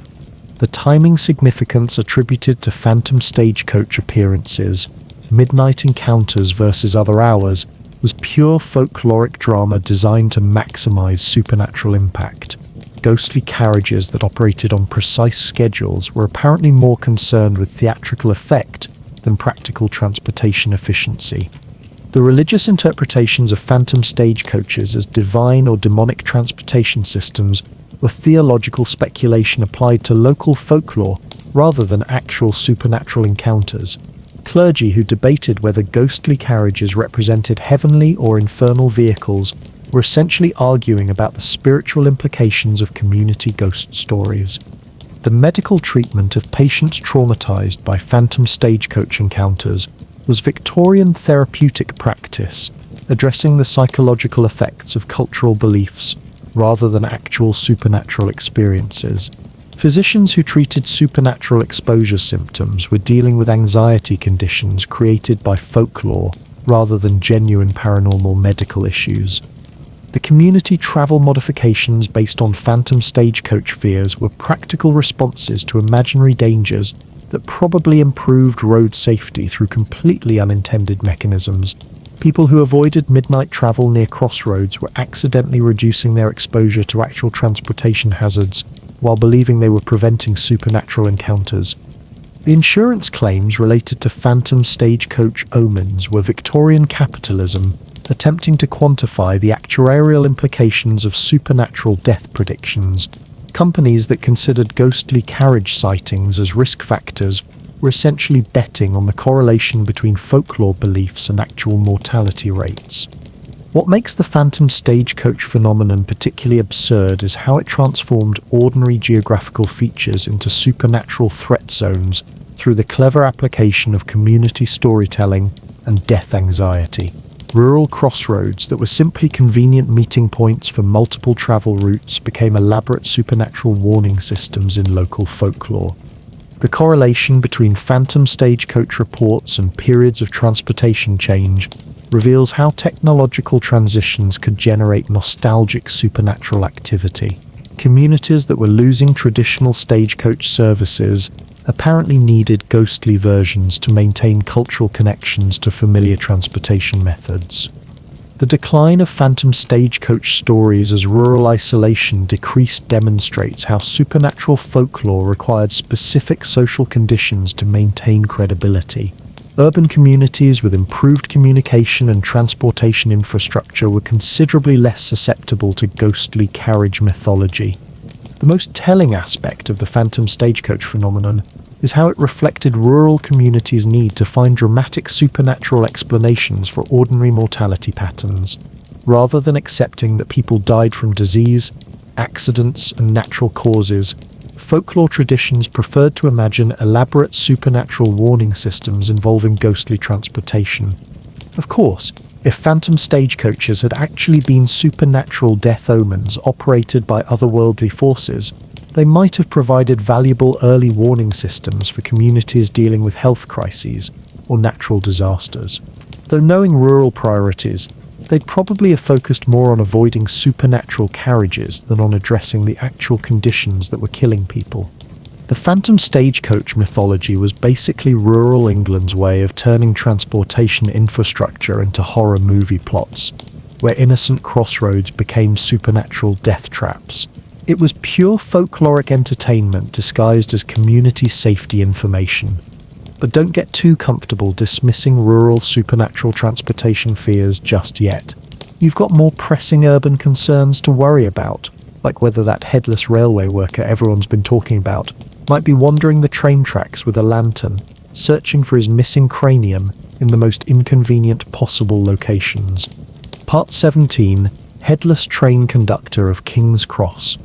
The timing significance attributed to phantom stagecoach appearances, midnight encounters versus other hours, was pure folkloric drama designed to maximize supernatural impact. Ghostly carriages that operated on precise schedules were apparently more concerned with theatrical effect than practical transportation efficiency. The religious interpretations of phantom stagecoaches as divine or demonic transportation systems were theological speculation applied to local folklore rather than actual supernatural encounters. Clergy who debated whether ghostly carriages represented heavenly or infernal vehicles were essentially arguing about the spiritual implications of community ghost stories. The medical treatment of patients traumatized by phantom stagecoach encounters was Victorian therapeutic practice, addressing the psychological effects of cultural beliefs rather than actual supernatural experiences. Physicians who treated supernatural exposure symptoms were dealing with anxiety conditions created by folklore rather than genuine paranormal medical issues. The community travel modifications based on phantom stagecoach fears were practical responses to imaginary dangers that probably improved road safety through completely unintended mechanisms. People who avoided midnight travel near crossroads were accidentally reducing their exposure to actual transportation hazards while believing they were preventing supernatural encounters. The insurance claims related to phantom stagecoach omens were Victorian capitalism attempting to quantify the actuarial implications of supernatural death predictions. Companies that considered ghostly carriage sightings as risk factors were essentially betting on the correlation between folklore beliefs and actual mortality rates. What makes the phantom stagecoach phenomenon particularly absurd is how it transformed ordinary geographical features into supernatural threat zones through the clever application of community storytelling and death anxiety. Rural crossroads that were simply convenient meeting points for multiple travel routes became elaborate supernatural warning systems in local folklore. The correlation between phantom stagecoach reports and periods of transportation change reveals how technological transitions could generate nostalgic supernatural activity. Communities that were losing traditional stagecoach services apparently needed ghostly versions to maintain cultural connections to familiar transportation methods. The decline of phantom stagecoach stories as rural isolation decreased demonstrates how supernatural folklore required specific social conditions to maintain credibility. Urban communities with improved communication and transportation infrastructure were considerably less susceptible to ghostly carriage mythology. The most telling aspect of the phantom stagecoach phenomenon is how it reflected rural communities' need to find dramatic supernatural explanations for ordinary mortality patterns. Rather than accepting that people died from disease, accidents, and natural causes, folklore traditions preferred to imagine elaborate supernatural warning systems involving ghostly transportation. Of course, if phantom stagecoaches had actually been supernatural death omens operated by otherworldly forces, They might have provided valuable early warning systems for communities dealing with health crises or natural disasters. Though knowing rural priorities, they'd probably have focused more on avoiding supernatural carriages than on addressing the actual conditions that were killing people. The phantom stagecoach mythology was basically rural England's way of turning transportation infrastructure into horror movie plots, where innocent crossroads became supernatural death traps. It was pure folkloric entertainment disguised as community safety information. But don't get too comfortable dismissing rural supernatural transportation fears just yet. You've got more pressing urban concerns to worry about, like whether that headless railway worker everyone's been talking about might be wandering the train tracks with a lantern, searching for his missing cranium in the most inconvenient possible locations. Part 17, Headless Train Conductor of King's Cross.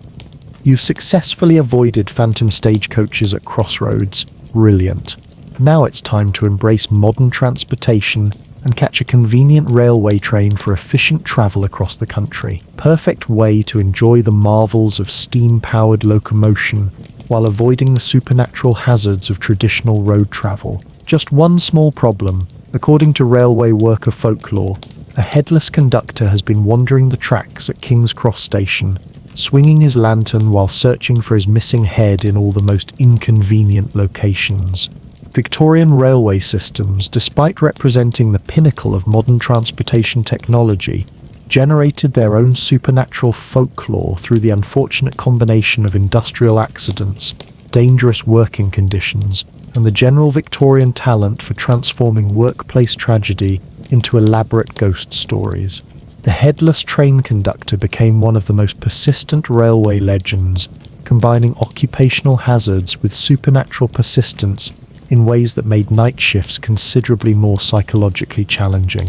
You've successfully avoided phantom stagecoaches at crossroads. Brilliant. Now it's time to embrace modern transportation and catch a convenient railway train for efficient travel across the country. Perfect way to enjoy the marvels of steam-powered locomotion while avoiding the supernatural hazards of traditional road travel. Just one small problem. According to railway worker folklore, a headless conductor has been wandering the tracks at King's Cross Station, swinging his lantern while searching for his missing head in all the most inconvenient locations. Victorian railway systems, despite representing the pinnacle of modern transportation technology, generated their own supernatural folklore through the unfortunate combination of industrial accidents, dangerous working conditions, and the general Victorian talent for transforming workplace tragedy into elaborate ghost stories. The headless train conductor became one of the most persistent railway legends, combining occupational hazards with supernatural persistence in ways that made night shifts considerably more psychologically challenging.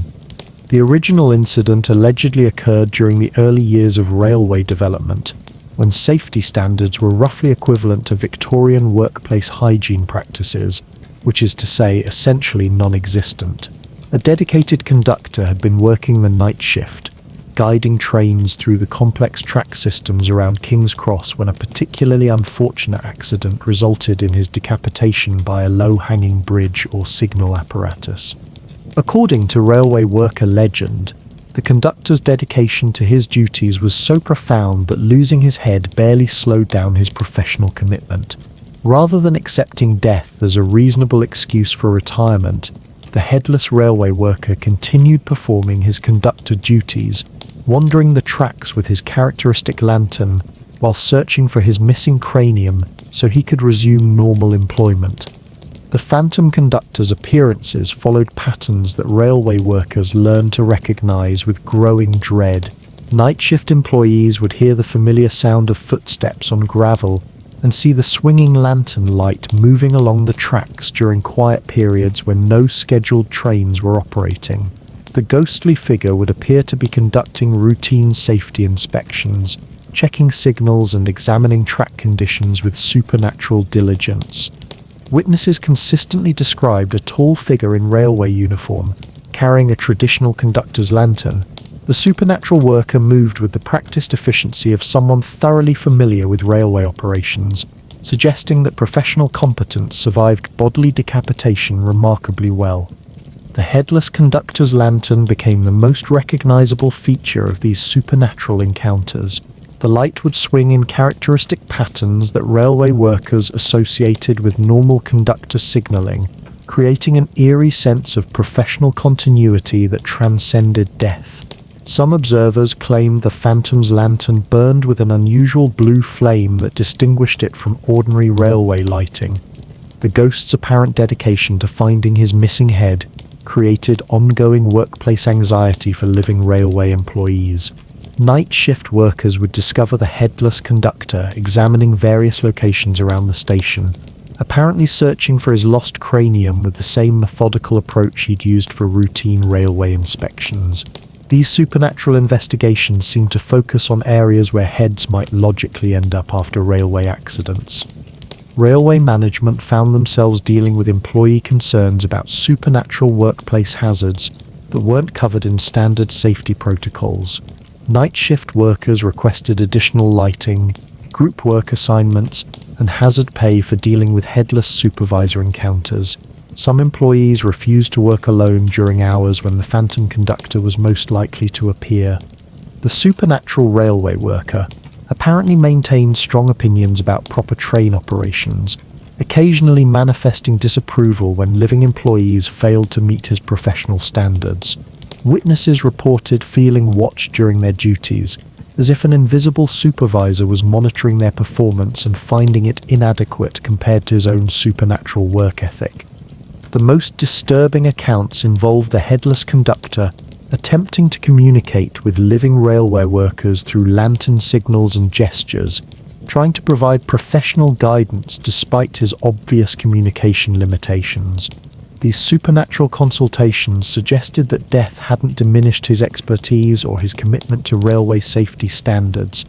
The original incident allegedly occurred during the early years of railway development, when safety standards were roughly equivalent to Victorian workplace hygiene practices, which is to say, essentially non-existent. A dedicated conductor had been working the night shift, guiding trains through the complex track systems around King's Cross when a particularly unfortunate accident resulted in his decapitation by a low-hanging bridge or signal apparatus. According to railway worker legend, the conductor's dedication to his duties was so profound that losing his head barely slowed down his professional commitment. Rather than accepting death as a reasonable excuse for retirement, the headless railway worker continued performing his conductor duties, wandering the tracks with his characteristic lantern while searching for his missing cranium so he could resume normal employment. The phantom conductor's appearances followed patterns that railway workers learned to recognize with growing dread. Night shift employees would hear the familiar sound of footsteps on gravel and see the swinging lantern light moving along the tracks during quiet periods when no scheduled trains were operating. The ghostly figure would appear to be conducting routine safety inspections, checking signals and examining track conditions with supernatural diligence. Witnesses consistently described a tall figure in railway uniform, carrying a traditional conductor's lantern. The supernatural worker moved with the practiced efficiency of someone thoroughly familiar with railway operations, suggesting that professional competence survived bodily decapitation remarkably well. The headless conductor's lantern became the most recognizable feature of these supernatural encounters. The light would swing in characteristic patterns that railway workers associated with normal conductor signaling, creating an eerie sense of professional continuity that transcended death. Some observers claimed the phantom's lantern burned with an unusual blue flame that distinguished it from ordinary railway lighting. The ghost's apparent dedication to finding his missing head created ongoing workplace anxiety for living railway employees. Night shift workers would discover the headless conductor examining various locations around the station, apparently searching for his lost cranium with the same methodical approach he'd used for routine railway inspections. These supernatural investigations seemed to focus on areas where heads might logically end up after railway accidents. Railway management found themselves dealing with employee concerns about supernatural workplace hazards that weren't covered in standard safety protocols. Night shift workers requested additional lighting, group work assignments, and hazard pay for dealing with headless supervisor encounters. Some employees refused to work alone during hours when the phantom conductor was most likely to appear. The supernatural railway worker apparently maintained strong opinions about proper train operations, occasionally manifesting disapproval when living employees failed to meet his professional standards. Witnesses reported feeling watched during their duties, as if an invisible supervisor was monitoring their performance and finding it inadequate compared to his own supernatural work ethic. The most disturbing accounts involved the headless conductor attempting to communicate with living railway workers through lantern signals and gestures, trying to provide professional guidance despite his obvious communication limitations. These supernatural consultations suggested that death hadn't diminished his expertise or his commitment to railway safety standards.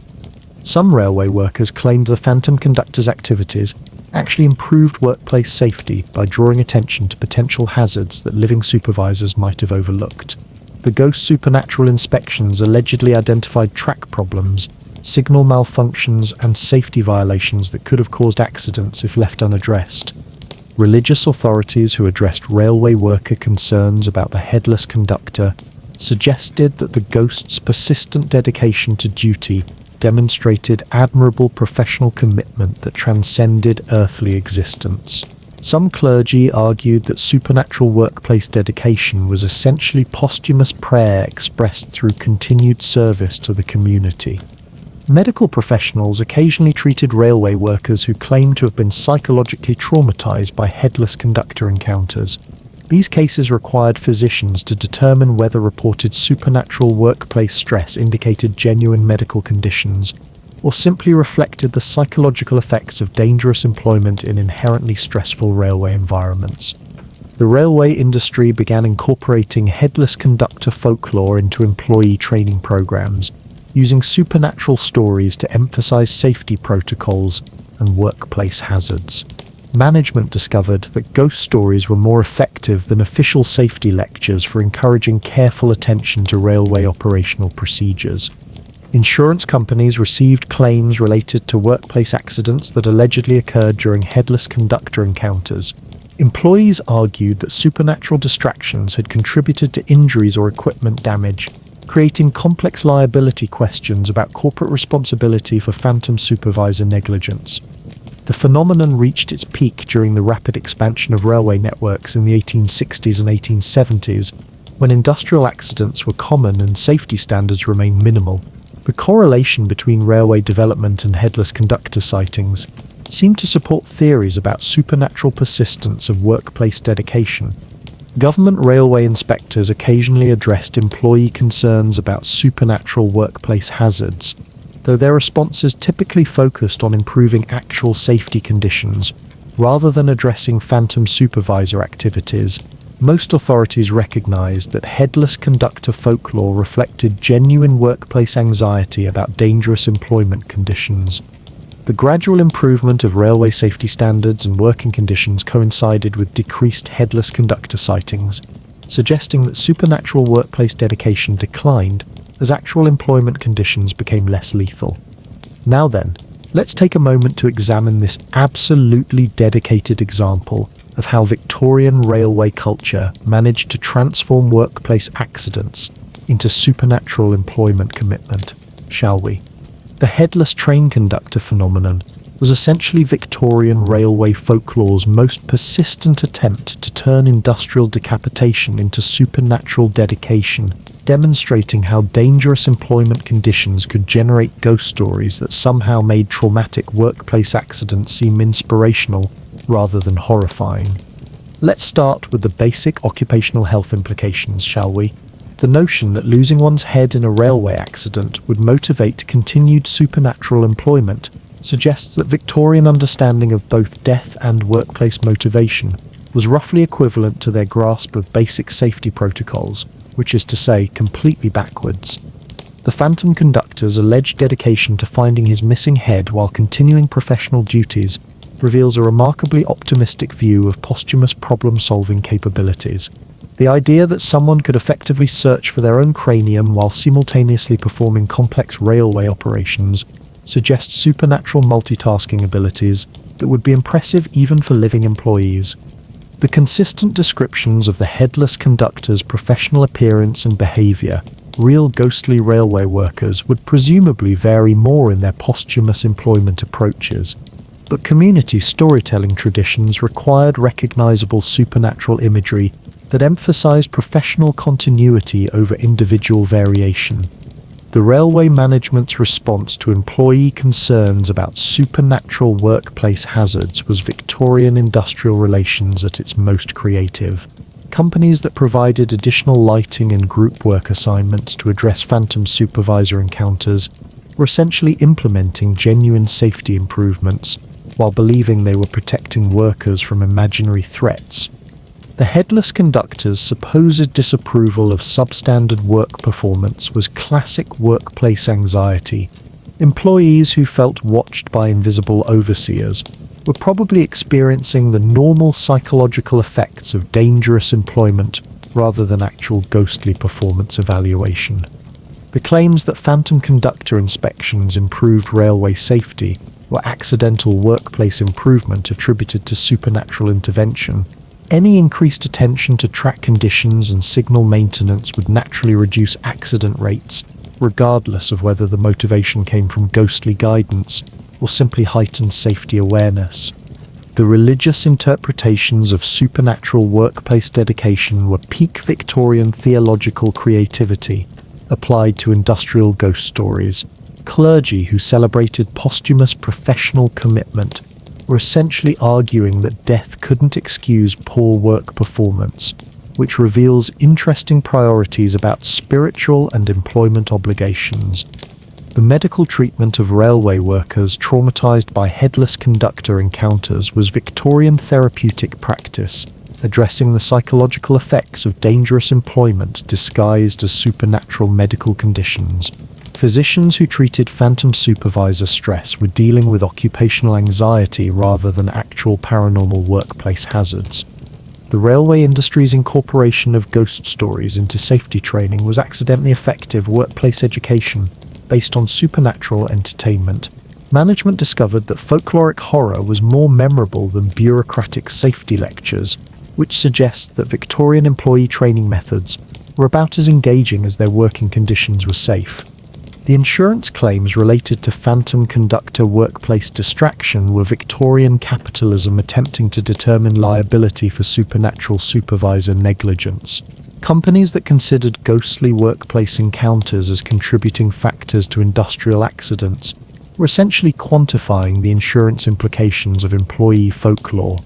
Some railway workers claimed the phantom conductor's activities actually improved workplace safety by drawing attention to potential hazards that living supervisors might have overlooked. The ghost supernatural inspections allegedly identified track problems, signal malfunctions, and safety violations that could have caused accidents if left unaddressed. Religious authorities who addressed railway worker concerns about the headless conductor suggested that the ghost's persistent dedication to duty demonstrated admirable professional commitment that transcended earthly existence. Some clergy argued that supernatural workplace dedication was essentially posthumous prayer expressed through continued service to the community. Medical professionals occasionally treated railway workers who claimed to have been psychologically traumatized by headless conductor encounters. These cases required physicians to determine whether reported supernatural workplace stress indicated genuine medical conditions, or simply reflected the psychological effects of dangerous employment in inherently stressful railway environments. The railway industry began incorporating headless conductor folklore into employee training programs, using supernatural stories to emphasize safety protocols and workplace hazards. Management discovered that ghost stories were more effective than official safety lectures for encouraging careful attention to railway operational procedures. Insurance companies received claims related to workplace accidents that allegedly occurred during headless conductor encounters. Employees argued that supernatural distractions had contributed to injuries or equipment damage, creating complex liability questions about corporate responsibility for phantom supervisor negligence. The phenomenon reached its peak during the rapid expansion of railway networks in the 1860s and 1870s, when industrial accidents were common and safety standards remained minimal. The correlation between railway development and headless conductor sightings seemed to support theories about supernatural persistence of workplace dedication. Government railway inspectors occasionally addressed employee concerns about supernatural workplace hazards, though their responses typically focused on improving actual safety conditions rather than addressing phantom supervisor activities. Most authorities recognized that headless conductor folklore reflected genuine workplace anxiety about dangerous employment conditions. The gradual improvement of railway safety standards and working conditions coincided with decreased headless conductor sightings, suggesting that supernatural workplace dedication declined as actual employment conditions became less lethal. Now then, let's take a moment to examine this absolutely dedicated example of how Victorian railway culture managed to transform workplace accidents into supernatural employment commitment, shall we? The headless train conductor phenomenon was essentially Victorian railway folklore's most persistent attempt to turn industrial decapitation into supernatural dedication, demonstrating how dangerous employment conditions could generate ghost stories that somehow made traumatic workplace accidents seem inspirational rather than horrifying. Let's start with the basic occupational health implications, shall we? The notion that losing one's head in a railway accident would motivate continued supernatural employment suggests that Victorian understanding of both death and workplace motivation was roughly equivalent to their grasp of basic safety protocols, which is to say, completely backwards. The phantom conductor's alleged dedication to finding his missing head while continuing professional duties reveals a remarkably optimistic view of posthumous problem-solving capabilities. The idea that someone could effectively search for their own cranium while simultaneously performing complex railway operations suggest supernatural multitasking abilities that would be impressive even for living employees. The consistent descriptions of the headless conductor's professional appearance and behavior, real ghostly railway workers would presumably vary more in their posthumous employment approaches, but community storytelling traditions required recognizable supernatural imagery that emphasized professional continuity over individual variation. The railway management's response to employee concerns about supernatural workplace hazards was Victorian industrial relations at its most creative. Companies that provided additional lighting and group work assignments to address phantom supervisor encounters were essentially implementing genuine safety improvements while believing they were protecting workers from imaginary threats. The headless conductor's supposed disapproval of substandard work performance was classic workplace anxiety. Employees who felt watched by invisible overseers were probably experiencing the normal psychological effects of dangerous employment rather than actual ghostly performance evaluation. The claims that phantom conductor inspections improved railway safety were accidental workplace improvement attributed to supernatural intervention. Any increased attention to track conditions and signal maintenance would naturally reduce accident rates, regardless of whether the motivation came from ghostly guidance or simply heightened safety awareness. The religious interpretations of supernatural workplace dedication were peak Victorian theological creativity applied to industrial ghost stories. Clergy who celebrated posthumous professional commitment were essentially arguing that death couldn't excuse poor work performance, which reveals interesting priorities about spiritual and employment obligations. The medical treatment of railway workers traumatized by headless conductor encounters was Victorian therapeutic practice, addressing the psychological effects of dangerous employment disguised as supernatural medical conditions. Physicians who treated phantom supervisor stress were dealing with occupational anxiety rather than actual paranormal workplace hazards. The railway industry's incorporation of ghost stories into safety training was accidentally effective workplace education based on supernatural entertainment. Management discovered that folkloric horror was more memorable than bureaucratic safety lectures, which suggests that Victorian employee training methods were about as engaging as their working conditions were safe. The insurance claims related to phantom conductor workplace distraction were Victorian capitalism attempting to determine liability for supernatural supervisor negligence. Companies that considered ghostly workplace encounters as contributing factors to industrial accidents were essentially quantifying the insurance implications of employee folklore.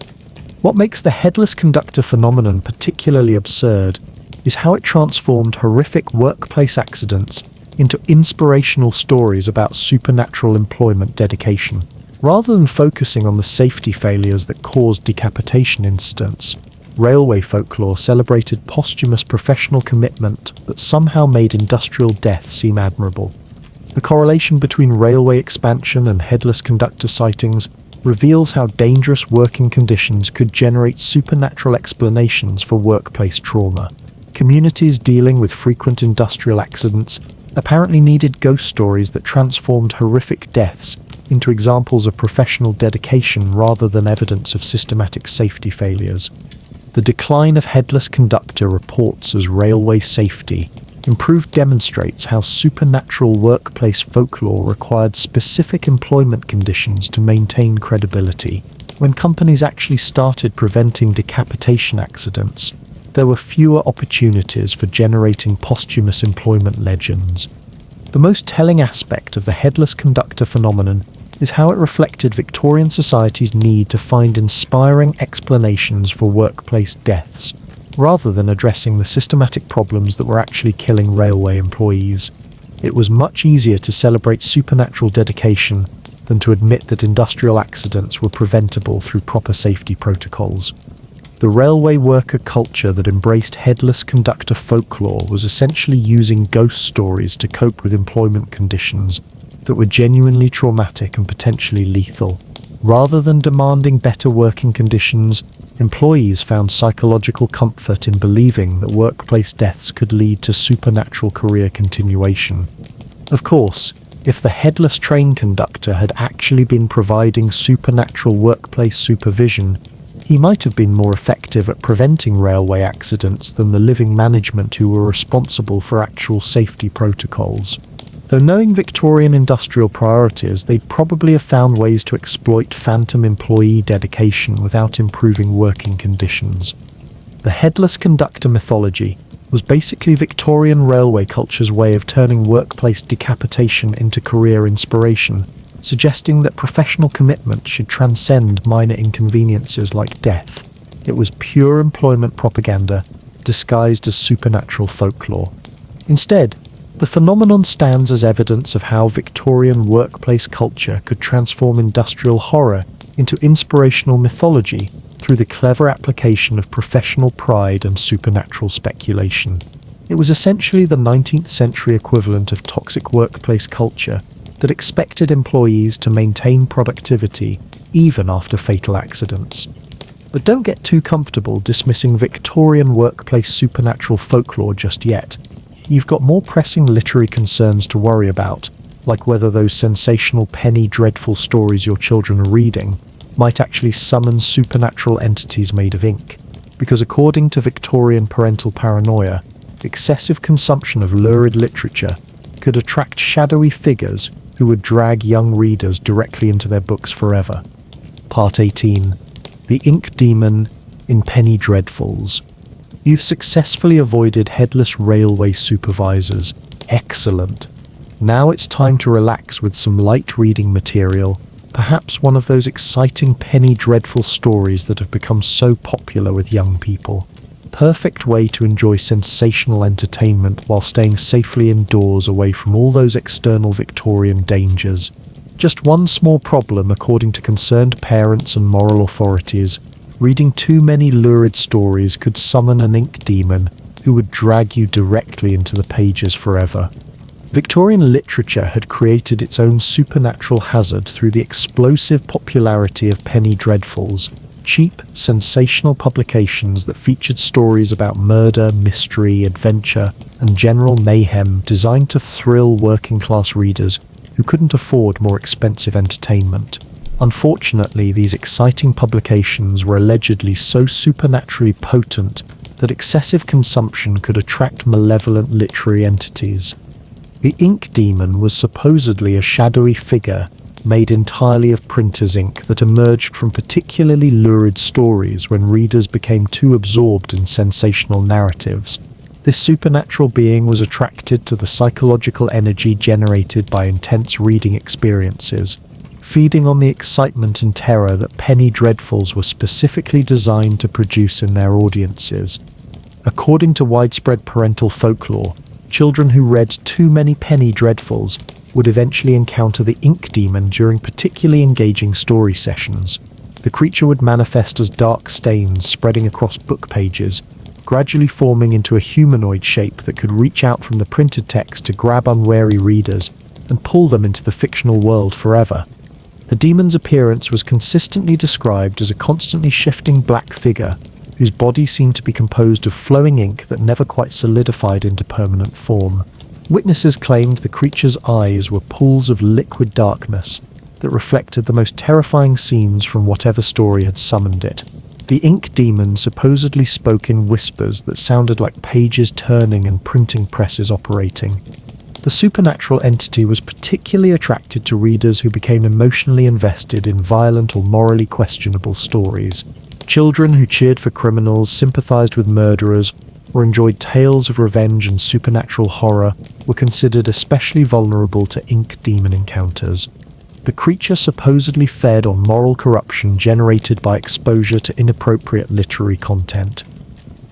What makes the headless conductor phenomenon particularly absurd is how it transformed horrific workplace accidents into inspirational stories about supernatural employment dedication. Rather than focusing on the safety failures that caused decapitation incidents, railway folklore celebrated posthumous professional commitment that somehow made industrial death seem admirable. The correlation between railway expansion and headless conductor sightings reveals how dangerous working conditions could generate supernatural explanations for workplace trauma. Communities dealing with frequent industrial accidents apparently needed ghost stories that transformed horrific deaths into examples of professional dedication rather than evidence of systematic safety failures. The decline of headless conductor reports as railway safety improved demonstrates how supernatural workplace folklore required specific employment conditions to maintain credibility. When companies actually started preventing decapitation accidents, there were fewer opportunities for generating posthumous employment legends. The most telling aspect of the headless conductor phenomenon is how it reflected Victorian society's need to find inspiring explanations for workplace deaths, rather than addressing the systematic problems that were actually killing railway employees. It was much easier to celebrate supernatural dedication than to admit that industrial accidents were preventable through proper safety protocols. The railway worker culture that embraced headless conductor folklore was essentially using ghost stories to cope with employment conditions that were genuinely traumatic and potentially lethal. Rather than demanding better working conditions, employees found psychological comfort in believing that workplace deaths could lead to supernatural career continuation. Of course, If the headless train conductor had actually been providing supernatural workplace supervision, he might have been more effective at preventing railway accidents than the living management who were responsible for actual safety protocols. Though knowing Victorian industrial priorities, they'd probably have found ways to exploit phantom employee dedication without improving working conditions. The headless conductor mythology was basically Victorian railway culture's way of turning workplace decapitation into career inspiration, suggesting that professional commitment should transcend minor inconveniences like death. It was pure employment propaganda, disguised as supernatural folklore. Instead, the phenomenon stands as evidence of how Victorian workplace culture could transform industrial horror into inspirational mythology through the clever application of professional pride and supernatural speculation. It was essentially the 19th century equivalent of toxic workplace culture that expected employees to maintain productivity even after fatal accidents. But don't get too comfortable dismissing Victorian workplace supernatural folklore just yet. You've got more pressing literary concerns to worry about, like whether those sensational penny dreadful stories your children are reading might actually summon supernatural entities made of ink. Because according to Victorian parental paranoia, excessive consumption of lurid literature could attract shadowy figures who would drag young readers directly into their books forever. Part 18. The Ink Demon in Penny Dreadfuls. You've successfully avoided headless railway supervisors. Excellent. Now it's time to relax with some light reading material, perhaps one of those exciting penny dreadful stories that have become so popular with young people. Perfect way to enjoy sensational entertainment while staying safely indoors away from all those external Victorian dangers. Just one small problem according to concerned parents and moral authorities. Reading too many lurid stories could summon an ink demon who would drag you directly into the pages forever. Victorian literature had created its own supernatural hazard through the explosive popularity of penny dreadfuls, cheap, sensational publications that featured stories about murder, mystery, adventure, and general mayhem designed to thrill working-class readers who couldn't afford more expensive entertainment. Unfortunately, these exciting publications were allegedly so supernaturally potent that excessive consumption could attract malevolent literary entities. The ink demon was supposedly a shadowy figure made entirely of printer's ink that emerged from particularly lurid stories when readers became too absorbed in sensational narratives. This supernatural being was attracted to the psychological energy generated by intense reading experiences, feeding on the excitement and terror that penny dreadfuls were specifically designed to produce in their audiences. According to widespread parental folklore, children who read too many penny dreadfuls would eventually encounter the ink demon during particularly engaging story sessions. The creature would manifest as dark stains spreading across book pages, gradually forming into a humanoid shape that could reach out from the printed text to grab unwary readers and pull them into the fictional world forever. The demon's appearance was consistently described as a constantly shifting black figure whose body seemed to be composed of flowing ink that never quite solidified into permanent form. Witnesses claimed the creature's eyes were pools of liquid darkness that reflected the most terrifying scenes from whatever story had summoned it. The ink demon supposedly spoke in whispers that sounded like pages turning and printing presses operating. The supernatural entity was particularly attracted to readers who became emotionally invested in violent or morally questionable stories. Children who cheered for criminals, sympathized with murderers, or enjoyed tales of revenge and supernatural horror were considered especially vulnerable to ink demon encounters. The creature supposedly fed on moral corruption generated by exposure to inappropriate literary content.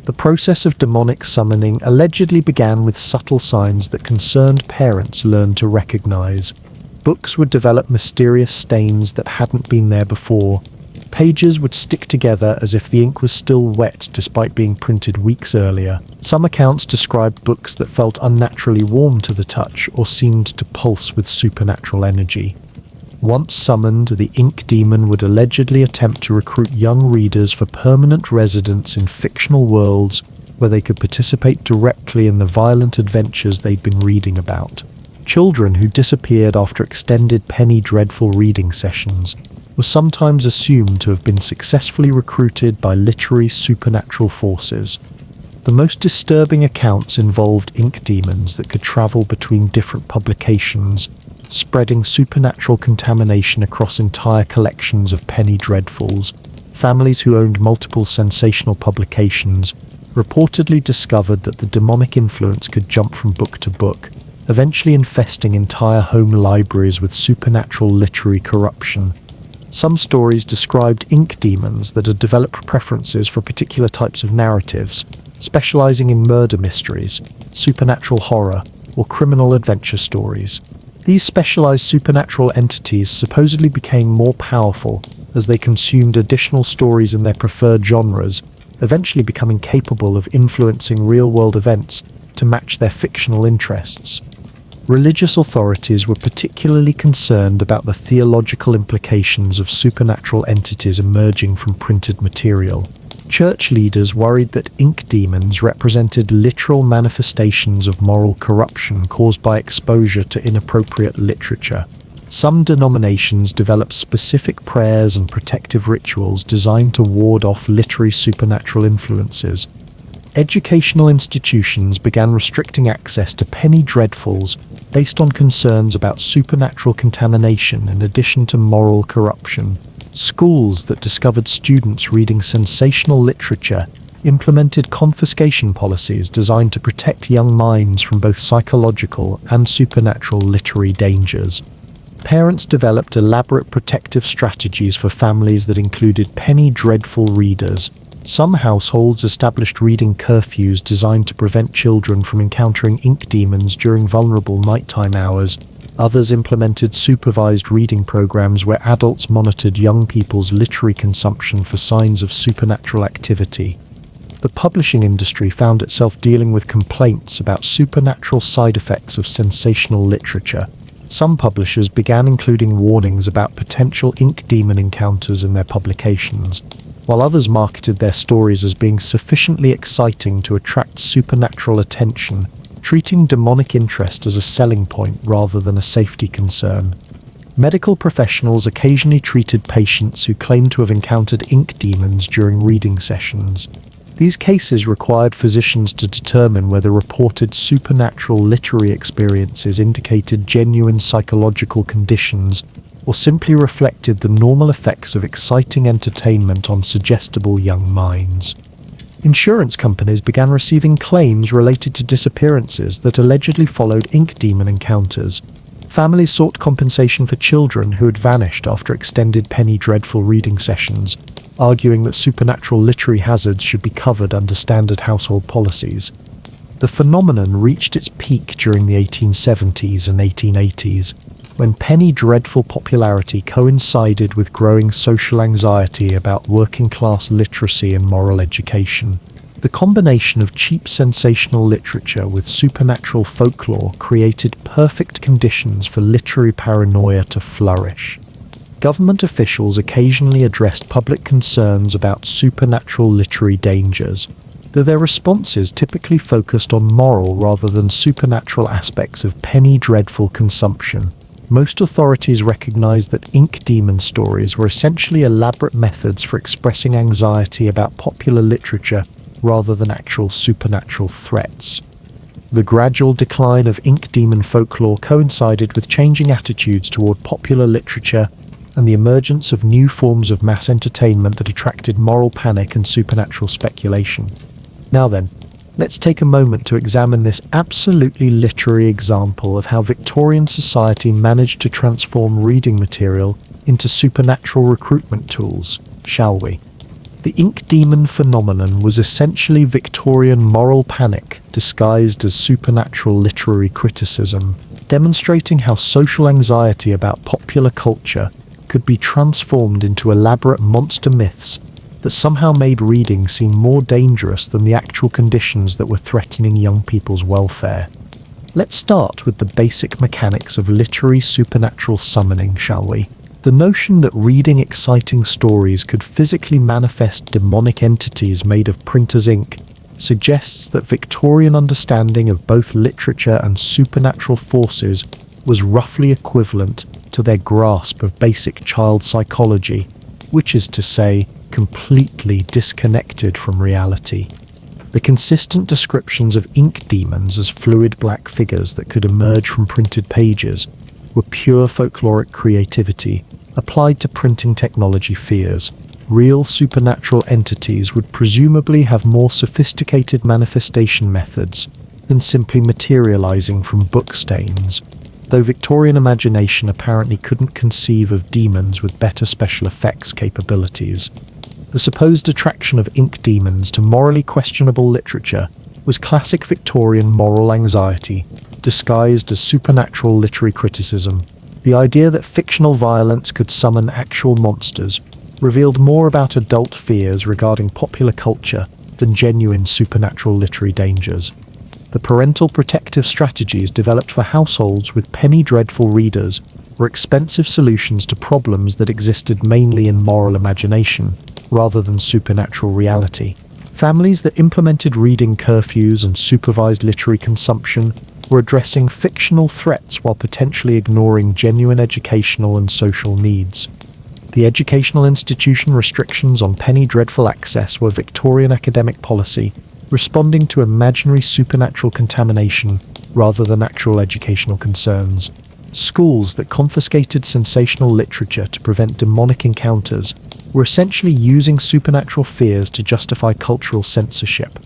The process of demonic summoning allegedly began with subtle signs that concerned parents learned to recognize. Books would develop mysterious stains that hadn't been there before. Pages would stick together as if the ink was still wet despite being printed weeks earlier. Some accounts described books that felt unnaturally warm to the touch or seemed to pulse with supernatural energy. Once summoned, the ink demon would allegedly attempt to recruit young readers for permanent residence in fictional worlds where they could participate directly in the violent adventures they'd been reading about. Children who disappeared after extended penny dreadful reading sessions were sometimes assumed to have been successfully recruited by literary supernatural forces. The most disturbing accounts involved ink demons that could travel between different publications, spreading supernatural contamination across entire collections of penny dreadfuls. Families who owned multiple sensational publications reportedly discovered that the demonic influence could jump from book to book, eventually infesting entire home libraries with supernatural literary corruption. Some stories described ink demons that had developed preferences for particular types of narratives, specializing in murder mysteries, supernatural horror, or criminal adventure stories. These specialized supernatural entities supposedly became more powerful as they consumed additional stories in their preferred genres, eventually becoming capable of influencing real-world events to match their fictional interests. Religious authorities were particularly concerned about the theological implications of supernatural entities emerging from printed material. Church leaders worried that ink demons represented literal manifestations of moral corruption caused by exposure to inappropriate literature. Some denominations developed specific prayers and protective rituals designed to ward off literary supernatural influences. Educational institutions began restricting access to penny dreadfuls based on concerns about supernatural contamination in addition to moral corruption. Schools that discovered students reading sensational literature implemented confiscation policies designed to protect young minds from both psychological and supernatural literary dangers. Parents developed elaborate protective strategies for families that included penny dreadful readers. Some households established reading curfews designed to prevent children from encountering ink demons during vulnerable nighttime hours. Others implemented supervised reading programs where adults monitored young people's literary consumption for signs of supernatural activity. The publishing industry found itself dealing with complaints about supernatural side effects of sensational literature. Some publishers began including warnings about potential ink demon encounters in their publications, while others marketed their stories as being sufficiently exciting to attract supernatural attention, treating demonic interest as a selling point rather than a safety concern. Medical professionals occasionally treated patients who claimed to have encountered ink demons during reading sessions. These cases required physicians to determine whether reported supernatural literary experiences indicated genuine psychological conditions or simply reflected the normal effects of exciting entertainment on suggestible young minds. Insurance companies began receiving claims related to disappearances that allegedly followed ink demon encounters. Families sought compensation for children who had vanished after extended penny dreadful reading sessions, arguing that supernatural literary hazards should be covered under standard household policies. The phenomenon reached its peak during the 1870s and 1880s, when penny dreadful popularity coincided with growing social anxiety about working-class literacy and moral education. The combination of cheap sensational literature with supernatural folklore created perfect conditions for literary paranoia to flourish. Government officials occasionally addressed public concerns about supernatural literary dangers, though their responses typically focused on moral rather than supernatural aspects of penny dreadful consumption. Most authorities recognized that ink demon stories were essentially elaborate methods for expressing anxiety about popular literature rather than actual supernatural threats. The gradual decline of ink demon folklore coincided with changing attitudes toward popular literature and the emergence of new forms of mass entertainment that attracted moral panic and supernatural speculation. Now then, let's take a moment to examine this absolutely literary example of how Victorian society managed to transform reading material into supernatural recruitment tools, shall we? The ink demon phenomenon was essentially Victorian moral panic disguised as supernatural literary criticism, demonstrating how social anxiety about popular culture could be transformed into elaborate monster myths that somehow made reading seem more dangerous than the actual conditions that were threatening young people's welfare. Let's start with the basic mechanics of literary supernatural summoning, shall we? The notion that reading exciting stories could physically manifest demonic entities made of printer's ink suggests that Victorian understanding of both literature and supernatural forces was roughly equivalent to their grasp of basic child psychology, which is to say, completely disconnected from reality. The consistent descriptions of ink demons as fluid black figures that could emerge from printed pages were pure folkloric creativity applied to printing technology fears. Real supernatural entities would presumably have more sophisticated manifestation methods than simply materializing from book stains, though Victorian imagination apparently couldn't conceive of demons with better special effects capabilities. The supposed attraction of ink demons to morally questionable literature was classic Victorian moral anxiety, disguised as supernatural literary criticism. The idea that fictional violence could summon actual monsters revealed more about adult fears regarding popular culture than genuine supernatural literary dangers. The parental protective strategies developed for households with penny dreadful readers were expensive solutions to problems that existed mainly in moral imagination, rather than supernatural reality. Families that implemented reading curfews and supervised literary consumption were addressing fictional threats while potentially ignoring genuine educational and social needs. The educational institution restrictions on penny dreadful access were Victorian academic policy, responding to imaginary supernatural contamination rather than actual educational concerns. Schools that confiscated sensational literature to prevent demonic encounters were essentially using supernatural fears to justify cultural censorship.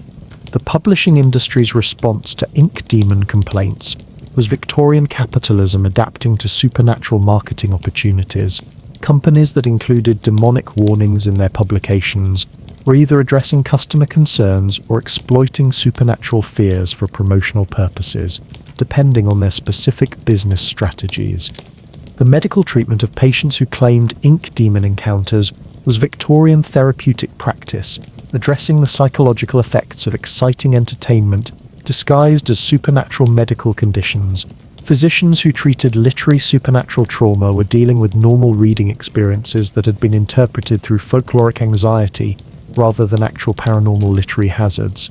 The publishing industry's response to ink demon complaints was Victorian capitalism adapting to supernatural marketing opportunities. Companies that included demonic warnings in their publications were either addressing customer concerns or exploiting supernatural fears for promotional purposes, depending on their specific business strategies. The medical treatment of patients who claimed ink demon encounters was Victorian therapeutic practice, addressing the psychological effects of exciting entertainment disguised as supernatural medical conditions. Physicians who treated literary supernatural trauma were dealing with normal reading experiences that had been interpreted through folkloric anxiety rather than actual paranormal literary hazards.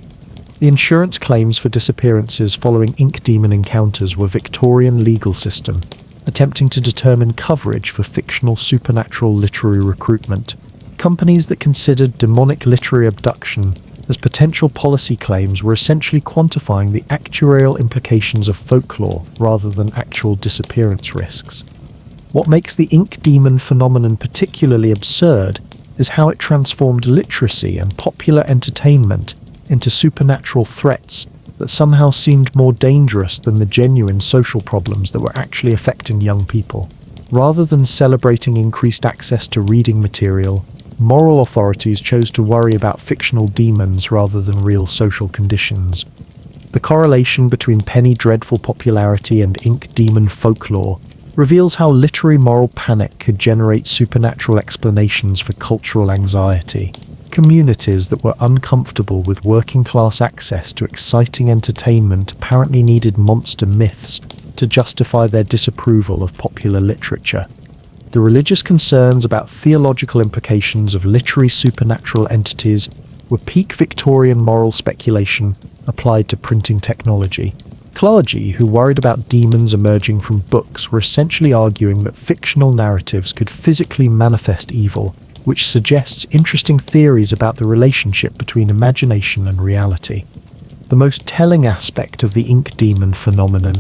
The insurance claims for disappearances following ink demon encounters were Victorian legal system, attempting to determine coverage for fictional supernatural literary recruitment. Companies that considered demonic literary abduction as potential policy claims were essentially quantifying the actuarial implications of folklore rather than actual disappearance risks. What makes the ink demon phenomenon particularly absurd is how it transformed literacy and popular entertainment into supernatural threats that somehow seemed more dangerous than the genuine social problems that were actually affecting young people. Rather than celebrating increased access to reading material, moral authorities chose to worry about fictional demons rather than real social conditions. The correlation between penny dreadful popularity and ink demon folklore reveals how literary moral panic could generate supernatural explanations for cultural anxiety. Communities that were uncomfortable with working-class access to exciting entertainment apparently needed monster myths to justify their disapproval of popular literature. The religious concerns about theological implications of literary supernatural entities were peak Victorian moral speculation applied to printing technology. Clergy who worried about demons emerging from books were essentially arguing that fictional narratives could physically manifest evil, which suggests interesting theories about the relationship between imagination and reality. The most telling aspect of the ink demon phenomenon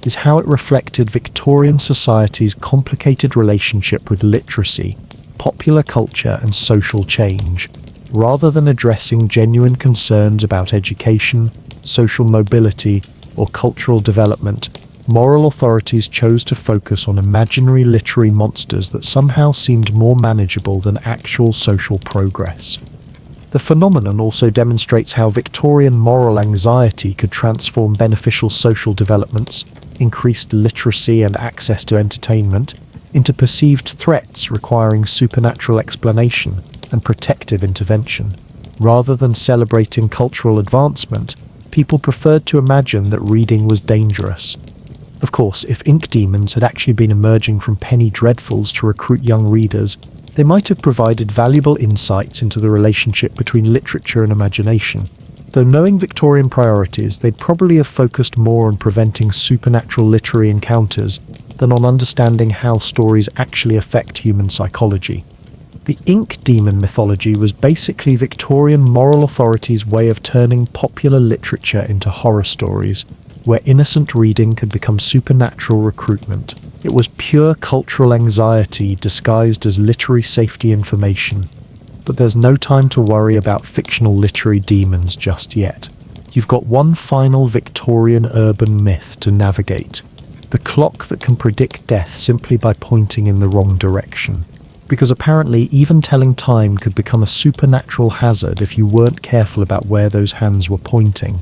is how it reflected Victorian society's complicated relationship with literacy, popular culture, and social change. Rather than addressing genuine concerns about education, social mobility, or cultural development, moral authorities chose to focus on imaginary literary monsters that somehow seemed more manageable than actual social progress. The phenomenon also demonstrates how Victorian moral anxiety could transform beneficial social developments, increased literacy and access to entertainment, into perceived threats requiring supernatural explanation and protective intervention. Rather than celebrating cultural advancement, people preferred to imagine that reading was dangerous. Of course, if ink demons had actually been emerging from penny dreadfuls to recruit young readers, they might have provided valuable insights into the relationship between literature and imagination. Though knowing Victorian priorities, they'd probably have focused more on preventing supernatural literary encounters than on understanding how stories actually affect human psychology. The ink demon mythology was basically Victorian moral authority's way of turning popular literature into horror stories, where innocent reading could become supernatural recruitment. It was pure cultural anxiety disguised as literary safety information. But there's no time to worry about fictional literary demons just yet. You've got one final Victorian urban myth to navigate: the clock that can predict death simply by pointing in the wrong direction. Because apparently even telling time could become a supernatural hazard if you weren't careful about where those hands were pointing.